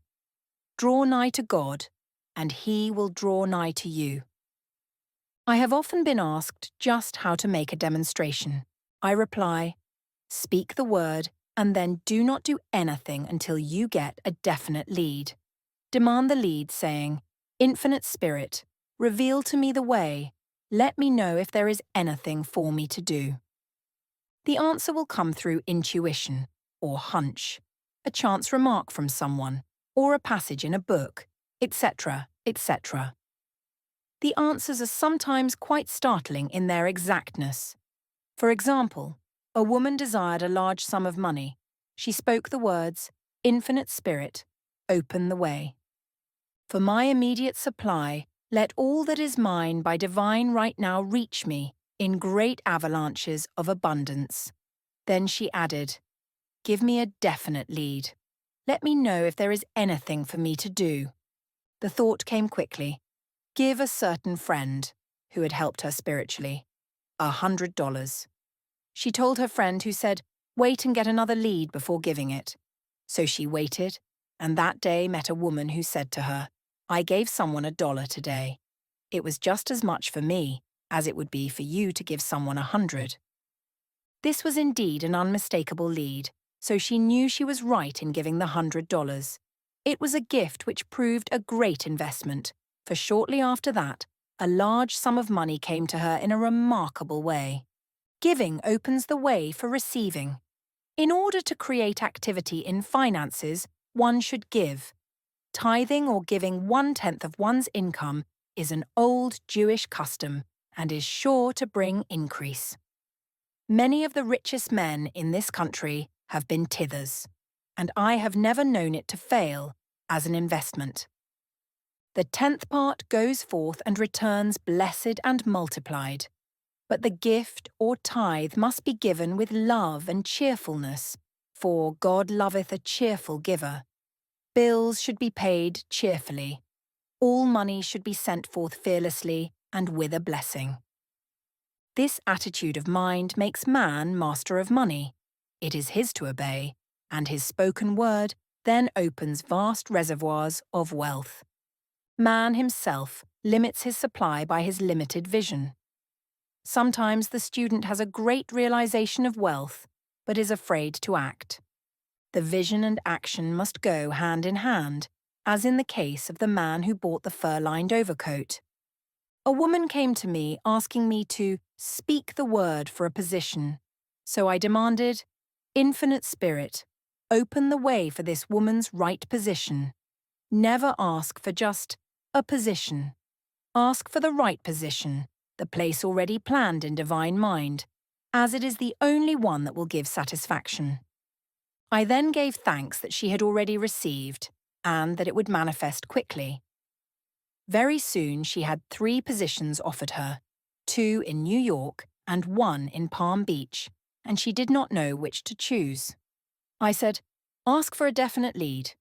Draw nigh to God, and he will draw nigh to you. I have often been asked just how to make a demonstration. I reply, speak the word, and then do not do anything until you get a definite lead. Demand the lead, saying, Infinite Spirit, reveal to me the way. Let me know if there is anything for me to do. The answer will come through intuition, or hunch, a chance remark from someone, or a passage in a book, etc., etc. The answers are sometimes quite startling in their exactness. For example, a woman desired a large sum of money. She spoke the words, Infinite Spirit, open the way. For my immediate supply, let all that is mine by divine right now reach me in great avalanches of abundance. Then she added, give me a definite lead. Let me know if there is anything for me to do. The thought came quickly. Give a certain friend, who had helped her spiritually, $100. She told her friend, who said, wait and get another lead before giving it. So she waited, and that day met a woman who said to her, I gave someone $1 today. It was just as much for me as it would be for you to give someone 100. This was indeed an unmistakable lead, so she knew she was right in giving the $100. It was a gift which proved a great investment, for shortly after that, a large sum of money came to her in a remarkable way. Giving opens the way for receiving. In order to create activity in finances, one should give. Tithing or giving 1/10 of one's income is an old Jewish custom and is sure to bring increase. Many of the richest men in this country have been tithers, and I have never known it to fail as an investment. The 10th part goes forth and returns blessed and multiplied, but the gift or tithe must be given with love and cheerfulness, for God loveth a cheerful giver. Bills should be paid cheerfully. All money should be sent forth fearlessly and with a blessing. This attitude of mind makes man master of money. It is his to obey, and his spoken word then opens vast reservoirs of wealth. Man himself limits his supply by his limited vision. Sometimes the student has a great realization of wealth, but is afraid to act. The vision and action must go hand in hand, as in the case of the man who bought the fur-lined overcoat. A woman came to me asking me to speak the word for a position, so I demanded, Infinite Spirit, open the way for this woman's right position. Never ask for just a position. Ask for the right position, the place already planned in divine mind, as it is the only one that will give satisfaction. I then gave thanks that she had already received, and that it would manifest quickly. Very soon she had 3 positions offered her, 2 in New York and 1 in Palm Beach, and she did not know which to choose. I said, ask for a definite lead.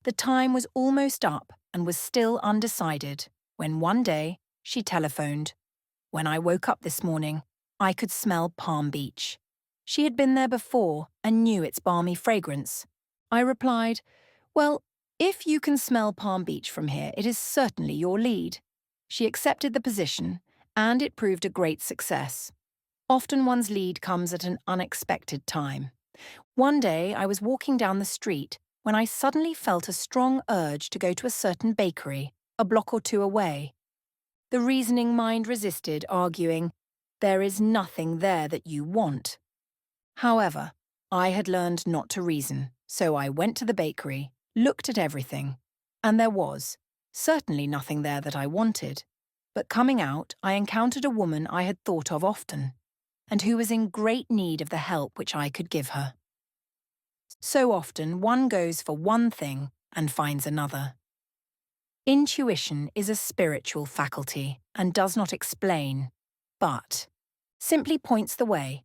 The time was almost up and was still undecided, when one day she telephoned. When I woke up this morning, I could smell Palm Beach. She had been there before and knew its balmy fragrance. I replied, well, if you can smell Palm Beach from here, it is certainly your lead. She accepted the position, and it proved a great success. Often one's lead comes at an unexpected time. One day I was walking down the street when I suddenly felt a strong urge to go to a certain bakery, a block or 2 away. The reasoning mind resisted, arguing, there is nothing there that you want. However, I had learned not to reason, so I went to the bakery, looked at everything, and there was certainly nothing there that I wanted. But coming out, I encountered a woman I had thought of often, and who was in great need of the help which I could give her. So often one goes for one thing and finds another. Intuition is a spiritual faculty and does not explain, but simply points the way.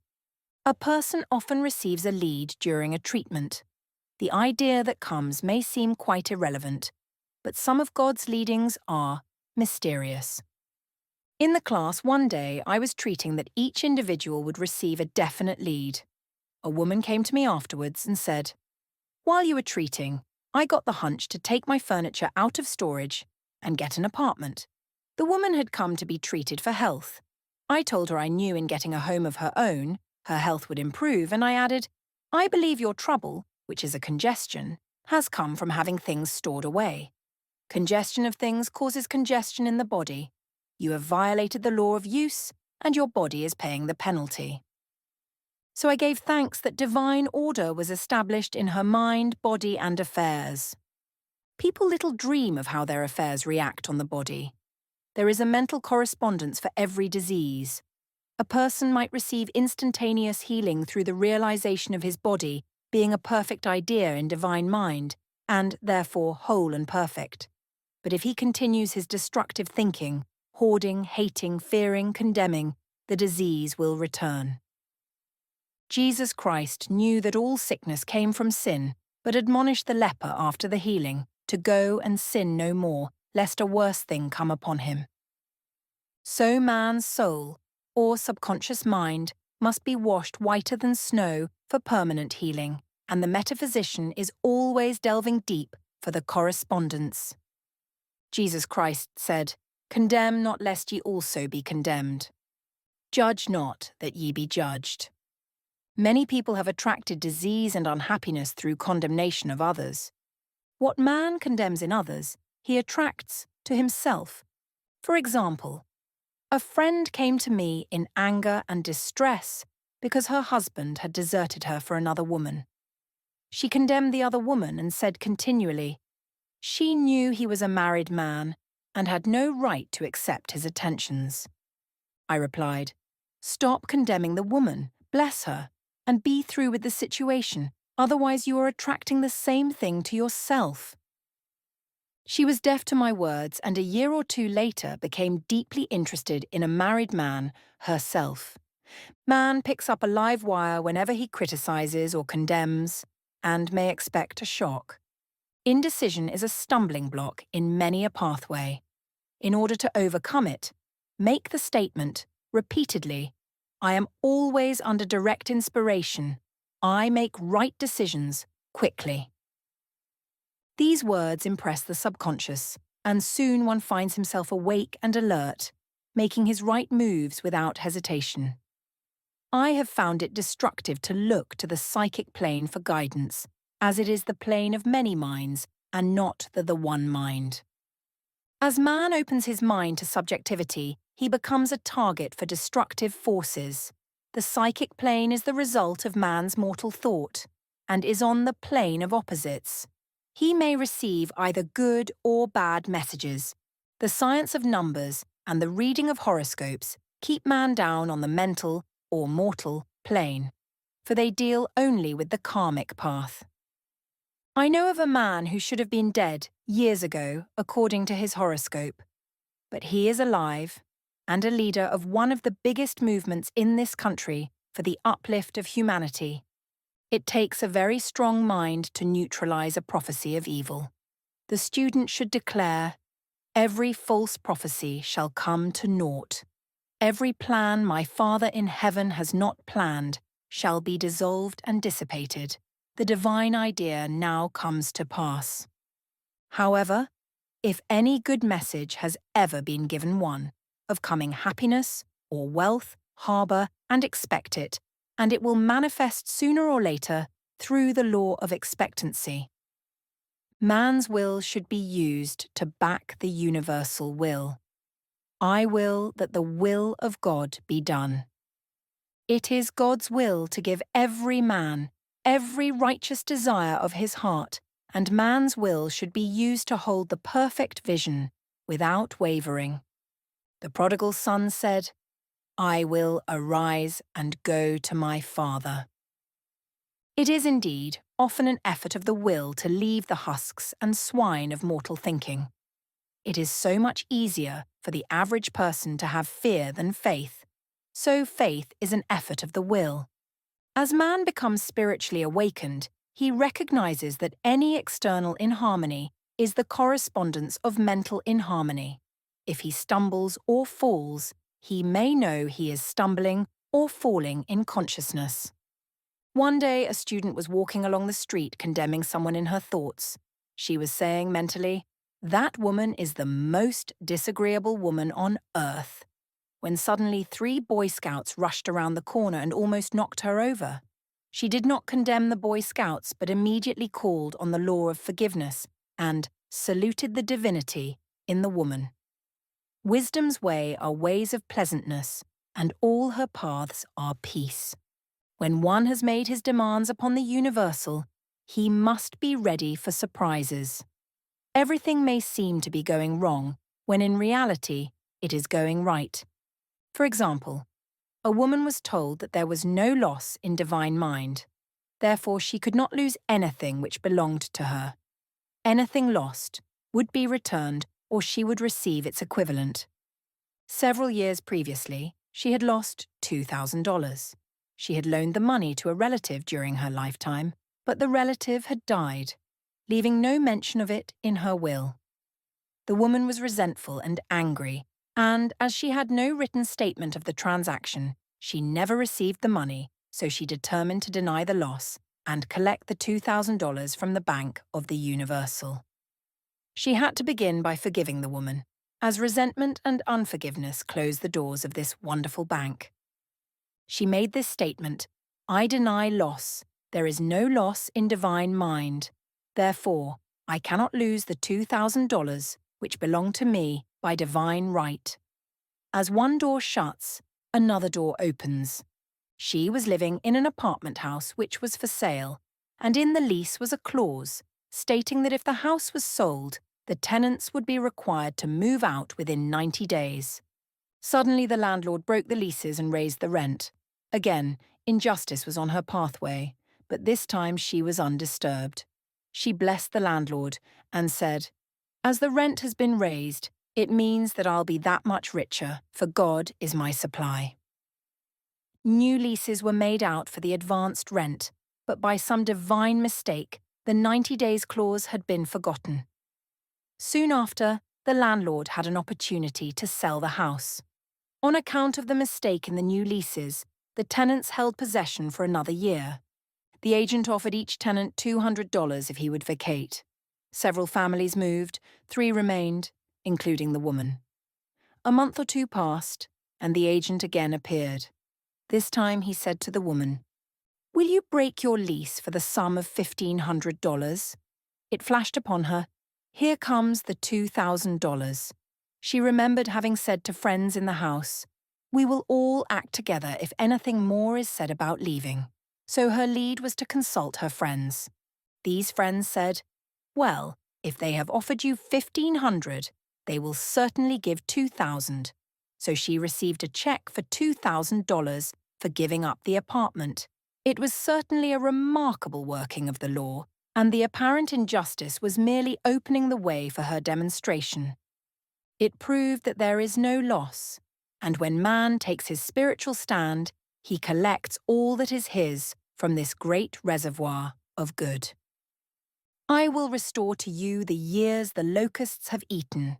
A person often receives a lead during a treatment. The idea that comes may seem quite irrelevant, but some of God's leadings are mysterious. In the class one day, I was treating that each individual would receive a definite lead. A woman came to me afterwards and said, "While you were treating, I got the hunch to take my furniture out of storage and get an apartment." The woman had come to be treated for health. I told her I knew in getting a home of her own, her health would improve, and I added, "I believe your trouble, which is a congestion, has come from having things stored away. Congestion of things causes congestion in the body. You have violated the law of use, and your body is paying the penalty." So I gave thanks that divine order was established in her mind, body, and affairs. People little dream of how their affairs react on the body. There is a mental correspondence for every disease. A person might receive instantaneous healing through the realization of his body being a perfect idea in divine mind, and therefore whole and perfect. But if he continues his destructive thinking, hoarding, hating, fearing, condemning, the disease will return. Jesus Christ knew that all sickness came from sin, but admonished the leper after the healing to go and sin no more, lest a worse thing come upon him. So man's soul, or subconscious mind, must be washed whiter than snow for permanent healing, and the metaphysician is always delving deep for the correspondence. Jesus Christ said, "Condemn not lest ye also be condemned. Judge not that ye be judged." Many people have attracted disease and unhappiness through condemnation of others. What man condemns in others, he attracts to himself. For example, a friend came to me in anger and distress because her husband had deserted her for another woman. She condemned the other woman and said continually, she knew he was a married man and had no right to accept his attentions. I replied, "Stop condemning the woman, bless her, and be through with the situation, otherwise you are attracting the same thing to yourself." She was deaf to my words and a year or two later became deeply interested in a married man herself. Man picks up a live wire whenever he criticizes or condemns, and may expect a shock. Indecision is a stumbling block in many a pathway. In order to overcome it, make the statement, repeatedly, "I am always under direct inspiration. I make right decisions, quickly." These words impress the subconscious, and soon one finds himself awake and alert, making his right moves without hesitation. I have found it destructive to look to the psychic plane for guidance, as it is the plane of many minds and not the one mind. As man opens his mind to subjectivity, he becomes a target for destructive forces. The psychic plane is the result of man's mortal thought, and is on the plane of opposites. He may receive either good or bad messages. The science of numbers and the reading of horoscopes keep man down on the mental or mortal plane, for they deal only with the karmic path. I know of a man who should have been dead years ago, according to his horoscope. But he is alive and a leader of one of the biggest movements in this country for the uplift of humanity. It takes a very strong mind to neutralize a prophecy of evil. The student should declare, "Every false prophecy shall come to naught. Every plan my Father in heaven has not planned shall be dissolved and dissipated. The divine idea now comes to pass." However, if any good message has ever been given one, of coming happiness or wealth, harbour and expect it, and it will manifest sooner or later through the law of expectancy. Man's will should be used to back the universal will. I will that the will of God be done. It is God's will to give every man every righteous desire of his heart, and man's will should be used to hold the perfect vision, without wavering. The prodigal son said, "I will arise and go to my father." It is indeed often an effort of the will to leave the husks and swine of mortal thinking. It is so much easier for the average person to have fear than faith, so faith is an effort of the will. As man becomes spiritually awakened, he recognizes that any external inharmony is the correspondence of mental inharmony. If he stumbles or falls, he may know he is stumbling or falling in consciousness. One day, a student was walking along the street condemning someone in her thoughts. She was saying mentally, "That woman is the most disagreeable woman on earth," when suddenly 3 Boy Scouts rushed around the corner and almost knocked her over. She did not condemn the Boy Scouts, but immediately called on the law of forgiveness and saluted the divinity in the woman. Wisdom's way are ways of pleasantness, and all her paths are peace. When one has made his demands upon the universal, he must be ready for surprises. Everything may seem to be going wrong, when in reality, it is going right. For example, a woman was told that there was no loss in divine mind. Therefore, she could not lose anything which belonged to her. Anything lost would be returned, or she would receive its equivalent. Several years previously, she had lost $2,000. She had loaned the money to a relative during her lifetime, but the relative had died, leaving no mention of it in her will. The woman was resentful and angry, and as she had no written statement of the transaction, she never received the money, so she determined to deny the loss and collect the $2,000 from the Bank of the Universal. She had to begin by forgiving the woman, as resentment and unforgiveness closed the doors of this wonderful bank. She made this statement, "I deny loss. There is no loss in divine mind. Therefore, I cannot lose the $2,000 which belong to me by divine right." As one door shuts, another door opens. She was living in an apartment house which was for sale, and in the lease was a clause stating that if the house was sold, the tenants would be required to move out within 90 days. Suddenly the landlord broke the leases and raised the rent. Again, injustice was on her pathway, but this time she was undisturbed. She blessed the landlord and said, "As the rent has been raised, it means that I'll be that much richer, for God is my supply." New leases were made out for the advanced rent, but by some divine mistake, the 90 days clause had been forgotten. Soon after, the landlord had an opportunity to sell the house. On account of the mistake in the new leases, the tenants held possession for another year. The agent offered each tenant $200 if he would vacate. Several families moved, 3 remained, including the woman. A month or 2 passed, and the agent again appeared. This time he said to the woman, "Will you break your lease for the sum of $1,500? It flashed upon her, "Here comes the $2,000. She remembered having said to friends in the house, "We will all act together if anything more is said about leaving." So her lead was to consult her friends. These friends said, "Well, if they have offered you $1,500, they will certainly give $2,000. So she received a check for $2,000 for giving up the apartment. It was certainly a remarkable working of the law, and the apparent injustice was merely opening the way for her demonstration. It proved that there is no loss, and when man takes his spiritual stand, he collects all that is his from this great reservoir of good. "I will restore to you the years the locusts have eaten."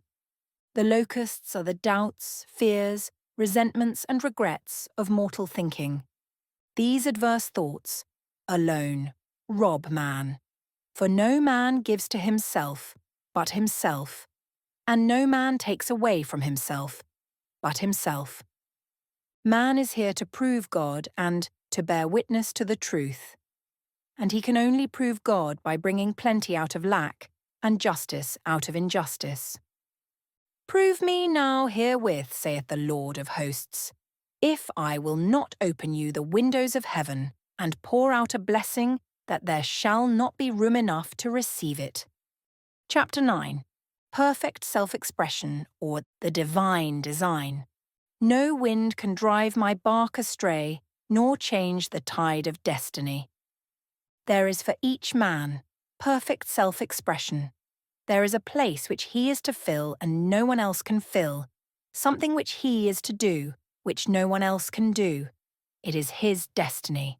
The locusts are the doubts, fears, resentments and regrets of mortal thinking. These adverse thoughts, alone, rob man. For no man gives to himself, but himself, and no man takes away from himself, but himself. Man is here to prove God and to bear witness to the truth. And he can only prove God by bringing plenty out of lack and justice out of injustice. "Prove me now herewith, saith the Lord of hosts, if I will not open you the windows of heaven and pour out a blessing that there shall not be room enough to receive it. Chapter 9. Perfect Self-Expression, or the Divine Design. No wind can drive my bark astray, nor change the tide of destiny. There is for each man perfect self-expression. There is a place which he is to fill and no one else can fill, something which he is to do, which no one else can do. It is his destiny.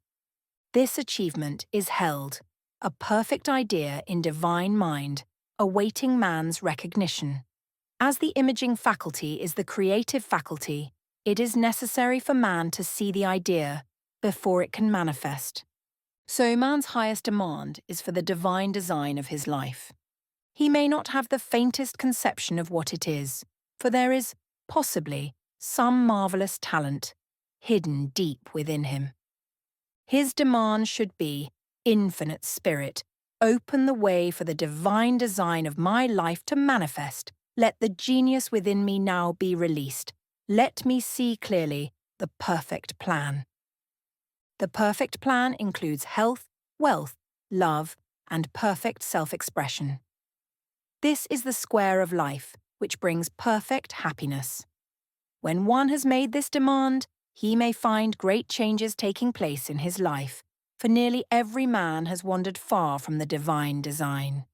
This achievement is held, a perfect idea in divine mind, awaiting man's recognition. As the imaging faculty is the creative faculty, it is necessary for man to see the idea before it can manifest. So man's highest demand is for the divine design of his life. He may not have the faintest conception of what it is, for there is, possibly, some marvelous talent hidden deep within him. His demand should be, Infinite Spirit, open the way for the divine design of my life to manifest. Let the genius within me now be released. Let me see clearly the perfect plan. The perfect plan includes health, wealth, love, and perfect self-expression. This is the square of life, which brings perfect happiness. When one has made this demand, he may find great changes taking place in his life, for nearly every man has wandered far from the divine design.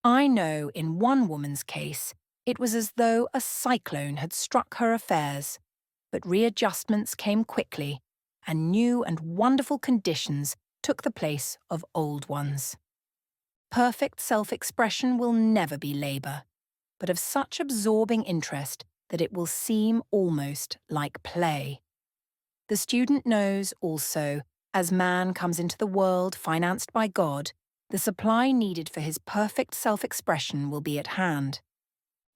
I know in one woman's case, it was as though a cyclone had struck her affairs, but readjustments came quickly, and new and wonderful conditions took the place of old ones. Perfect self-expression will never be labour, but of such absorbing interest that it will seem almost like play. The student knows also, as man comes into the world financed by God, the supply needed for his perfect self-expression will be at hand.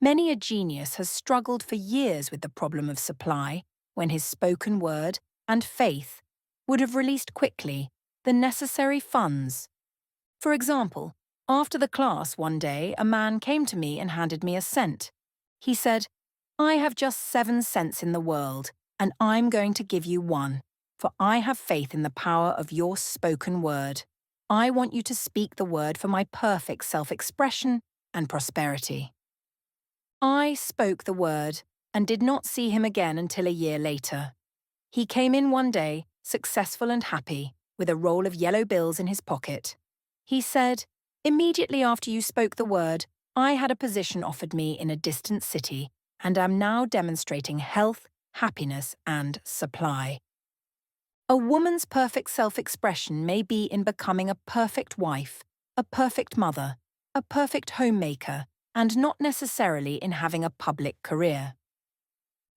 Many a genius has struggled for years with the problem of supply, when his spoken word and faith would have released quickly the necessary funds. For example, after the class one day, a man came to me and handed me a cent. He said, "I have just 7 cents in the world, and I'm going to give you 1, for I have faith in the power of your spoken word. I want you to speak the word for my perfect self-expression and prosperity." I spoke the word and did not see him again until a year later. He came in one day, successful and happy, with a roll of yellow bills in his pocket. He said, "Immediately after you spoke the word, I had a position offered me in a distant city, and am now demonstrating health, happiness, and supply." A woman's perfect self-expression may be in becoming a perfect wife, a perfect mother, a perfect homemaker, and not necessarily in having a public career.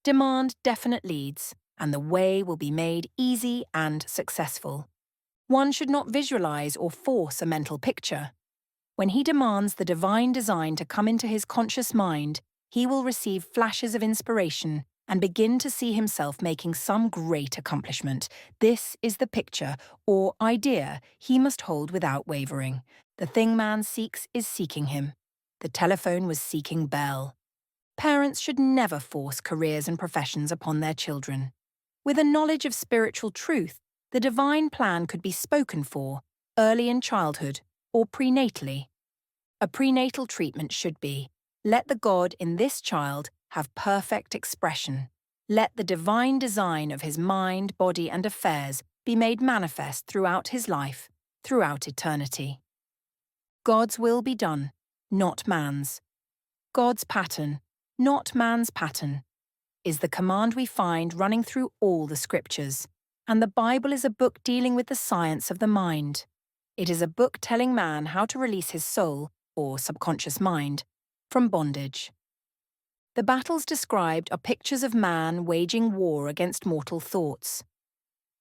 Demand definite leads, and the way will be made easy and successful. One should not visualize or force a mental picture. When he demands the divine design to come into his conscious mind, he will receive flashes of inspiration and begin to see himself making some great accomplishment. This is the picture, or idea, he must hold without wavering. The thing man seeks is seeking him. The telephone was seeking Bell. Parents should never force careers and professions upon their children. With a knowledge of spiritual truth, the divine plan could be spoken for, early in childhood, or prenatally. A prenatal treatment should be, let the God in this child have perfect expression. Let the divine design of his mind, body, and affairs be made manifest throughout his life, throughout eternity. God's will be done, not man's. God's pattern, not man's pattern, is the command we find running through all the scriptures. And the Bible is a book dealing with the science of the mind. It is a book telling man how to release his soul, or subconscious mind, from bondage. The battles described are pictures of man waging war against mortal thoughts.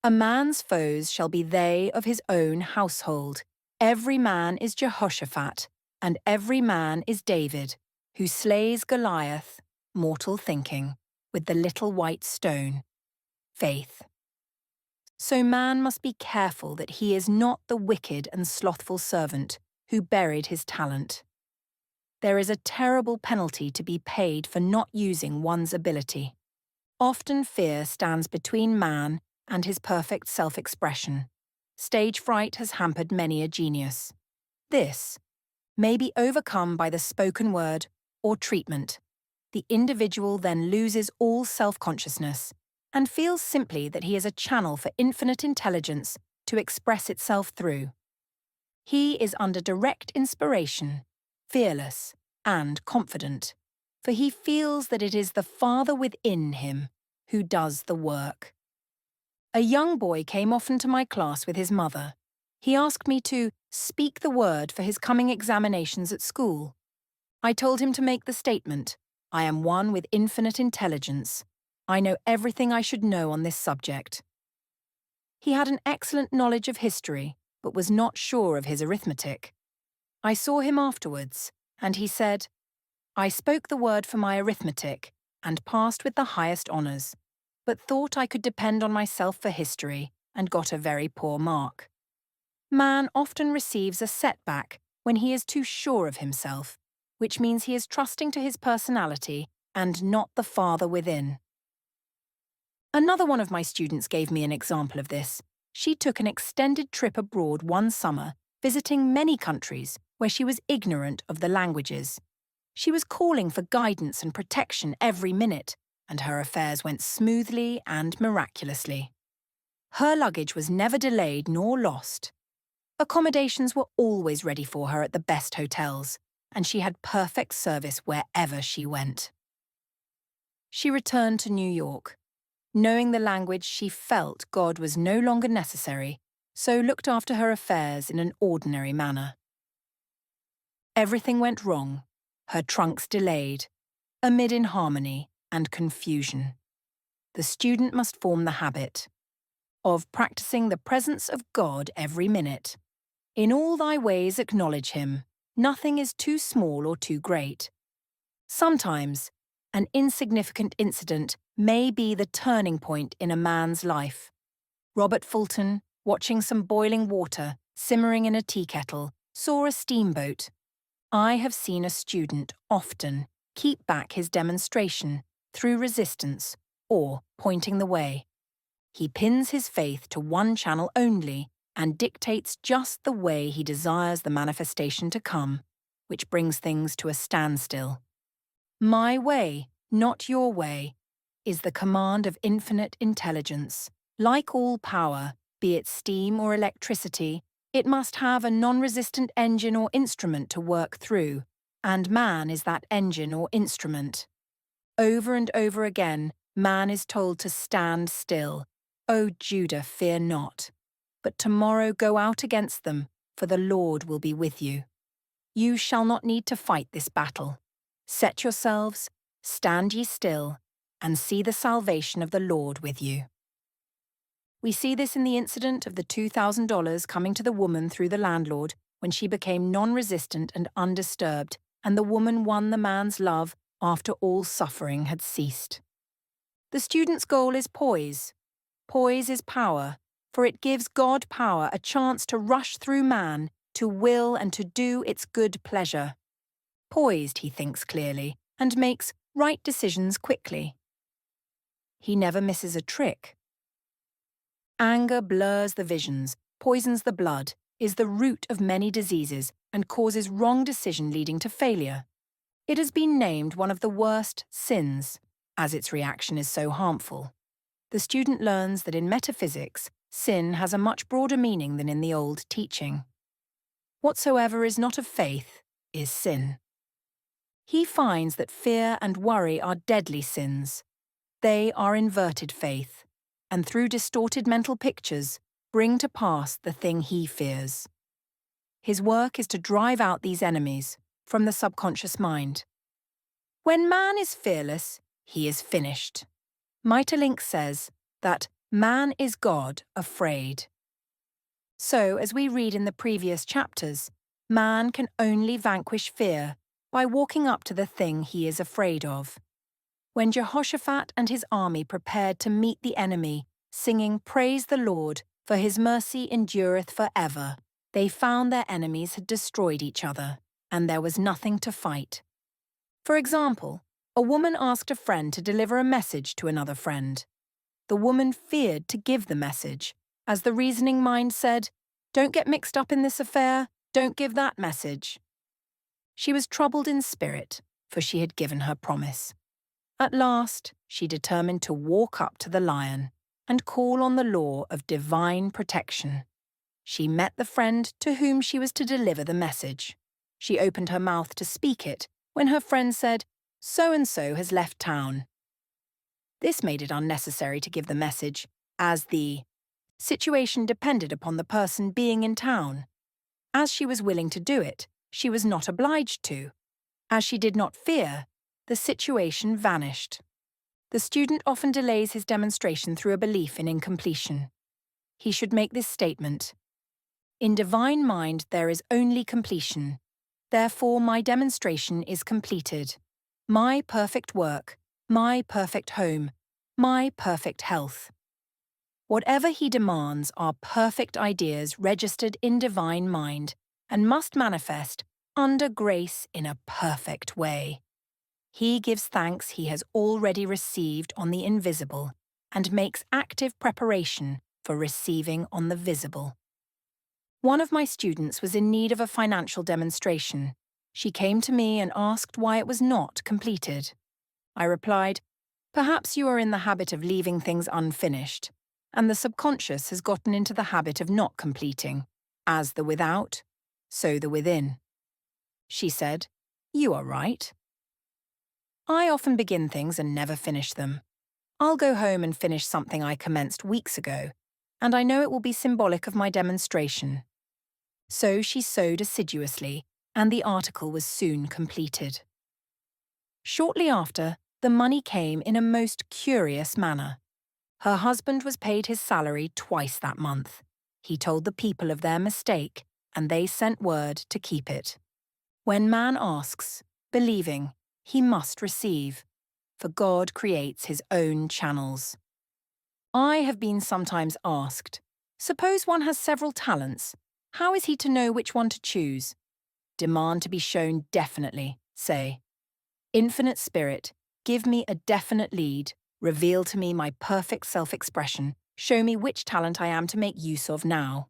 A man's foes shall be they of his own household. Every man is Jehoshaphat, and every man is David, who slays Goliath, mortal thinking, with the little white stone, faith. So man must be careful that he is not the wicked and slothful servant who buried his talent. There is a terrible penalty to be paid for not using one's ability. Often fear stands between man and his perfect self-expression. Stage fright has hampered many a genius. This may be overcome by the spoken word or treatment. The individual then loses all self-consciousness and feels simply that he is a channel for infinite intelligence to express itself through. He is under direct inspiration, fearless and confident, for he feels that it is the Father within him who does the work. A young boy came often to my class with his mother. He asked me to speak the word for his coming examinations at school. I told him to make the statement, "I am one with infinite intelligence. I know everything I should know on this subject." He had an excellent knowledge of history, but was not sure of his arithmetic. I saw him afterwards, and he said, "I spoke the word for my arithmetic and passed with the highest honours, but thought I could depend on myself for history and got a very poor mark." Man often receives a setback when he is too sure of himself, which means he is trusting to his personality and not the Father within. Another one of my students gave me an example of this. She took an extended trip abroad one summer, visiting many countries where she was ignorant of the languages. She was calling for guidance and protection every minute, and her affairs went smoothly and miraculously. Her luggage was never delayed nor lost. Accommodations were always ready for her at the best hotels, and she had perfect service wherever she went. She returned to New York. Knowing the language, she felt God was no longer necessary, so looked after her affairs in an ordinary manner. Everything went wrong, her trunks delayed, amid inharmony and confusion. The student must form the habit of practicing the presence of God every minute. In all thy ways acknowledge him. Nothing is too small or too great. Sometimes, an insignificant incident may be the turning point in a man's life. Robert Fulton, watching some boiling water simmering in a tea kettle, saw a steamboat. I have seen a student often keep back his demonstration through resistance or pointing the way. He pins his faith to one channel only and dictates just the way he desires the manifestation to come, which brings things to a standstill. My way, not your way, is the command of infinite intelligence. Like all power, be it steam or electricity, it must have a non-resistant engine or instrument to work through, and man is that engine or instrument. Over and over again, man is told to stand still. O Judah, fear not. But tomorrow go out against them, for the Lord will be with you. You shall not need to fight this battle. Set yourselves, stand ye still, and see the salvation of the Lord with you. We see this in the incident of the $2,000 coming to the woman through the landlord when she became non-resistant and undisturbed, and the woman won the man's love after all suffering had ceased. The student's goal is poise. Poise is power, for it gives God power a chance to rush through man, to will and to do its good pleasure. Poised, he thinks clearly, and makes right decisions quickly. He never misses a trick. Anger blurs the visions, poisons the blood, is the root of many diseases, and causes wrong decision leading to failure. It has been named one of the worst sins, as its reaction is so harmful. The student learns that in metaphysics, sin has a much broader meaning than in the old teaching. Whatsoever is not of faith is sin. He finds that fear and worry are deadly sins. They are inverted faith, and through distorted mental pictures, bring to pass the thing he fears. His work is to drive out these enemies from the subconscious mind. When man is fearless, he is finished. Maeterlinck says that man is God afraid. So, as we read in the previous chapters, man can only vanquish fear by walking up to the thing he is afraid of. When Jehoshaphat and his army prepared to meet the enemy, singing "Praise the Lord, for his mercy endureth forever," they found their enemies had destroyed each other, and there was nothing to fight. For example, a woman asked a friend to deliver a message to another friend. The woman feared to give the message, as the reasoning mind said, "Don't get mixed up in this affair, don't give that message." She was troubled in spirit, for she had given her promise. At last, she determined to walk up to the lion and call on the law of divine protection. She met the friend to whom she was to deliver the message. She opened her mouth to speak it when her friend said, "So-and-so has left town." This made it unnecessary to give the message, as the situation depended upon the person being in town. As she was willing to do it, she was not obliged to. As she did not fear, the situation vanished. The student often delays his demonstration through a belief in incompletion. He should make this statement: "In divine mind there is only completion. Therefore my demonstration is completed. My perfect work, my perfect home, my perfect health." Whatever he demands are perfect ideas registered in divine mind and must manifest under grace in a perfect way. He gives thanks he has already received on the invisible and makes active preparation for receiving on the visible. One of my students was in need of a financial demonstration. She came to me and asked why it was not completed. I replied, "Perhaps you are in the habit of leaving things unfinished, and the subconscious has gotten into the habit of not completing. As the without, so the within." She said, "You are right." I often begin things and never finish them. I'll go home and finish something I commenced weeks ago, and I know it will be symbolic of my demonstration. So she sewed assiduously, and the article was soon completed. Shortly after, the money came in a most curious manner. Her husband was paid his salary twice that month. He told the people of their mistake, and they sent word to keep it. When man asks, believing, he must receive, for God creates his own channels. I have been sometimes asked, suppose one has several talents, how is he to know which one to choose? Demand to be shown definitely, say, "Infinite Spirit, give me a definite lead, reveal to me my perfect self-expression, show me which talent I am to make use of now."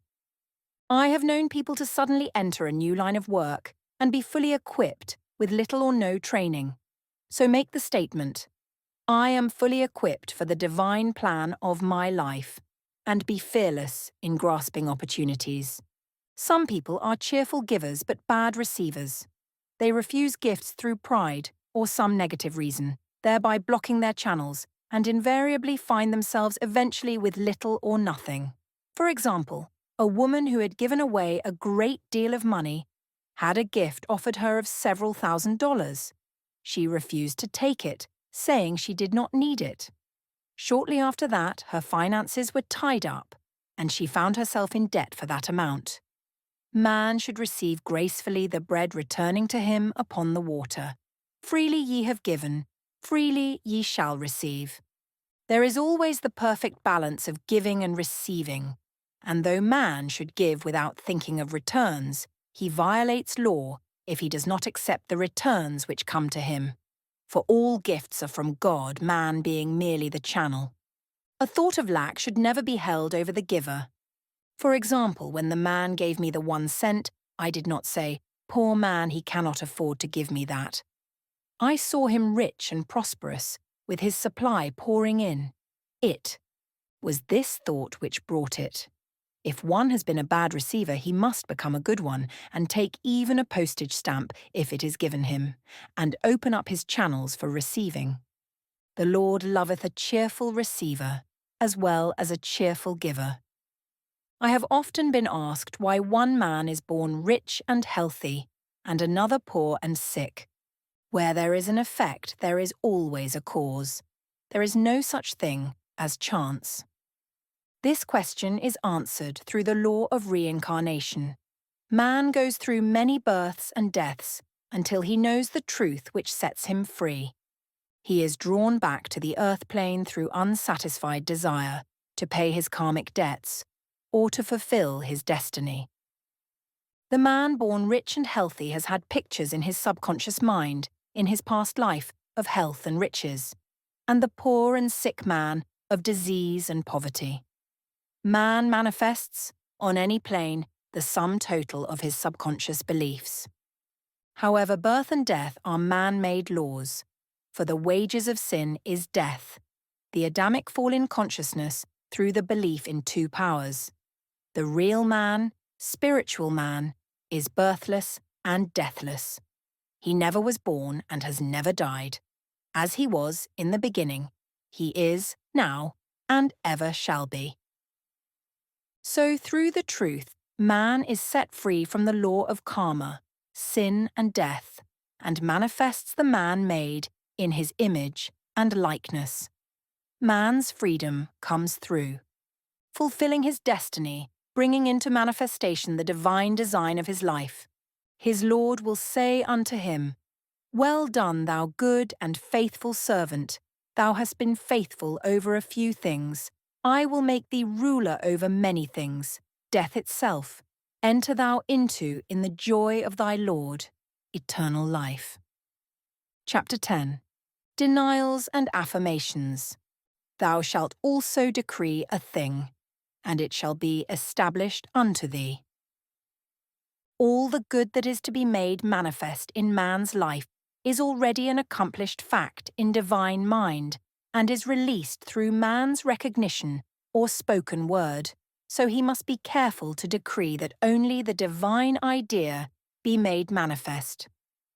I have known people to suddenly enter a new line of work and be fully equipped with little or no training. So make the statement, "I am fully equipped for the divine plan of my life," and be fearless in grasping opportunities. Some people are cheerful givers but bad receivers. They refuse gifts through pride or some negative reason, thereby blocking their channels, and invariably find themselves eventually with little or nothing. For example, a woman who had given away a great deal of money had a gift offered her of several $1,000s. She refused to take it, saying she did not need it. Shortly after that, her finances were tied up, and she found herself in debt for that amount. Man should receive gracefully the bread returning to him upon the water. Freely ye have given, freely ye shall receive. There is always the perfect balance of giving and receiving, and though man should give without thinking of returns, he violates law if he does not accept the returns which come to him. For all gifts are from God, man being merely the channel. A thought of lack should never be held over the giver. For example, when the man gave me the 1 cent, I did not say, "Poor man, he cannot afford to give me that." I saw him rich and prosperous, with his supply pouring in. It was this thought which brought it. If one has been a bad receiver, he must become a good one, and take even a postage stamp if it is given him, and open up his channels for receiving. The Lord loveth a cheerful receiver, as well as a cheerful giver. I have often been asked why one man is born rich and healthy, and another poor and sick. Where there is an effect, there is always a cause. There is no such thing as chance. This question is answered through the law of reincarnation. Man goes through many births and deaths until he knows the truth which sets him free. He is drawn back to the earth plane through unsatisfied desire, to pay his karmic debts, or to fulfill his destiny. The man born rich and healthy has had pictures in his subconscious mind, in his past life, of health and riches, and the poor and sick man of disease and poverty. Man manifests, on any plane, the sum total of his subconscious beliefs. However, birth and death are man-made laws, for the wages of sin is death, the Adamic fall in consciousness through the belief in two powers. The real man, spiritual man, is birthless and deathless. He never was born and has never died. As he was in the beginning, he is now and ever shall be. So through the truth, man is set free from the law of karma, sin and death, and manifests the man made in his image and likeness. Man's freedom comes through fulfilling his destiny, bringing into manifestation the divine design of his life. His Lord will say unto him, "Well done, thou good and faithful servant. Thou hast been faithful over a few things. I will make thee ruler over many things, death itself. Enter thou into in the joy of thy Lord, eternal life." Chapter 10. Denials and Affirmations. Thou shalt also decree a thing, and it shall be established unto thee. All the good that is to be made manifest in man's life is already an accomplished fact in divine mind, and is released through man's recognition or spoken word, so he must be careful to decree that only the divine idea be made manifest.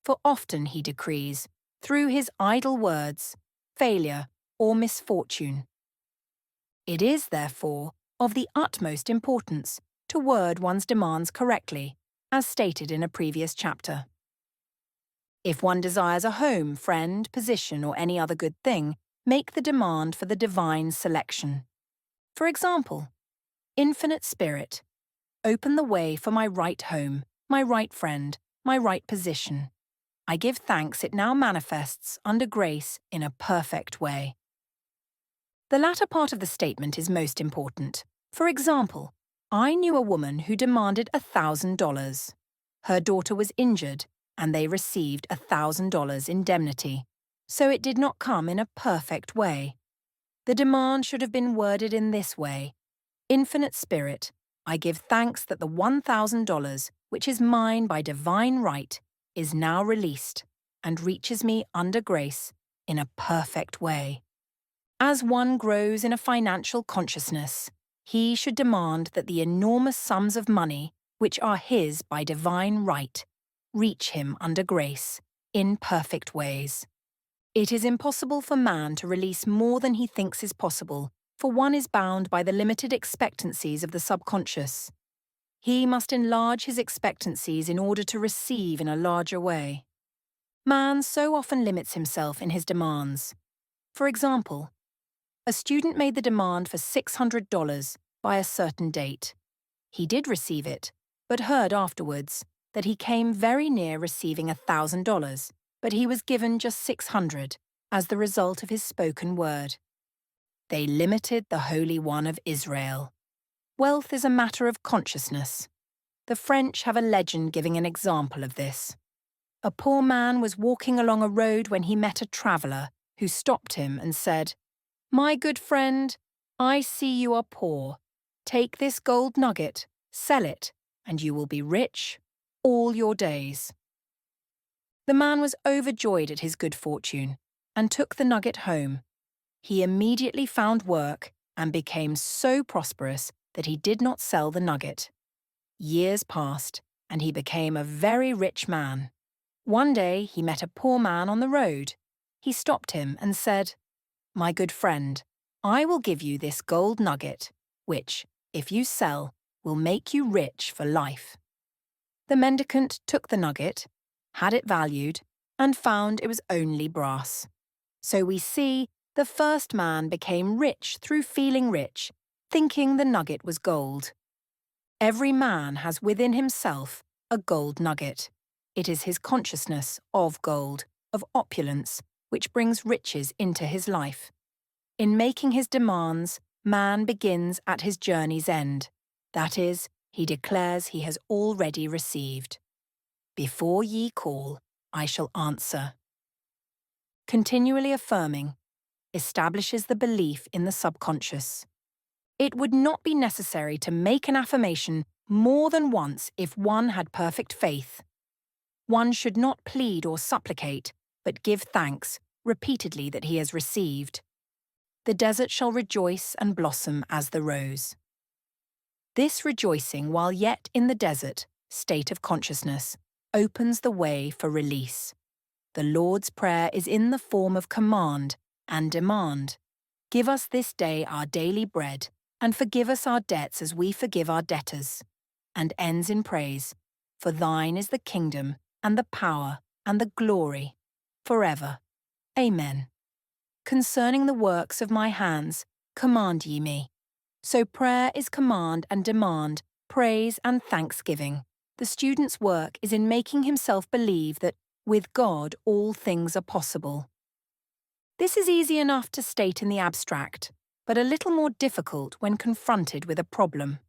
For often he decrees, through his idle words, failure or misfortune. It is, therefore, of the utmost importance to word one's demands correctly, as stated in a previous chapter. If one desires a home, friend, position, or any other good thing, make the demand for the divine selection. For example, Infinite Spirit, open the way for my right home, my right friend, my right position. I give thanks it now manifests under grace in a perfect way. The latter part of the statement is most important. For example, I knew a woman who demanded $1,000. Her daughter was injured, and they received $1,000 indemnity, so it did not come in a perfect way. The demand should have been worded in this way: Infinite Spirit, I give thanks that the $1,000, which is mine by divine right, is now released and reaches me under grace in a perfect way. As one grows in a financial consciousness, he should demand that the enormous sums of money, which are his by divine right, reach him under grace, in perfect ways. It is impossible for man to release more than he thinks is possible, for one is bound by the limited expectancies of the subconscious. He must enlarge his expectancies in order to receive in a larger way. Man so often limits himself in his demands. For example, a student made the demand for $600 by a certain date. He did receive it, but heard afterwards that he came very near receiving $1,000, but he was given just $600 as the result of his spoken word. They limited the Holy One of Israel. Wealth is a matter of consciousness. The French have a legend giving an example of this. A poor man was walking along a road when he met a traveller who stopped him and said, "My good friend, I see you are poor. Take this gold nugget, sell it, and you will be rich all your days." The man was overjoyed at his good fortune and took the nugget home. He immediately found work and became so prosperous that he did not sell the nugget. Years passed, and he became a very rich man. One day he met a poor man on the road. He stopped him and said, "My good friend, I will give you this gold nugget, which, if you sell, will make you rich for life." The mendicant took the nugget, had it valued, and found it was only brass. So we see the first man became rich through feeling rich, thinking the nugget was gold. Every man has within himself a gold nugget. It is his consciousness of gold, of opulence, which brings riches into his life. In making his demands, man begins at his journey's end. That is, he declares he has already received. Before ye call, I shall answer. Continually affirming establishes the belief in the subconscious. It would not be necessary to make an affirmation more than once if one had perfect faith. One should not plead or supplicate, but give thanks repeatedly that he has received. The desert shall rejoice and blossom as the rose. This rejoicing while yet in the desert state of consciousness opens the way for release. The Lord's Prayer is in the form of command and demand. Give us this day our daily bread, and forgive us our debts as we forgive our debtors. And ends in praise, for thine is the kingdom, and the power, and the glory, forever. Amen. Concerning the works of my hands, command ye me. So prayer is command and demand, praise and thanksgiving. The student's work is in making himself believe that with God all things are possible. This is easy enough to state in the abstract, but a little more difficult when confronted with a problem.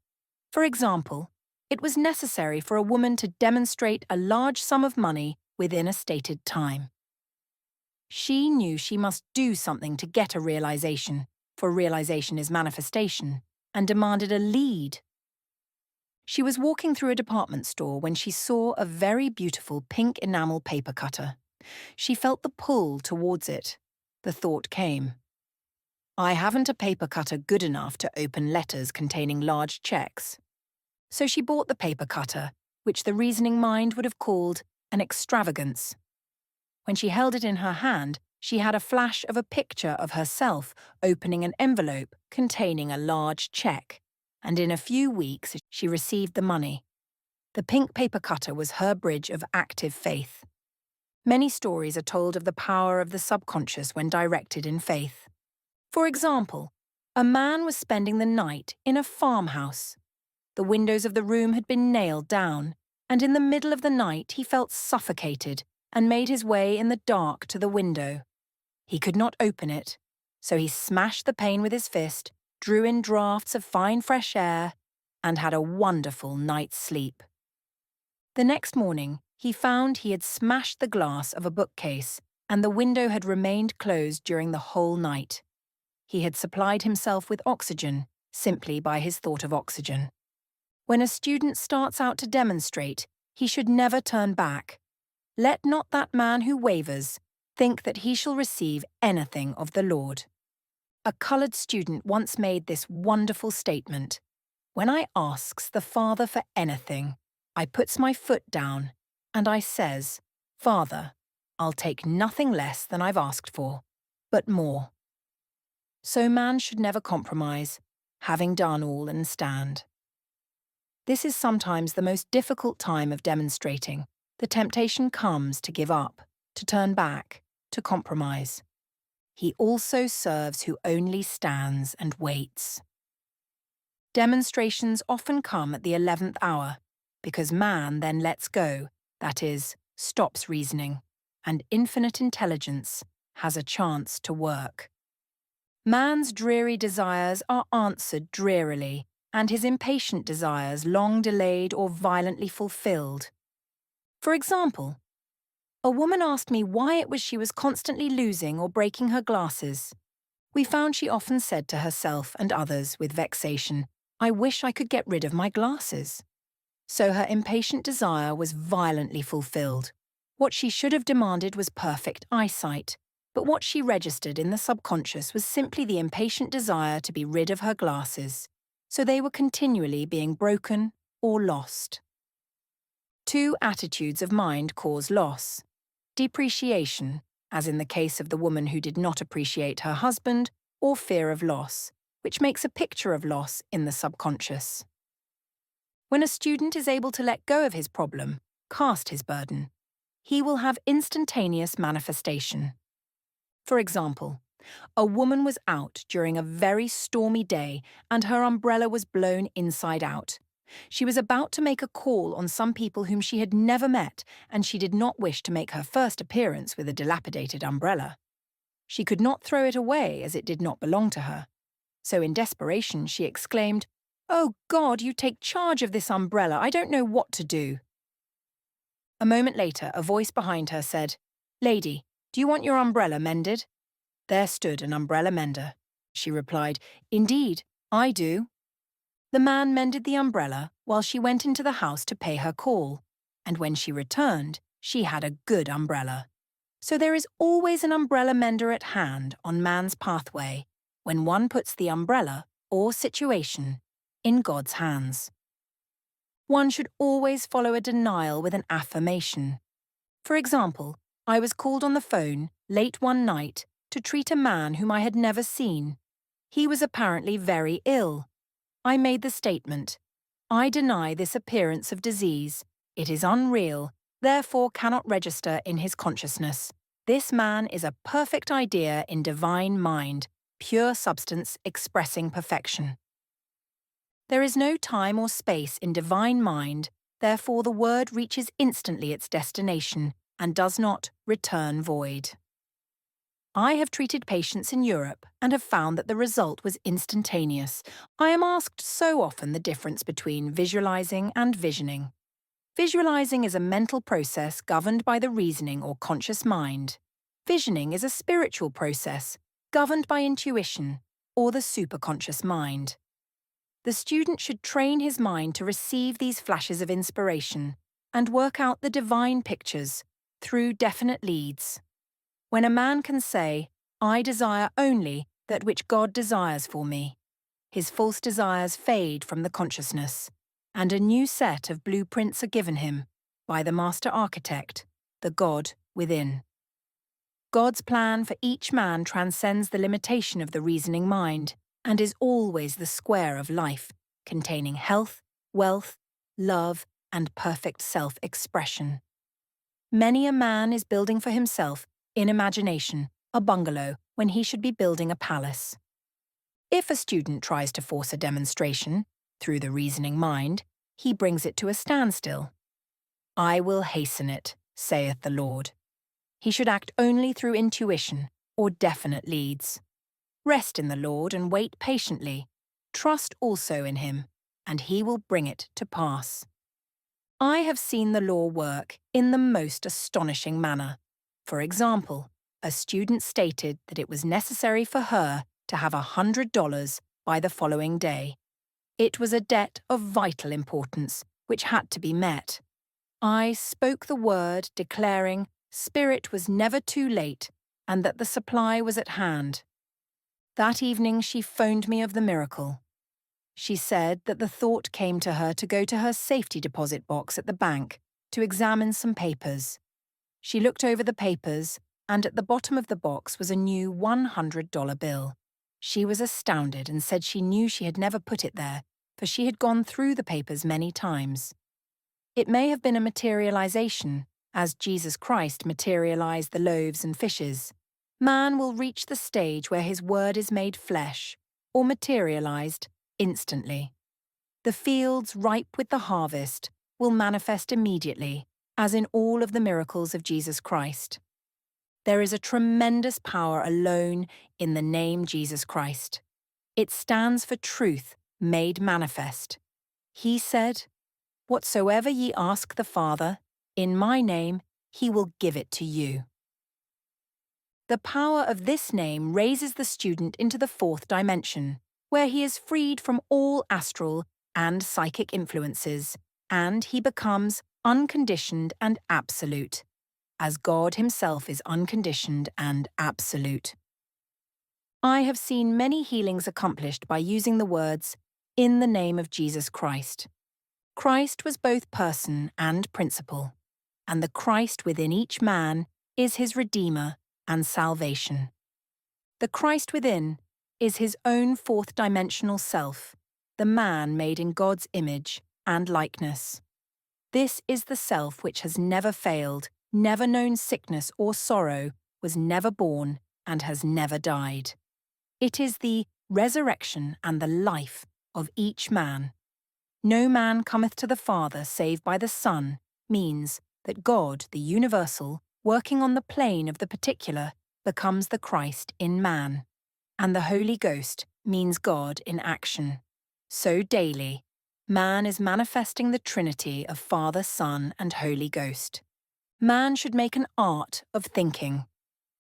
For example, it was necessary for a woman to demonstrate a large sum of money within a stated time. She knew she must do something to get a realization, for realization is manifestation, and demanded a lead. She was walking through a department store when she saw a very beautiful pink enamel paper cutter. She felt the pull towards it. The thought came, I haven't a paper cutter good enough to open letters containing large checks. So she bought the paper cutter, which the reasoning mind would have called an extravagance. When she held it in her hand, she had a flash of a picture of herself opening an envelope containing a large check, and in a few weeks she received the money. The pink paper cutter was her bridge of active faith. Many stories are told of the power of the subconscious when directed in faith. For example, a man was spending the night in a farmhouse. The windows of the room had been nailed down, and in the middle of the night he felt suffocated and made his way in the dark to the window. He could not open it, so he smashed the pane with his fist, drew in draughts of fine fresh air, and had a wonderful night's sleep. The next morning, he found he had smashed the glass of a bookcase, and the window had remained closed during the whole night. He had supplied himself with oxygen simply by his thought of oxygen. When a student starts out to demonstrate, he should never turn back. Let not that man who wavers think that he shall receive anything of the Lord. A coloured student once made this wonderful statement, When I asks the Father for anything, I puts my foot down, and I says, Father, I'll take nothing less than I've asked for, but more. So man should never compromise, having done all and stand. This is sometimes the most difficult time of demonstrating. The temptation comes to give up, to turn back, to compromise. He also serves who only stands and waits. Demonstrations often come at the 11th hour, because man then lets go, that is, stops reasoning, and infinite intelligence has a chance to work. Man's dreary desires are answered drearily, and his impatient desires long delayed or violently fulfilled. For example, a woman asked me why it was she was constantly losing or breaking her glasses. We found she often said to herself and others with vexation, I wish I could get rid of my glasses. So her impatient desire was violently fulfilled. What she should have demanded was perfect eyesight, but what she registered in the subconscious was simply the impatient desire to be rid of her glasses, so they were continually being broken or lost. Two attitudes of mind cause loss. Depreciation, as in the case of the woman who did not appreciate her husband, or fear of loss, which makes a picture of loss in the subconscious. When a student is able to let go of his problem, cast his burden, he will have instantaneous manifestation. For example, a woman was out during a very stormy day and her umbrella was blown inside out. She was about to make a call on some people whom she had never met, and she did not wish to make her first appearance with a dilapidated umbrella. She could not throw it away as it did not belong to her. So in desperation she exclaimed, "Oh God, you take charge of this umbrella, I don't know what to do." A moment later, a voice behind her said, "Lady, do you want your umbrella mended?" There stood an umbrella mender. She replied, "Indeed, I do. The man mended the umbrella while she went into the house to pay her call, and when she returned, she had a good umbrella. So there is always an umbrella mender at hand on man's pathway when one puts the umbrella or situation in God's hands. One should always follow a denial with an affirmation. For example, I was called on the phone late one night to treat a man whom I had never seen. He was apparently very ill. I made the statement, "I deny this appearance of disease. It is unreal, therefore cannot register in his consciousness. This man is a perfect idea in divine mind, pure substance expressing perfection." There is no time or space in divine mind, therefore the word reaches instantly its destination and does not return void. I have treated patients in Europe and have found that the result was instantaneous. I am asked so often the difference between visualizing and visioning. Visualizing is a mental process governed by the reasoning or conscious mind. Visioning is a spiritual process governed by intuition or the superconscious mind. The student should train his mind to receive these flashes of inspiration and work out the divine pictures through definite leads. When a man can say, "I desire only that which God desires for me," his false desires fade from the consciousness, and a new set of blueprints are given him by the master architect, the God within. God's plan for each man transcends the limitation of the reasoning mind and is always the square of life, containing health, wealth, love, and perfect self-expression. Many a man is building for himself, in imagination, a bungalow when he should be building a palace. If a student tries to force a demonstration, through the reasoning mind, he brings it to a standstill. "I will hasten it, saith the Lord." He should act only through intuition or definite leads. Rest in the Lord and wait patiently. Trust also in him, and he will bring it to pass. I have seen the law work in the most astonishing manner. For example, a student stated that it was necessary for her to have $100 by the following day. It was a debt of vital importance, which had to be met. I spoke the word declaring Spirit was never too late and that the supply was at hand. That evening she phoned me of the miracle. She said that the thought came to her to go to her safety deposit box at the bank to examine some papers. She looked over the papers, and at the bottom of the box was a new $100 bill. She was astounded and said she knew she had never put it there, for she had gone through the papers many times. It may have been a materialization, as Jesus Christ materialized the loaves and fishes. Man will reach the stage where his word is made flesh, or materialized, instantly. The fields ripe with the harvest will manifest immediately, as in all of the miracles of Jesus Christ. There is a tremendous power alone in the name Jesus Christ. It stands for truth made manifest. He said, "Whatsoever ye ask the Father, in my name, he will give it to you." The power of this name raises the student into the fourth dimension, where he is freed from all astral and psychic influences, and he becomes unconditioned and absolute, as God himself is unconditioned and absolute. I have seen many healings accomplished by using the words, "in the name of Jesus Christ." Christ was both person and principle, and the Christ within each man is his Redeemer and salvation. The Christ within is his own fourth-dimensional self, the man made in God's image and likeness. This is the self which has never failed, never known sickness or sorrow, was never born, and has never died. It is the resurrection and the life of each man. "No man cometh to the Father save by the Son" means that God, the universal, working on the plane of the particular, becomes the Christ in man. And the Holy Ghost means God in action. So daily, man is manifesting the Trinity of Father, Son, and Holy Ghost. Man should make an art of thinking.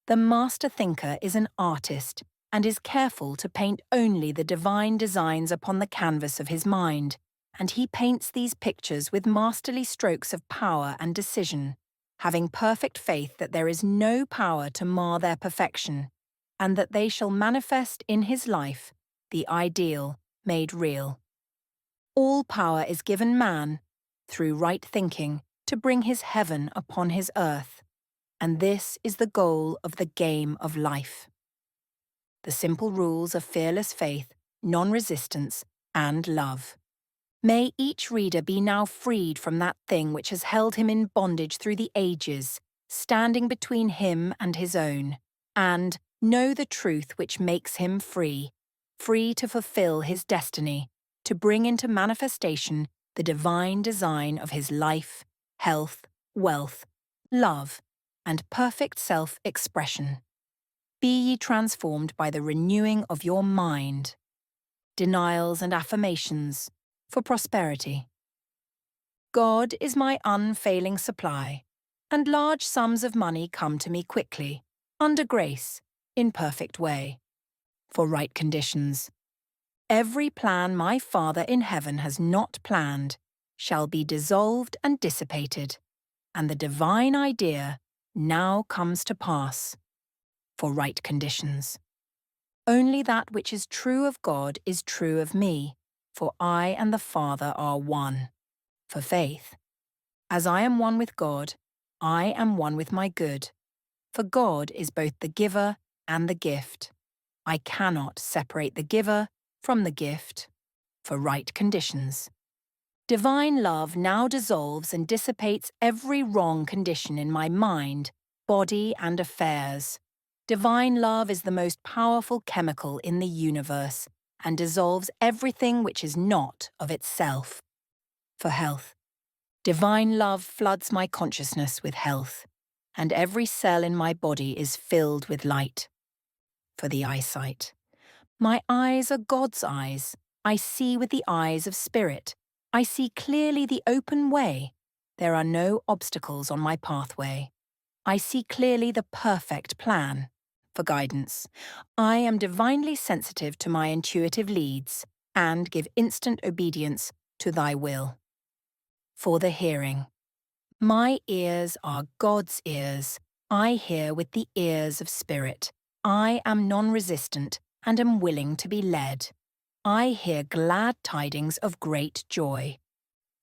The master thinker is an artist, and is careful to paint only the divine designs upon the canvas of his mind, and he paints these pictures with masterly strokes of power and decision, having perfect faith that there is no power to mar their perfection, and that they shall manifest in his life the ideal made real. All power is given man, through right thinking, to bring his heaven upon his earth, and this is the goal of the game of life. The simple rules of fearless faith, non-resistance, and love. May each reader be now freed from that thing which has held him in bondage through the ages, standing between him and his own, and know the truth which makes him free, free to fulfill his destiny, to bring into manifestation the divine design of his life, health, wealth, love, and perfect self-expression. Be ye transformed by the renewing of your mind. Denials and affirmations for prosperity. God is my unfailing supply, and large sums of money come to me quickly, under grace, in perfect way. For right conditions. Every plan my Father in heaven has not planned shall be dissolved and dissipated, and the divine idea now comes to pass. For right conditions. Only that which is true of God is true of me, for I and the Father are one. For faith. As I am one with God, I am one with my good. For God is both the giver and the gift. I cannot separate the giver from the gift. For right conditions. Divine love now dissolves and dissipates every wrong condition in my mind, body, and affairs. Divine love is the most powerful chemical in the universe and dissolves everything which is not of itself. For health. Divine love floods my consciousness with health, and every cell in my body is filled with light. For the eyesight. My eyes are God's eyes. I see with the eyes of spirit. I see clearly the open way. There are no obstacles on my pathway. I see clearly the perfect plan. For guidance. I am divinely sensitive to my intuitive leads and give instant obedience to thy will. For the hearing. My ears are God's ears. I hear with the ears of spirit. I am non-resistant and am willing to be led. I hear glad tidings of great joy.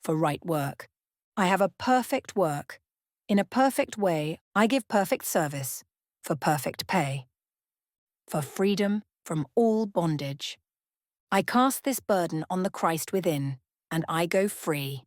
For right work. I have a perfect work. In a perfect way, I give perfect service. For perfect pay. For freedom from all bondage. I cast this burden on the Christ within, and I go free.